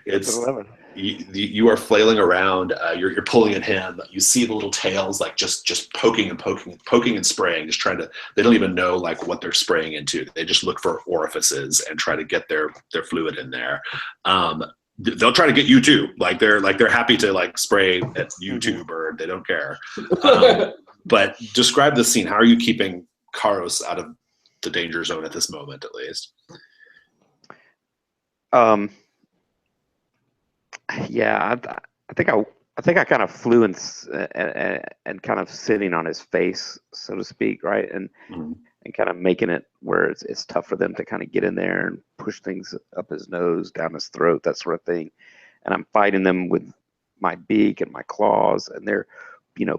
it's 11. You are flailing around. You're pulling at him. You see the little tails just poking and spraying, just trying to. They don't even know what they're spraying into. They just look for orifices and try to get their fluid in there. They'll try to get you too. They're happy to spray at you too, bird. They don't care. But describe the scene. How are you keeping Karos out of the danger zone at this moment, at least? Yeah, I think I kind of flew and kind of sitting on his face, so to speak, right, and kind of making it where it's tough for them to kind of get in there and push things up his nose, down his throat, that sort of thing. And I'm fighting them with my beak and my claws, and they're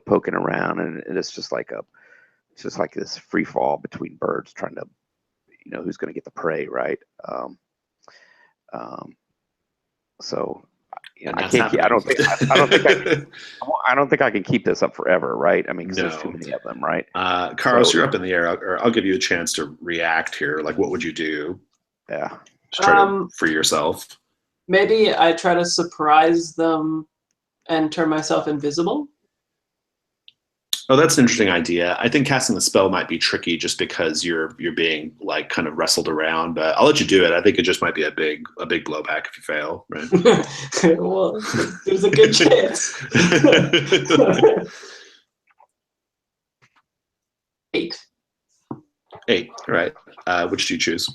poking around, and it's just like this free fall between birds trying to who's going to get the prey, right? So I can't. I don't think I can keep this up forever, right? I mean, because there's too many of them, right? Karos, you're up in the air. I'll give you a chance to react here. What would you do? Yeah. Just try to free yourself. Maybe I try to surprise them and turn myself invisible. Oh, that's an interesting idea. I think casting the spell might be tricky just because you're being like kind of wrestled around. But I'll let you do it. I think it just might be a big blowback if you fail, right? Well, there's a good chance. 8. 8. All right. Which do you choose?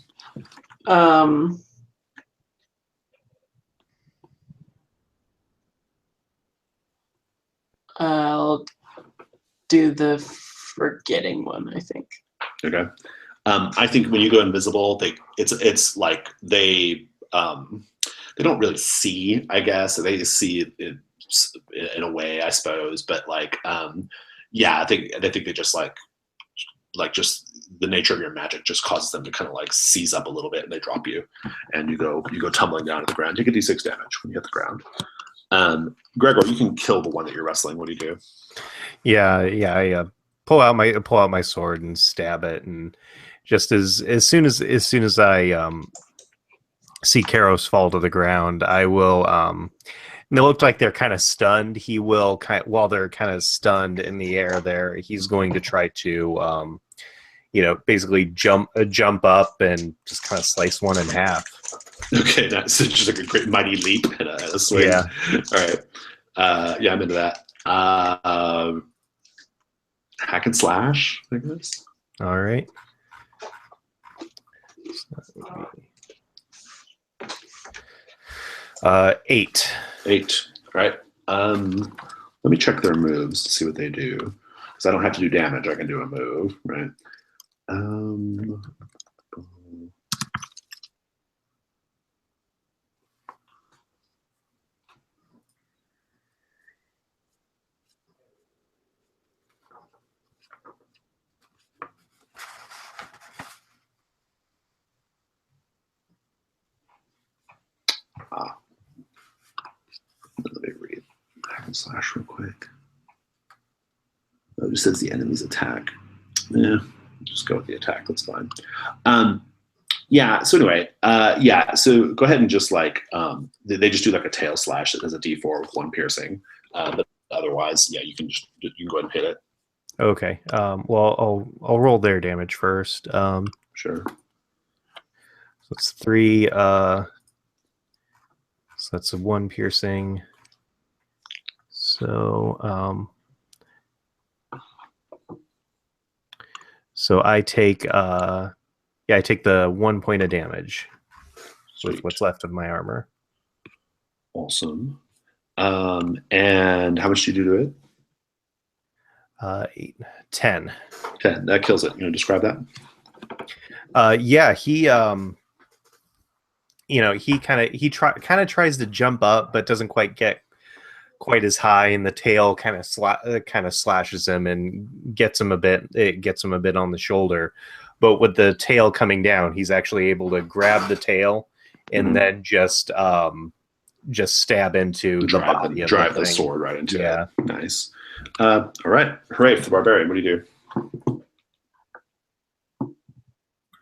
I'll do the forgetting one, I think. Okay. I think when you go invisible, it's like they don't really see, I guess. They see it in a way, I suppose. But like, yeah, I think they just like just the nature of your magic just causes them to kind of like seize up a little bit, and they drop you, and you go tumbling down to the ground. Take a d6 damage when you hit the ground. Gregor, you can kill the one that you're wrestling. What do you do? Yeah. I pull out my sword and stab it, and just as soon as I see Karos fall to the ground, I will. They look like they're kind of stunned. He will while they're kind of stunned in the air. There, he's going to try to, basically jump up and just kind of slice one in half. Okay, that's just like a great mighty leap and a swing. Yeah. All right. Yeah, I'm into that. Hack and slash, I guess. All right. 8. 8. All right. Let me check their moves to see what they do, because I don't have to do damage. I can do a move, right? Let me read hack and slash real quick. Oh, it just says the enemy's attack. Yeah, just go with the attack. That's fine. Yeah. So anyway, yeah. So go ahead and just like they just do like a tail slash that does a D4 with 1 piercing. But otherwise, yeah, you can go ahead and hit it. Okay. Well, I'll roll their damage first. Sure. So it's 3. So that's a 1 piercing. So so I take the 1 point of damage. Sweet. With what's left of my armor. Awesome. And how much do you do to it? 8, 10. 10. That kills it. You know, describe that. Yeah, he kind of tries to jump up, but doesn't quite get quite as high, and the tail kind of slashes him and gets him a bit. It gets him a bit on the shoulder, but with the tail coming down, he's actually able to grab the tail and then just stab into the body of drive the the thing. sword right into Yeah. it. Nice. All right. Hooray for the barbarian. What do you do?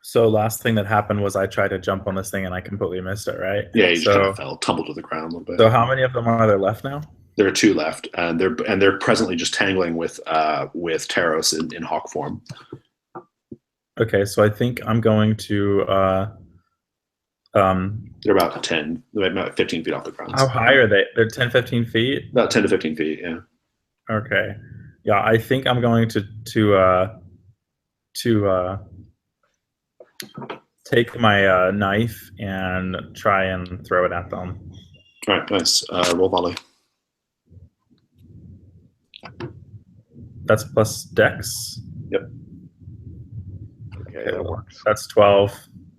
So last thing that happened was I tried to jump on this thing and I completely missed it, right? Yeah, you just kind of fell, tumbled to the ground a little bit. So how many of them are there left now? There are 2 left, and they're presently just tangling with Taros in hawk form. Okay, so I think I'm going to they're about 10, about 15 feet off the ground. How high are they? They're 10, 15 feet? About 10 to 15 feet, yeah. Okay. Yeah, I think I'm going to take my knife and try and throw it at them. All right, nice. Roll volley. That's plus dex. Yep. Okay, that works. That's 12.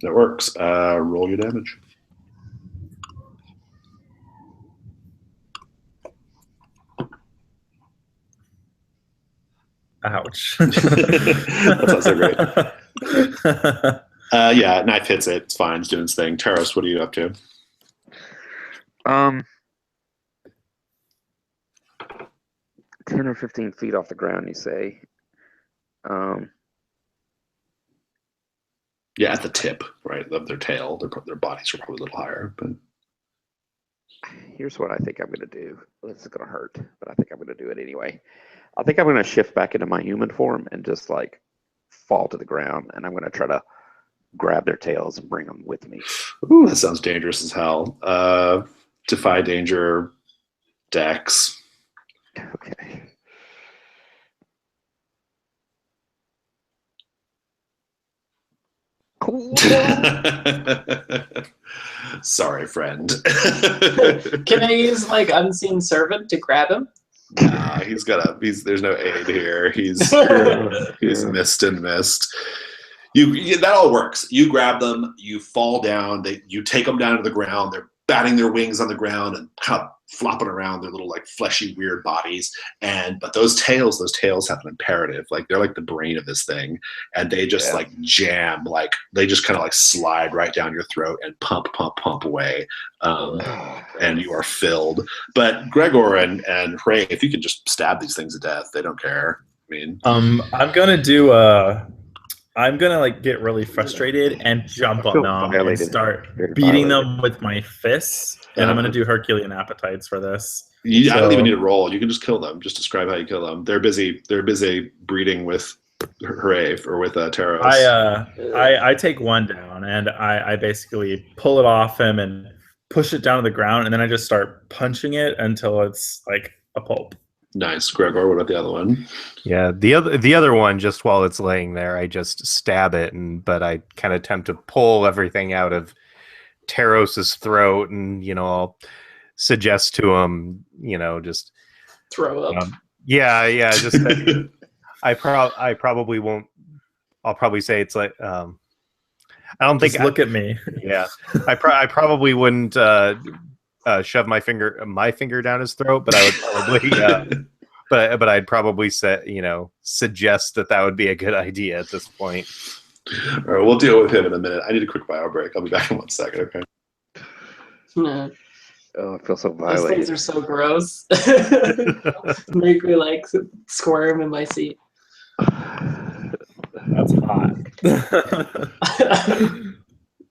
That works. Roll your damage. Ouch. That's not so great. Yeah, knife hits it. It's fine. It's doing its thing. Taros, what are you up to? 10 or 15 feet off the ground, you say? Yeah, at the tip, right, of their tail. Their bodies are probably a little higher, but Here's what I think I'm going to do. This is going to hurt, but I think I'm going to do it anyway. I think I'm going to shift back into my human form and just like fall to the ground, and I'm going to try to grab their tails and bring them with me. Ooh, that sounds dangerous as hell. Defy danger, Dex. Okay. Cool. Sorry, friend. Can I use like unseen servant to grab him? There's no aid here. He's missed and missed. That all works. You grab them, you fall down, you take them down to the ground, they're batting their wings on the ground and kind of flopping around their little like fleshy weird bodies. But those tails have an imperative. Like they're like the brain of this thing, and they just like jam, like they just kind of like slide right down your throat and pump away. And you are filled. But Gregor and Ray, if you can just stab these things to death, they don't care. I mean, I'm gonna like get really frustrated and jump on them and start beating them with my fists. And I'm gonna do Herculean appetites for this. I don't even need a roll. You can just kill them. Just describe how you kill them. They're busy breeding with Hooray or with Taros. I take one down and I basically pull it off him and push it down to the ground, and then I just start punching it until it's like a pulp. Nice. Gregor, what about the other one? Yeah, the other one, just while it's laying there, I just stab it, but I kind of attempt to pull everything out of Taros's throat, and I'll suggest to him, just throw up. Just I probably won't. I'll probably say it's like I don't think. Look at me. Yeah, I probably wouldn't shove my finger down his throat, but I would probably. But I'd probably suggest that would be a good idea at this point. All right, we'll deal with him in a minute. I need a quick bio break. I'll be back in 1 second. Okay. No. Oh, I feel so violated. Those things are so gross. Make me like squirm in my seat. That's hot.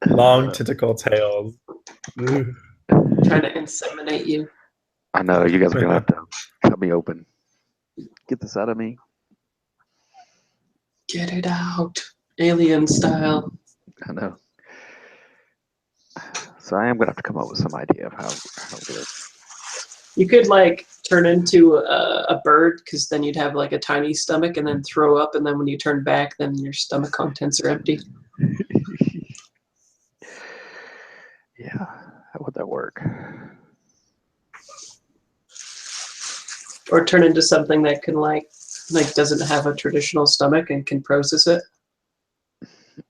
Long tentacle tails. Trying to inseminate you. I know you guys are gonna have to cut me open. Get this out of me. Get it out, alien style. I know. So I am gonna have to come up with some idea of how good. You could like turn into a bird, because then you'd have like a tiny stomach, and then throw up, and then when you turn back, then your stomach contents are empty. Yeah, how would that work? Or turn into something that can like doesn't have a traditional stomach and can process it.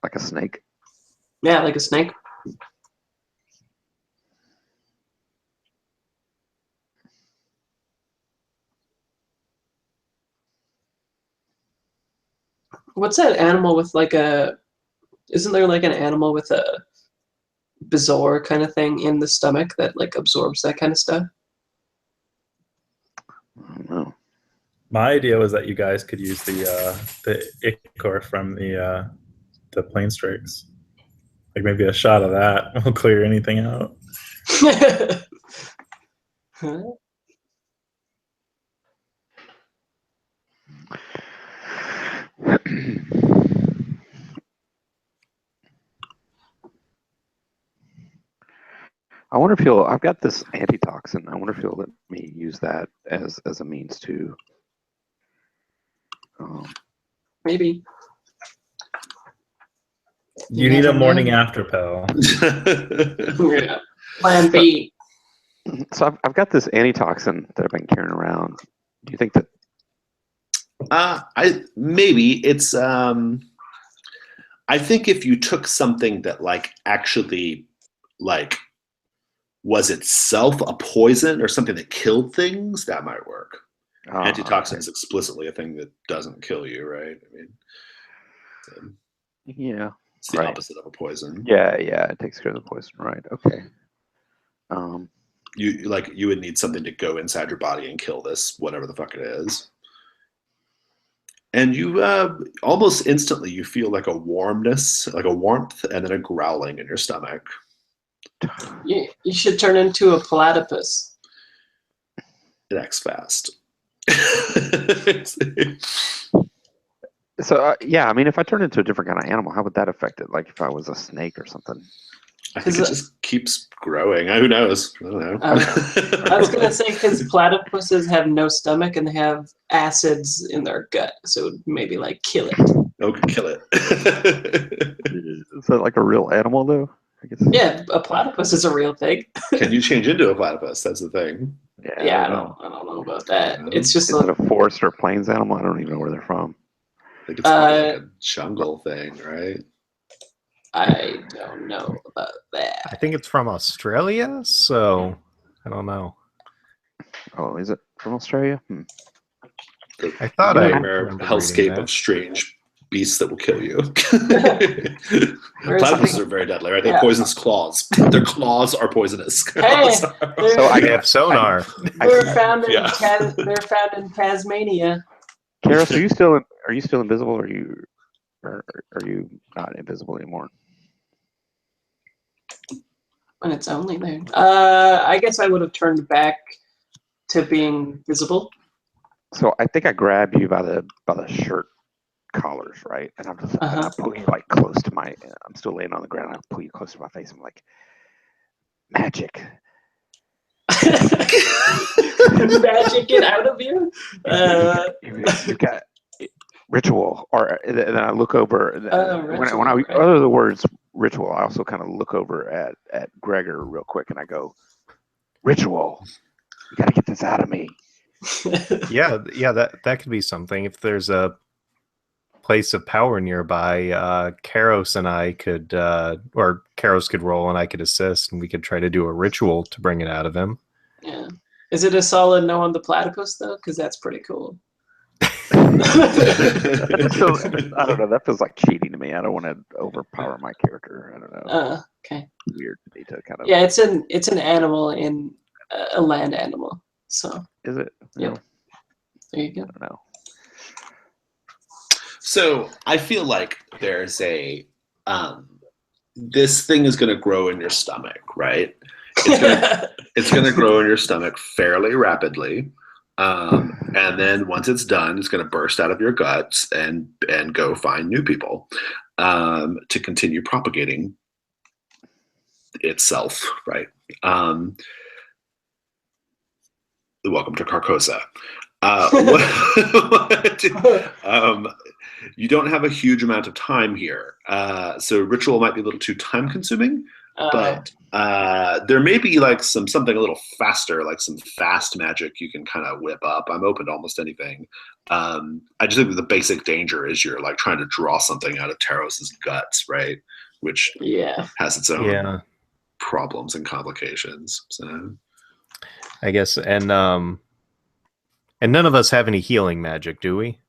Like a snake? Yeah, like a snake. What's that animal with like a... Isn't there like an animal with a bezoar kind of thing in the stomach that like absorbs that kind of stuff? I don't know. My idea was that you guys could use the ichor from the plane strakes. Like maybe a shot of that will clear anything out. Huh? I wonder if I've got this antitoxin. I wonder if he'll let me use that as a means to. Maybe. You need a morning after pill. Yeah. Plan B. So I've got this antitoxin that I've been carrying around. Do you think that? It's. I think if you took something that like actually like was itself a poison or something that killed things, that might work. Antitoxin is explicitly a thing that doesn't kill you, right? I mean, yeah, it's the opposite of a poison. Yeah, it takes care of the poison, right? Okay. You would need something to go inside your body and kill this, whatever the fuck it is. And you almost instantly you feel like a warmth, and then a growling in your stomach. You should turn into a platypus. It acts fast. So yeah, I mean, if I turned into a different kind of animal, how would that affect it? Like if I was a snake or something? I think it just keeps growing. Who knows? I don't know. I was gonna say because platypuses have no stomach and they have acids in their gut, so maybe like kill it. Okay, kill it. Is that like a real animal though? I guess. Yeah, a platypus is a real thing. Can you change into a platypus? That's the thing. Yeah, I don't know about that. It's just is it a forest or plains animal? I don't even know where they're from. I think it's probably like a jungle thing, right? I don't know about that. I think it's from Australia, so I don't know. Oh, is it from Australia? I thought I nightmare hellscape of strange beasts that will kill you. Platypuses are very deadly, right? They have poisonous claws. Their claws are poisonous. Hey, so I have sonar. They're found in Tasmania. Karis, are you still invisible, or are you not invisible anymore? When it's only there. I guess I would have turned back to being visible. So I think I grab you by the shirt collars, right? And I'm just I pull you like close to my. I'm still laying on the ground. I pull you close to my face. I'm like, magic. Magic it out of you. You got ritual, or and then I look over. Ritual, when I utter the words ritual, I also kind of look over at Gregor real quick, and I go, ritual. You got to get this out of me. yeah, that could be something. If there's a place of power nearby, Karos and I could, or Karos could roll and I could assist, and we could try to do a ritual to bring it out of him. Yeah. Is it a solid no on the platypus though? Because that's pretty cool. So, I don't know. That feels like cheating to me. I don't want to overpower my character. I don't know. Okay. Weird to me to kind of. Yeah, it's an animal in a land animal. So. Is it? Yeah. There you go. I don't know. So I feel like there's a this thing is going to grow in your stomach, right? It's going to grow in your stomach fairly rapidly, and then once it's done, it's going to burst out of your guts and go find new people to continue propagating itself, right? Welcome to Carcosa. You don't have a huge amount of time here, so ritual might be a little too time consuming, but there may be like something a little faster, like some fast magic you can kind of whip up. I'm open to almost anything. I just think that the basic danger is you're like trying to draw something out of Taros's guts, right? Which has its own problems and complications. So I guess, and none of us have any healing magic, do we?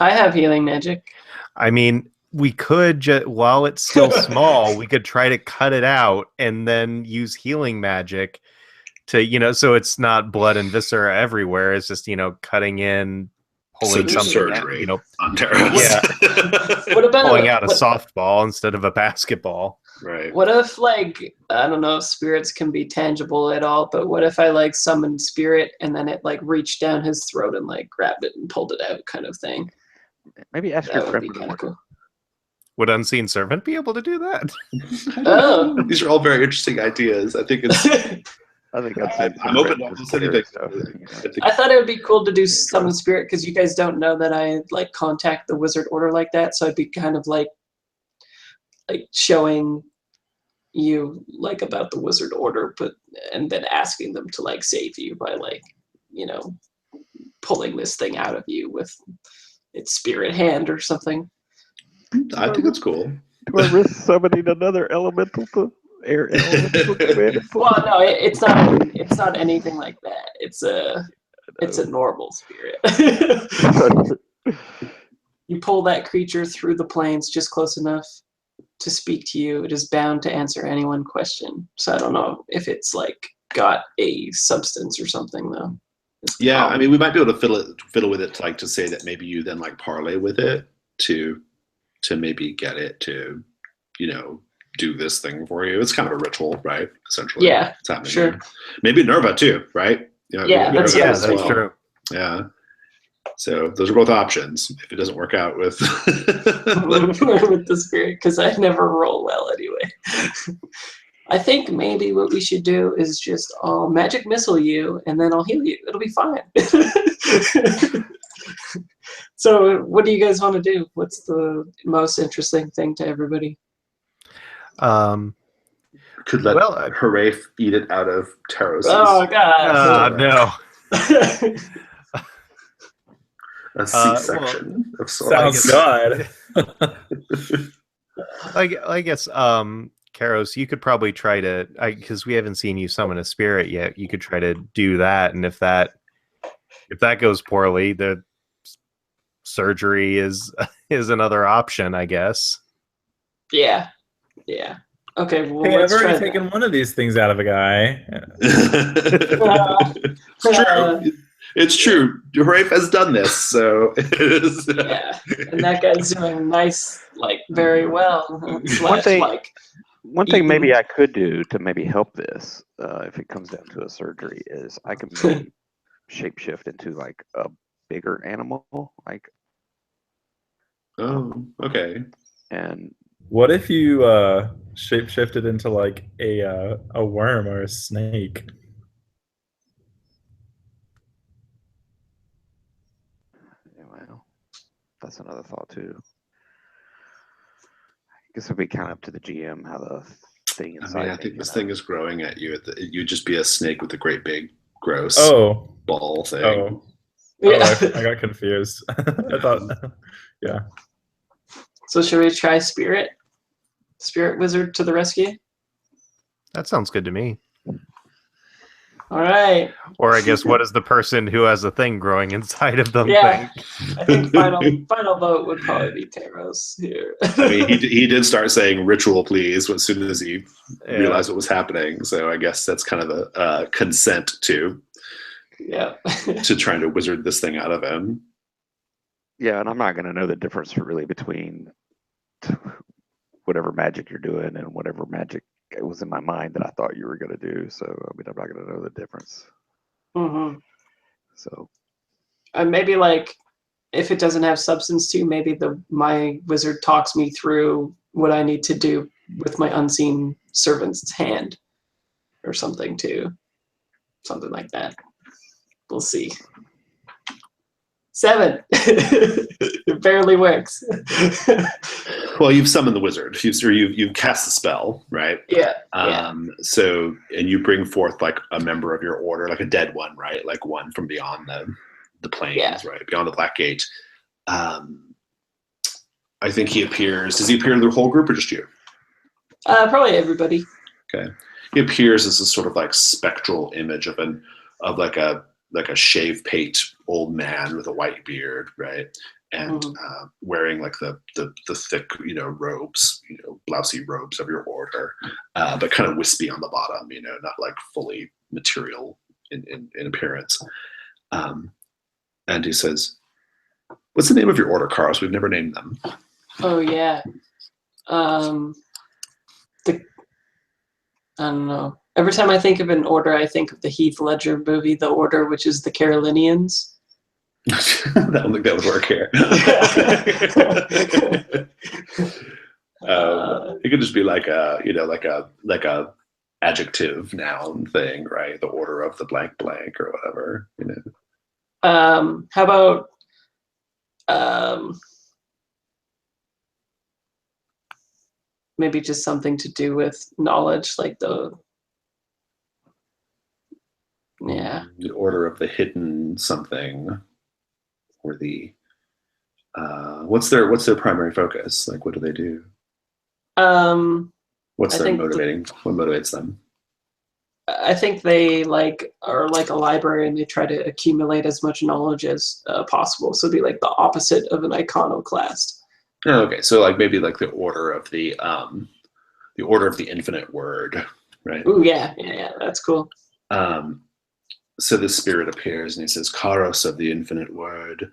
I have healing magic. I mean, we could, while it's still small, we could try to cut it out and then use healing magic to, so it's not blood and viscera everywhere. It's just, cutting in, pulling something surgery out, on Taros. Yeah. What about pulling out a softball instead of a basketball? Right. What if, like, I don't know if spirits can be tangible at all, but what if I, like, summoned spirit and then it, like, reached down his throat and, like, grabbed it and pulled it out kind of thing? Maybe ask your friend to cool. Would Unseen Servant be able to do that? These are all very interesting ideas. I think it's... I'm open to almost anything. I thought it would be cool to do summon spirit because you guys don't know that I, like, contact the wizard order like that, so I'd be kind of, like showing you like about the wizard order, and then asking them to like save you by like pulling this thing out of you with its spirit hand or something. I think it's cool. Do I risk summoning another elemental to air elemental? Well, no, it's not anything like that. It's a normal spirit. You pull that creature through the plains just close enough to speak to you. It is bound to answer any one question. So I don't know if it's like got a substance or something though. Yeah, I mean, we might be able to fiddle with it, like to say that maybe you then like parlay with it to maybe get it to, do this thing for you. It's kind of a ritual, right? Essentially, Yeah, it's happening. sure. Here. Maybe Nerva too, right? Yeah, that's true. Yeah. So those are both options. If it doesn't work out with with the spirit, because I never roll well anyway. I think maybe what we should do is just I'll magic missile you, and then I'll heal you. It'll be fine. So, what do you guys want to do? What's the most interesting thing to everybody? Could let Hooray eat it out of Taros'. Oh God! No. A C-section of Sounds sorts. good. I guess, Karos, you could probably try to, because we haven't seen you summon a spirit yet. You could try to do that, and if that goes poorly, the surgery is another option, I guess. Yeah. Okay. Well, Hey, I've let's already try taken one of these things out of a guy. It's true. It's true. Rafe has done this, so yeah, and that guy's doing nice, like very well. One thing maybe I could do to maybe help this, if it comes down to a surgery, is I could maybe shapeshift into like a bigger animal, like. Oh, okay. And what if you shapeshifted into like a worm or a snake? Well, that's another thought too. I guess it'd be kind of up to the GM how the thing inside. I think this thing is growing at you. You'd just be a snake with a great big gross ball thing. Oh, I got confused. I thought, yeah. So should we try Spirit Wizard to the rescue? That sounds good to me. All right. Or I guess, what is the person who has a thing growing inside of them? Yeah, I think final vote would probably be Taros here. I mean, he did start saying "ritual, please" as soon as he realized what was happening. So I guess that's kind of a consent to trying to wizard this thing out of him. Yeah, and I'm not going to know the difference really between whatever magic you're doing and whatever magic it was in my mind that I thought you were going to do. So I mean, I'm not going to know the difference. Mm-hmm. So, maybe like if it doesn't have substance to, maybe my wizard talks me through what I need to do with my unseen servant's hand, or something too, something like that. We'll see. 7. It barely works. Well, you've summoned the wizard. You've cast the spell, right? Yeah. So, and you bring forth like a member of your order, like a dead one, right? Like one from beyond the plains, right? Beyond the Black Gate. I think he appears. Does he appear to the whole group or just you? Probably everybody. Okay. He appears as a sort of like spectral image of like a shave pate old man with a white beard, right? And wearing like the thick, robes, blousy robes of your order, but kind of wispy on the bottom, not like fully material in appearance. And he says, "What's the name of your order, Carlos? We've never named them." Oh yeah. I don't know. Every time I think of an order, I think of the Heath Ledger movie, The Order, which is the Carolinians. I don't think that would work here. It could just be like a adjective noun thing, right? The order of the blank blank or whatever, How about maybe just something to do with knowledge, like the order of the hidden something, or the what's their primary focus? Like, what do they do? What's their motivating? What motivates them? I think they are like a library, and they try to accumulate as much knowledge as possible. So it'd be like the opposite of an iconoclast. Oh, okay, so like maybe like the order of the infinite word, right? Ooh, yeah, that's cool. So the spirit appears and he says, "Karos of the infinite word,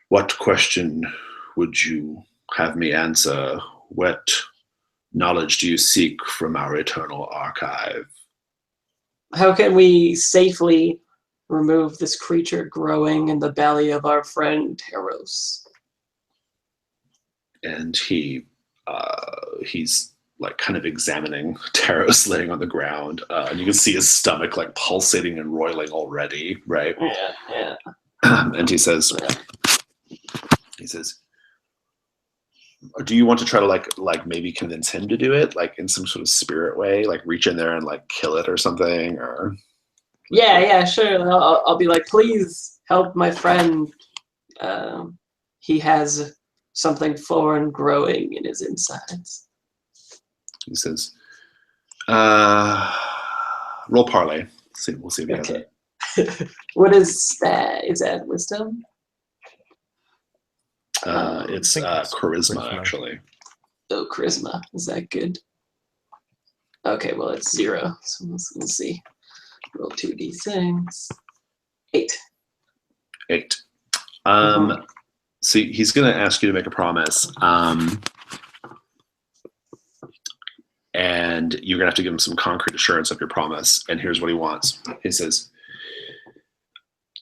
what question would you have me answer? What knowledge do you seek from our eternal archive? How can we safely remove this creature growing in the belly of our friend Teros? And he's like kind of examining Teros laying on the ground, and you can see his stomach like pulsating and roiling already, right? Yeah. And he says, do you want to try to like maybe convince him to do it, like in some sort of spirit way, like reach in there and like kill it or something? Or yeah, sure. I'll be like, please help my friend. He has something foreign growing in his insides. He says, roll parlay. We'll see if he has it. What is that? Is that wisdom? It's charisma, actually. Oh, charisma. Is that good? Okay, well, it's 0. So we'll see. Roll 2d6. 8. 8. So he's going to ask you to make a promise. And you're going to have to give him some concrete assurance of your promise. And here's what he wants. He says,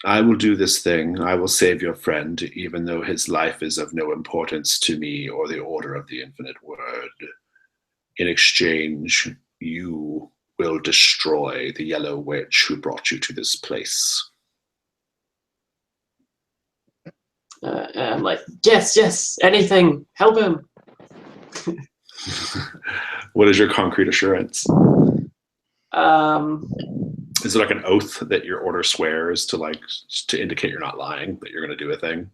I will do this thing. I will save your friend, even though his life is of no importance to me or the order of the infinite word. In exchange, you will destroy the yellow witch who brought you to this place. And I'm like, yes, anything. Help him. What is your concrete assurance? Is it like an oath that your order swears to indicate you're not lying, that you're going to do a thing?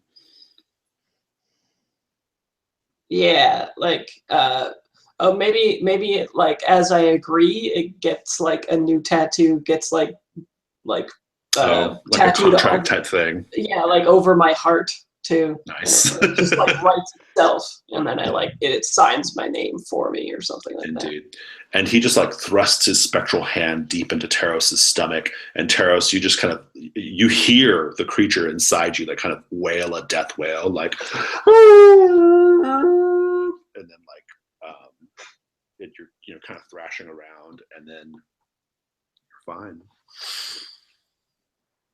Yeah, maybe it, like, as I agree, it gets like a new tattoo gets like like tattooed a contract on, type thing. Yeah, like over my heart too. Nice. It just like writes itself, and then it signs my name for me or something like that. Indeed. And he just like thrusts his spectral hand deep into Teros's stomach, and Teros, you just kind of you hear the creature inside you like kind of wail a death wail, like, and then you're kind of thrashing around, and then you're fine.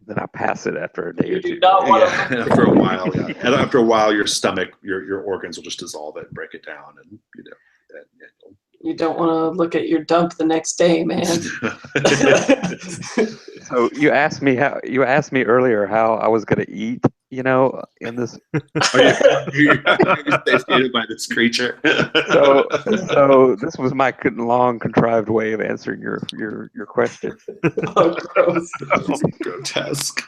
Then I pass it after a day or two. After a while, yeah. And after a while, your stomach, your organs will just dissolve it and break it down, and you don't want to look at your dump the next day, man. So you asked me earlier how I was going to eat, in this. You're satiated by this creature. So this was my long contrived way of answering your question. Oh, gross. Grotesque.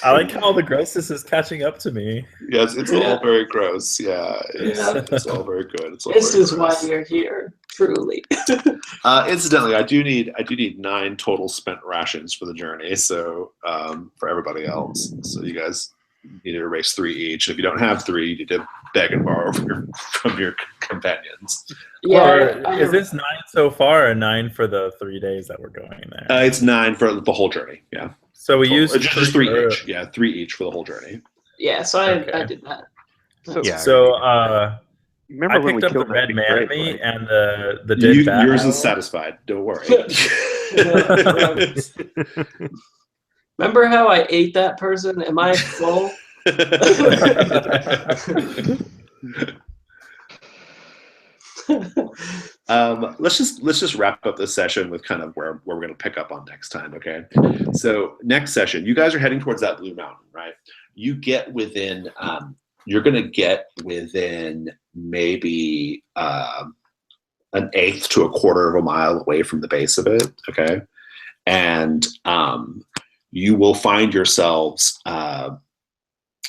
I like how all the grossness is catching up to me. Yes, it's all very gross. Yeah, it's all very good. This is why you're here, truly. Incidentally, I do need 9 total spent rations for the journey. So for everybody else, so you guys need to erase 3 each. If you don't have 3, you need to beg and borrow from your companions. Yeah, is this 9 so far, or 9 for the 3 days that we're going there? It's 9 for the whole journey. Yeah. So we used just 3 each. Yeah, 3 each for the whole journey. Yeah, so I did that. Remember when we picked up killed the red man meat and the yours is satisfied. Don't worry. Remember how I ate that person? Am I full? Let's just wrap up this session with kind of where we're going to pick up on next time. Okay, so next session, you guys are heading towards that blue mountain, right? You get within you're going to get within maybe an 1/8 to 1/4 of a mile away from the base of it. Okay, and you will find yourselves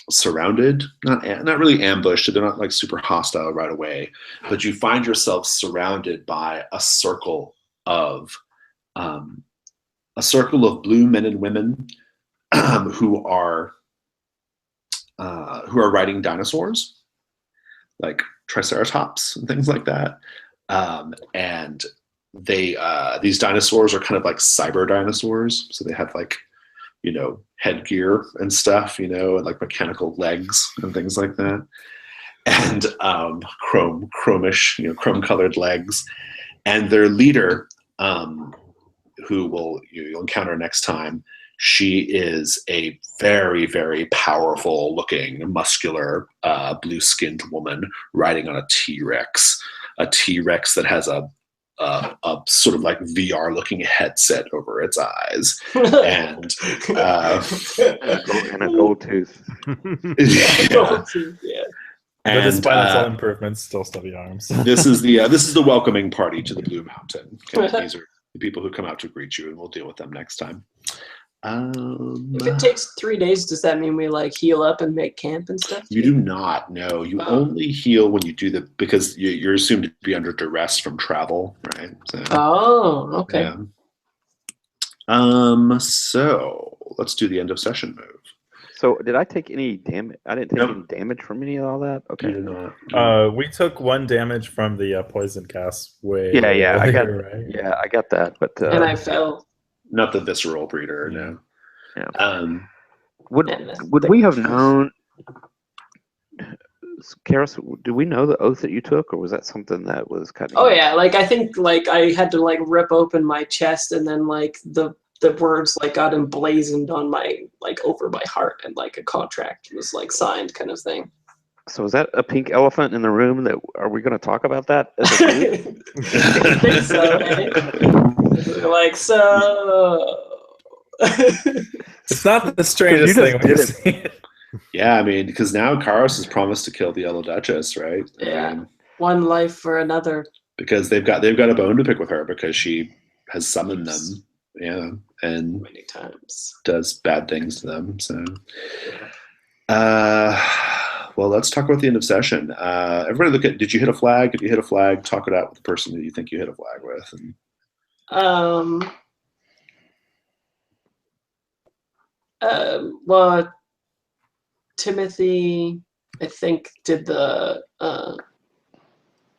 surrounded, not really ambushed. They're not like super hostile right away, but you find yourself surrounded by a circle of blue men and women who are riding dinosaurs, like triceratops and things like that. And these dinosaurs are kind of like cyber dinosaurs, so they have like, headgear and stuff, and like mechanical legs and things like that. and chromish, chrome-colored legs. And their leader, who you'll encounter next time, she is a very, very powerful-looking, muscular, blue-skinned woman riding on a T-Rex that has a sort of like VR-looking headset over its eyes, and and a gold tooth. Yeah. But despite its all improvements, still stubby arms. This is the welcoming party to the Blue Mountain. Okay, these are the people who come out to greet you, and we'll deal with them next time. If it takes 3 days, does that mean we heal up and make camp and stuff? You do not. No, you only heal when you do because you're assumed to be under duress from travel, right? So, okay. Yeah. So let's do the end of session move. So did I take any damage? I didn't take any damage from any of all that. Okay. You did not. We took 1 damage from the poison cast. I got that, but and I fell. Not the visceral breeder, no. Yeah. Would we have known, Karis? Do we know the oath that you took, or was that something that was kind of? Oh yeah, I think I had to rip open my chest, and then the words got emblazoned on my over my heart, and a contract was signed, kind of thing. So is that a pink elephant in the room? That are we going to talk about that? I think so. Right? So. It's not the strangest thing we've seen. Yeah, I mean, because now Karos has promised to kill the Yellow Duchess, right? Yeah, one life for another. Because they've got a bone to pick with her because she has summoned them, and many times does bad things to them. So, well, let's talk about the end of session. Everybody, look at. Did you hit a flag? If you hit a flag, talk it out with the person that you think you hit a flag with. Well, Timothy, I think, did the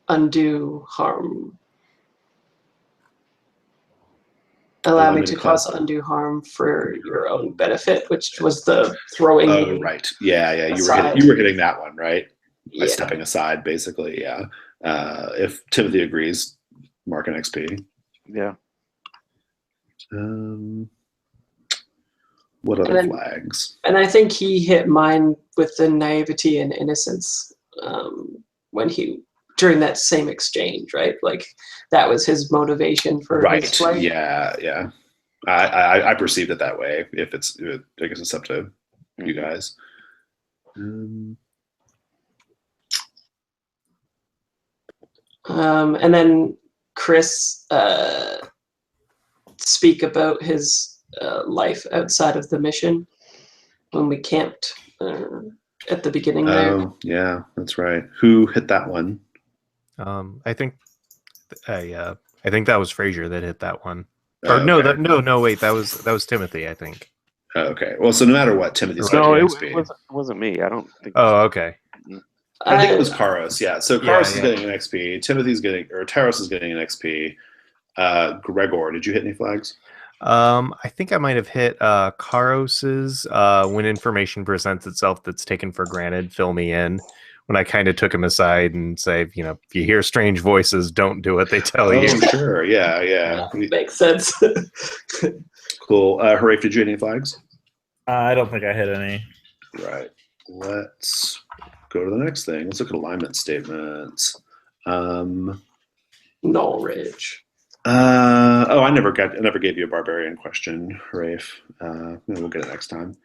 undue harm. Allow me to cause undue harm for your own benefit, which was the throwing. Oh, right. Yeah. You were hitting that one, right? By stepping aside, basically. Yeah. If Timothy agrees, mark an XP. Yeah. What other flags? And I think he hit mine with the naivety and innocence during that same exchange, right? That was his motivation for his flight. Yeah. I perceived it that way. I guess it's up to you guys. And then Chris speak about his life outside of the mission when we camped at the beginning there. Oh, yeah, that's right. Who hit that one? I think that was Frazier that hit that one. Or no, wait, that was Timothy, I think. Okay. Well, so no matter what, Timothy's no, getting it wasn't me. I don't think. Oh, okay. I think it was Karos. Yeah. So Karos is getting an XP. Taros is getting an XP. Gregor, did you hit any flags? I think I might have hit Karos's when information presents itself that's taken for granted, fill me in. When I kind of took him aside and say, if you hear strange voices, don't do what they tell you. Sure. Yeah. Makes sense. Cool. Harif, did you hit any flags? I don't think I hit any. Right. Let's go to the next thing. Let's look at alignment statements. Norwich. I never gave you a barbarian question, Rafe. We'll get it next time.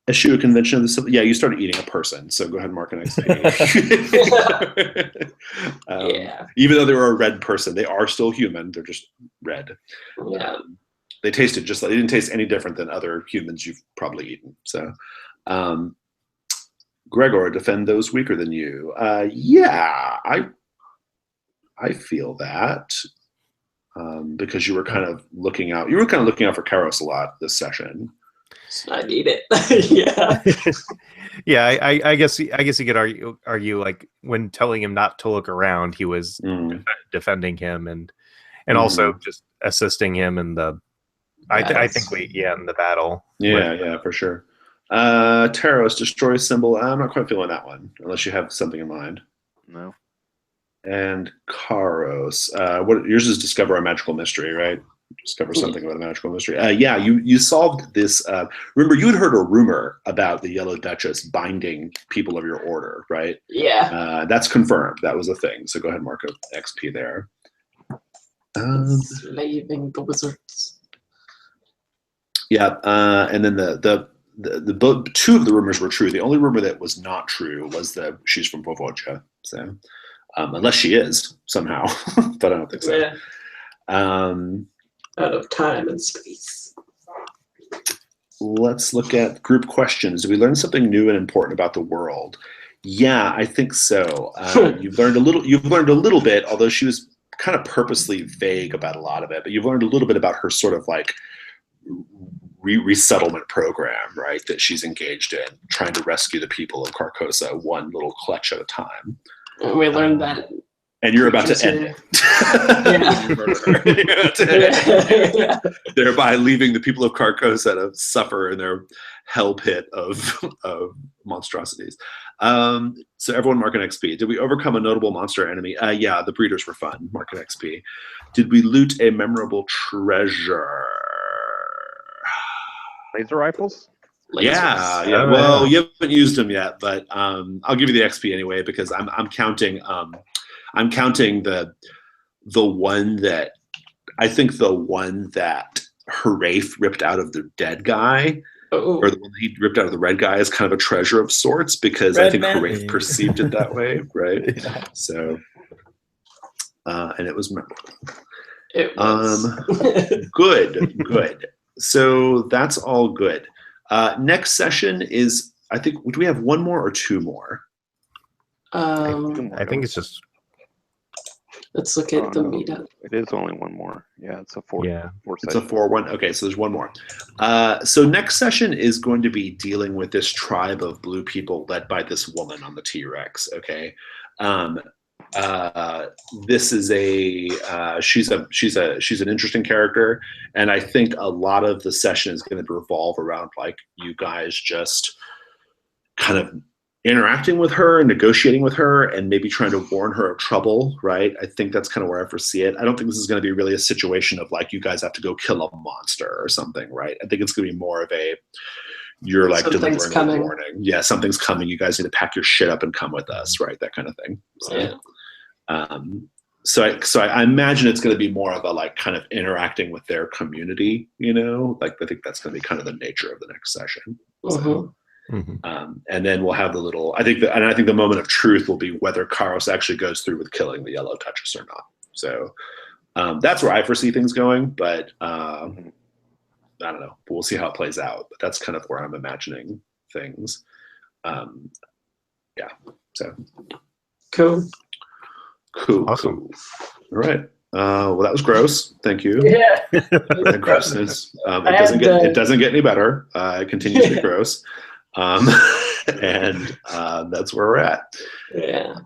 Eschew a convention of the civil. Yeah, you started eating a person, so go ahead and mark an XP. Even though they were a red person, they are still human. They're just red. Yeah. They tasted they didn't taste any different than other humans you've probably eaten. So, Gregor, defend those weaker than you. Yeah, I feel that because you were kind of looking out. You were kind of looking out for Karos a lot this session. I need it. Yeah. Yeah, I guess you could argue like when telling him not to look around, he was defending him and also just assisting him in the. I think in the battle. Yeah, for sure. Taros, destroy symbol. I'm not quite feeling that one, unless you have something in mind. No. And Karos, what yours is discover a magical mystery, right? Discover something about a magical mystery. Yeah, you solved this. Remember, you had heard a rumor about the Yellow Duchess binding people of your order, right? Yeah. That's confirmed. That was a thing. So go ahead and mark a XP there. Enslaving the wizards. Yeah, and then the two of the rumors were true. The only rumor that was not true was that she's from Povoja. So unless she is somehow, but I don't think so. Yeah. Out of time and space. Let's look at group questions. Did we learn something new and important about the world? Yeah, I think so. You've learned a little bit, although she was kind of purposely vague about a lot of it. But you've learned a little bit about her sort of like resettlement program, right? That she's engaged in, trying to rescue the people of Carcosa one little clutch at a time. And we learned that. And you're about to end it. Thereby leaving the people of Carcosa to suffer in their hell pit of monstrosities. So everyone mark an XP. Did we overcome a notable monster enemy? Yeah, the breeders were fun. Mark an XP. Did we loot a memorable treasure? Laser rifles? Yeah. Well, you haven't used them yet, but I'll give you the XP anyway because I'm counting. I'm counting the one that I think the one that Harafe ripped out of the dead guy, or the one that he ripped out of the red guy, is kind of a treasure of sorts because I think Harafe perceived it that way, right? Yeah. So, and it was memorable. It was. Good. So that's all good. Next session is, I think, do we have one more or two more? I think it's just. Let's look at the meetup. It is only one more. Yeah, it's a 4. Yeah, it's a 4-1. Okay, so there's one more. So next session is going to be dealing with this tribe of blue people led by this woman on the T-Rex. Okay, this is she's an interesting character, and I think a lot of the session is going to revolve around like you guys just kind of interacting with her and negotiating with her and maybe trying to warn her of trouble, right? I think that's kind of where I foresee it. I don't think this is going to be really a situation of like you guys have to go kill a monster or something, right? I think it's going to be more of you're like delivering a warning. Yeah, something's coming. You guys need to pack your shit up and come with us, right? That kind of thing. So, so I imagine it's going to be more of a like kind of interacting with their community, you know? Like I think that's going to be kind of the nature of the next session. So, and then we'll have the little. I think the moment of truth will be whether Karos actually goes through with killing the Yellow Duchess or not. So that's where I foresee things going, but I don't know. But we'll see how it plays out. But that's kind of where I'm imagining things. Yeah. So cool. Awesome. Cool. All right. Well, that was gross. Thank you. Yeah. Grossness. It doesn't get any better. It continues to be gross. And that's where we're at. Yeah.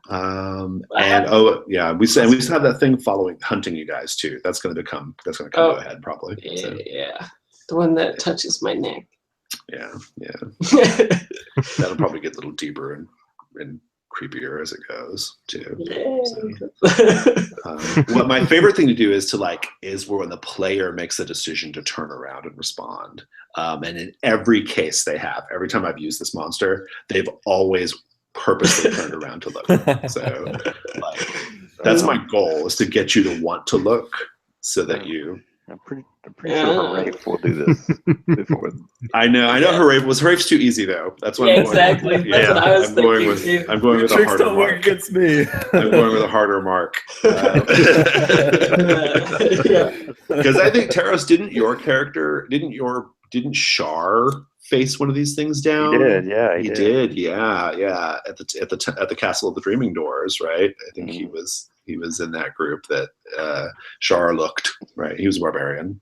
We still have that thing hunting you guys too. That's going to come ahead probably. Yeah, yeah. The one that touches my neck. Yeah. That'll probably get a little deeper and creepier as it goes too. What my favorite thing to do is when the player makes a decision to turn around and respond. And in every case every time I've used this monster, they've always purposely turned around to look. So that's my goal, is to get you to want to look so that you. I'm pretty sure Harafe will do this before. I know Harafe's too easy though. That's what I'm going exactly. with. That's what I was thinking. I'm going with a harder mark. Work against me. I'm going with a harder mark. Because I think Taros, didn't Shar face one of these things down? He did, yeah. He did, yeah. At the Castle of the Dreaming Doors, right? I think he was in that group that Shar looked, right? He was a barbarian.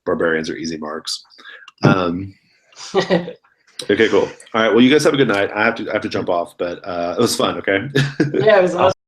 Barbarians are easy marks. Okay, cool. All right. Well, you guys have a good night. I have to jump off, but it was fun. Okay. Yeah, it was awesome.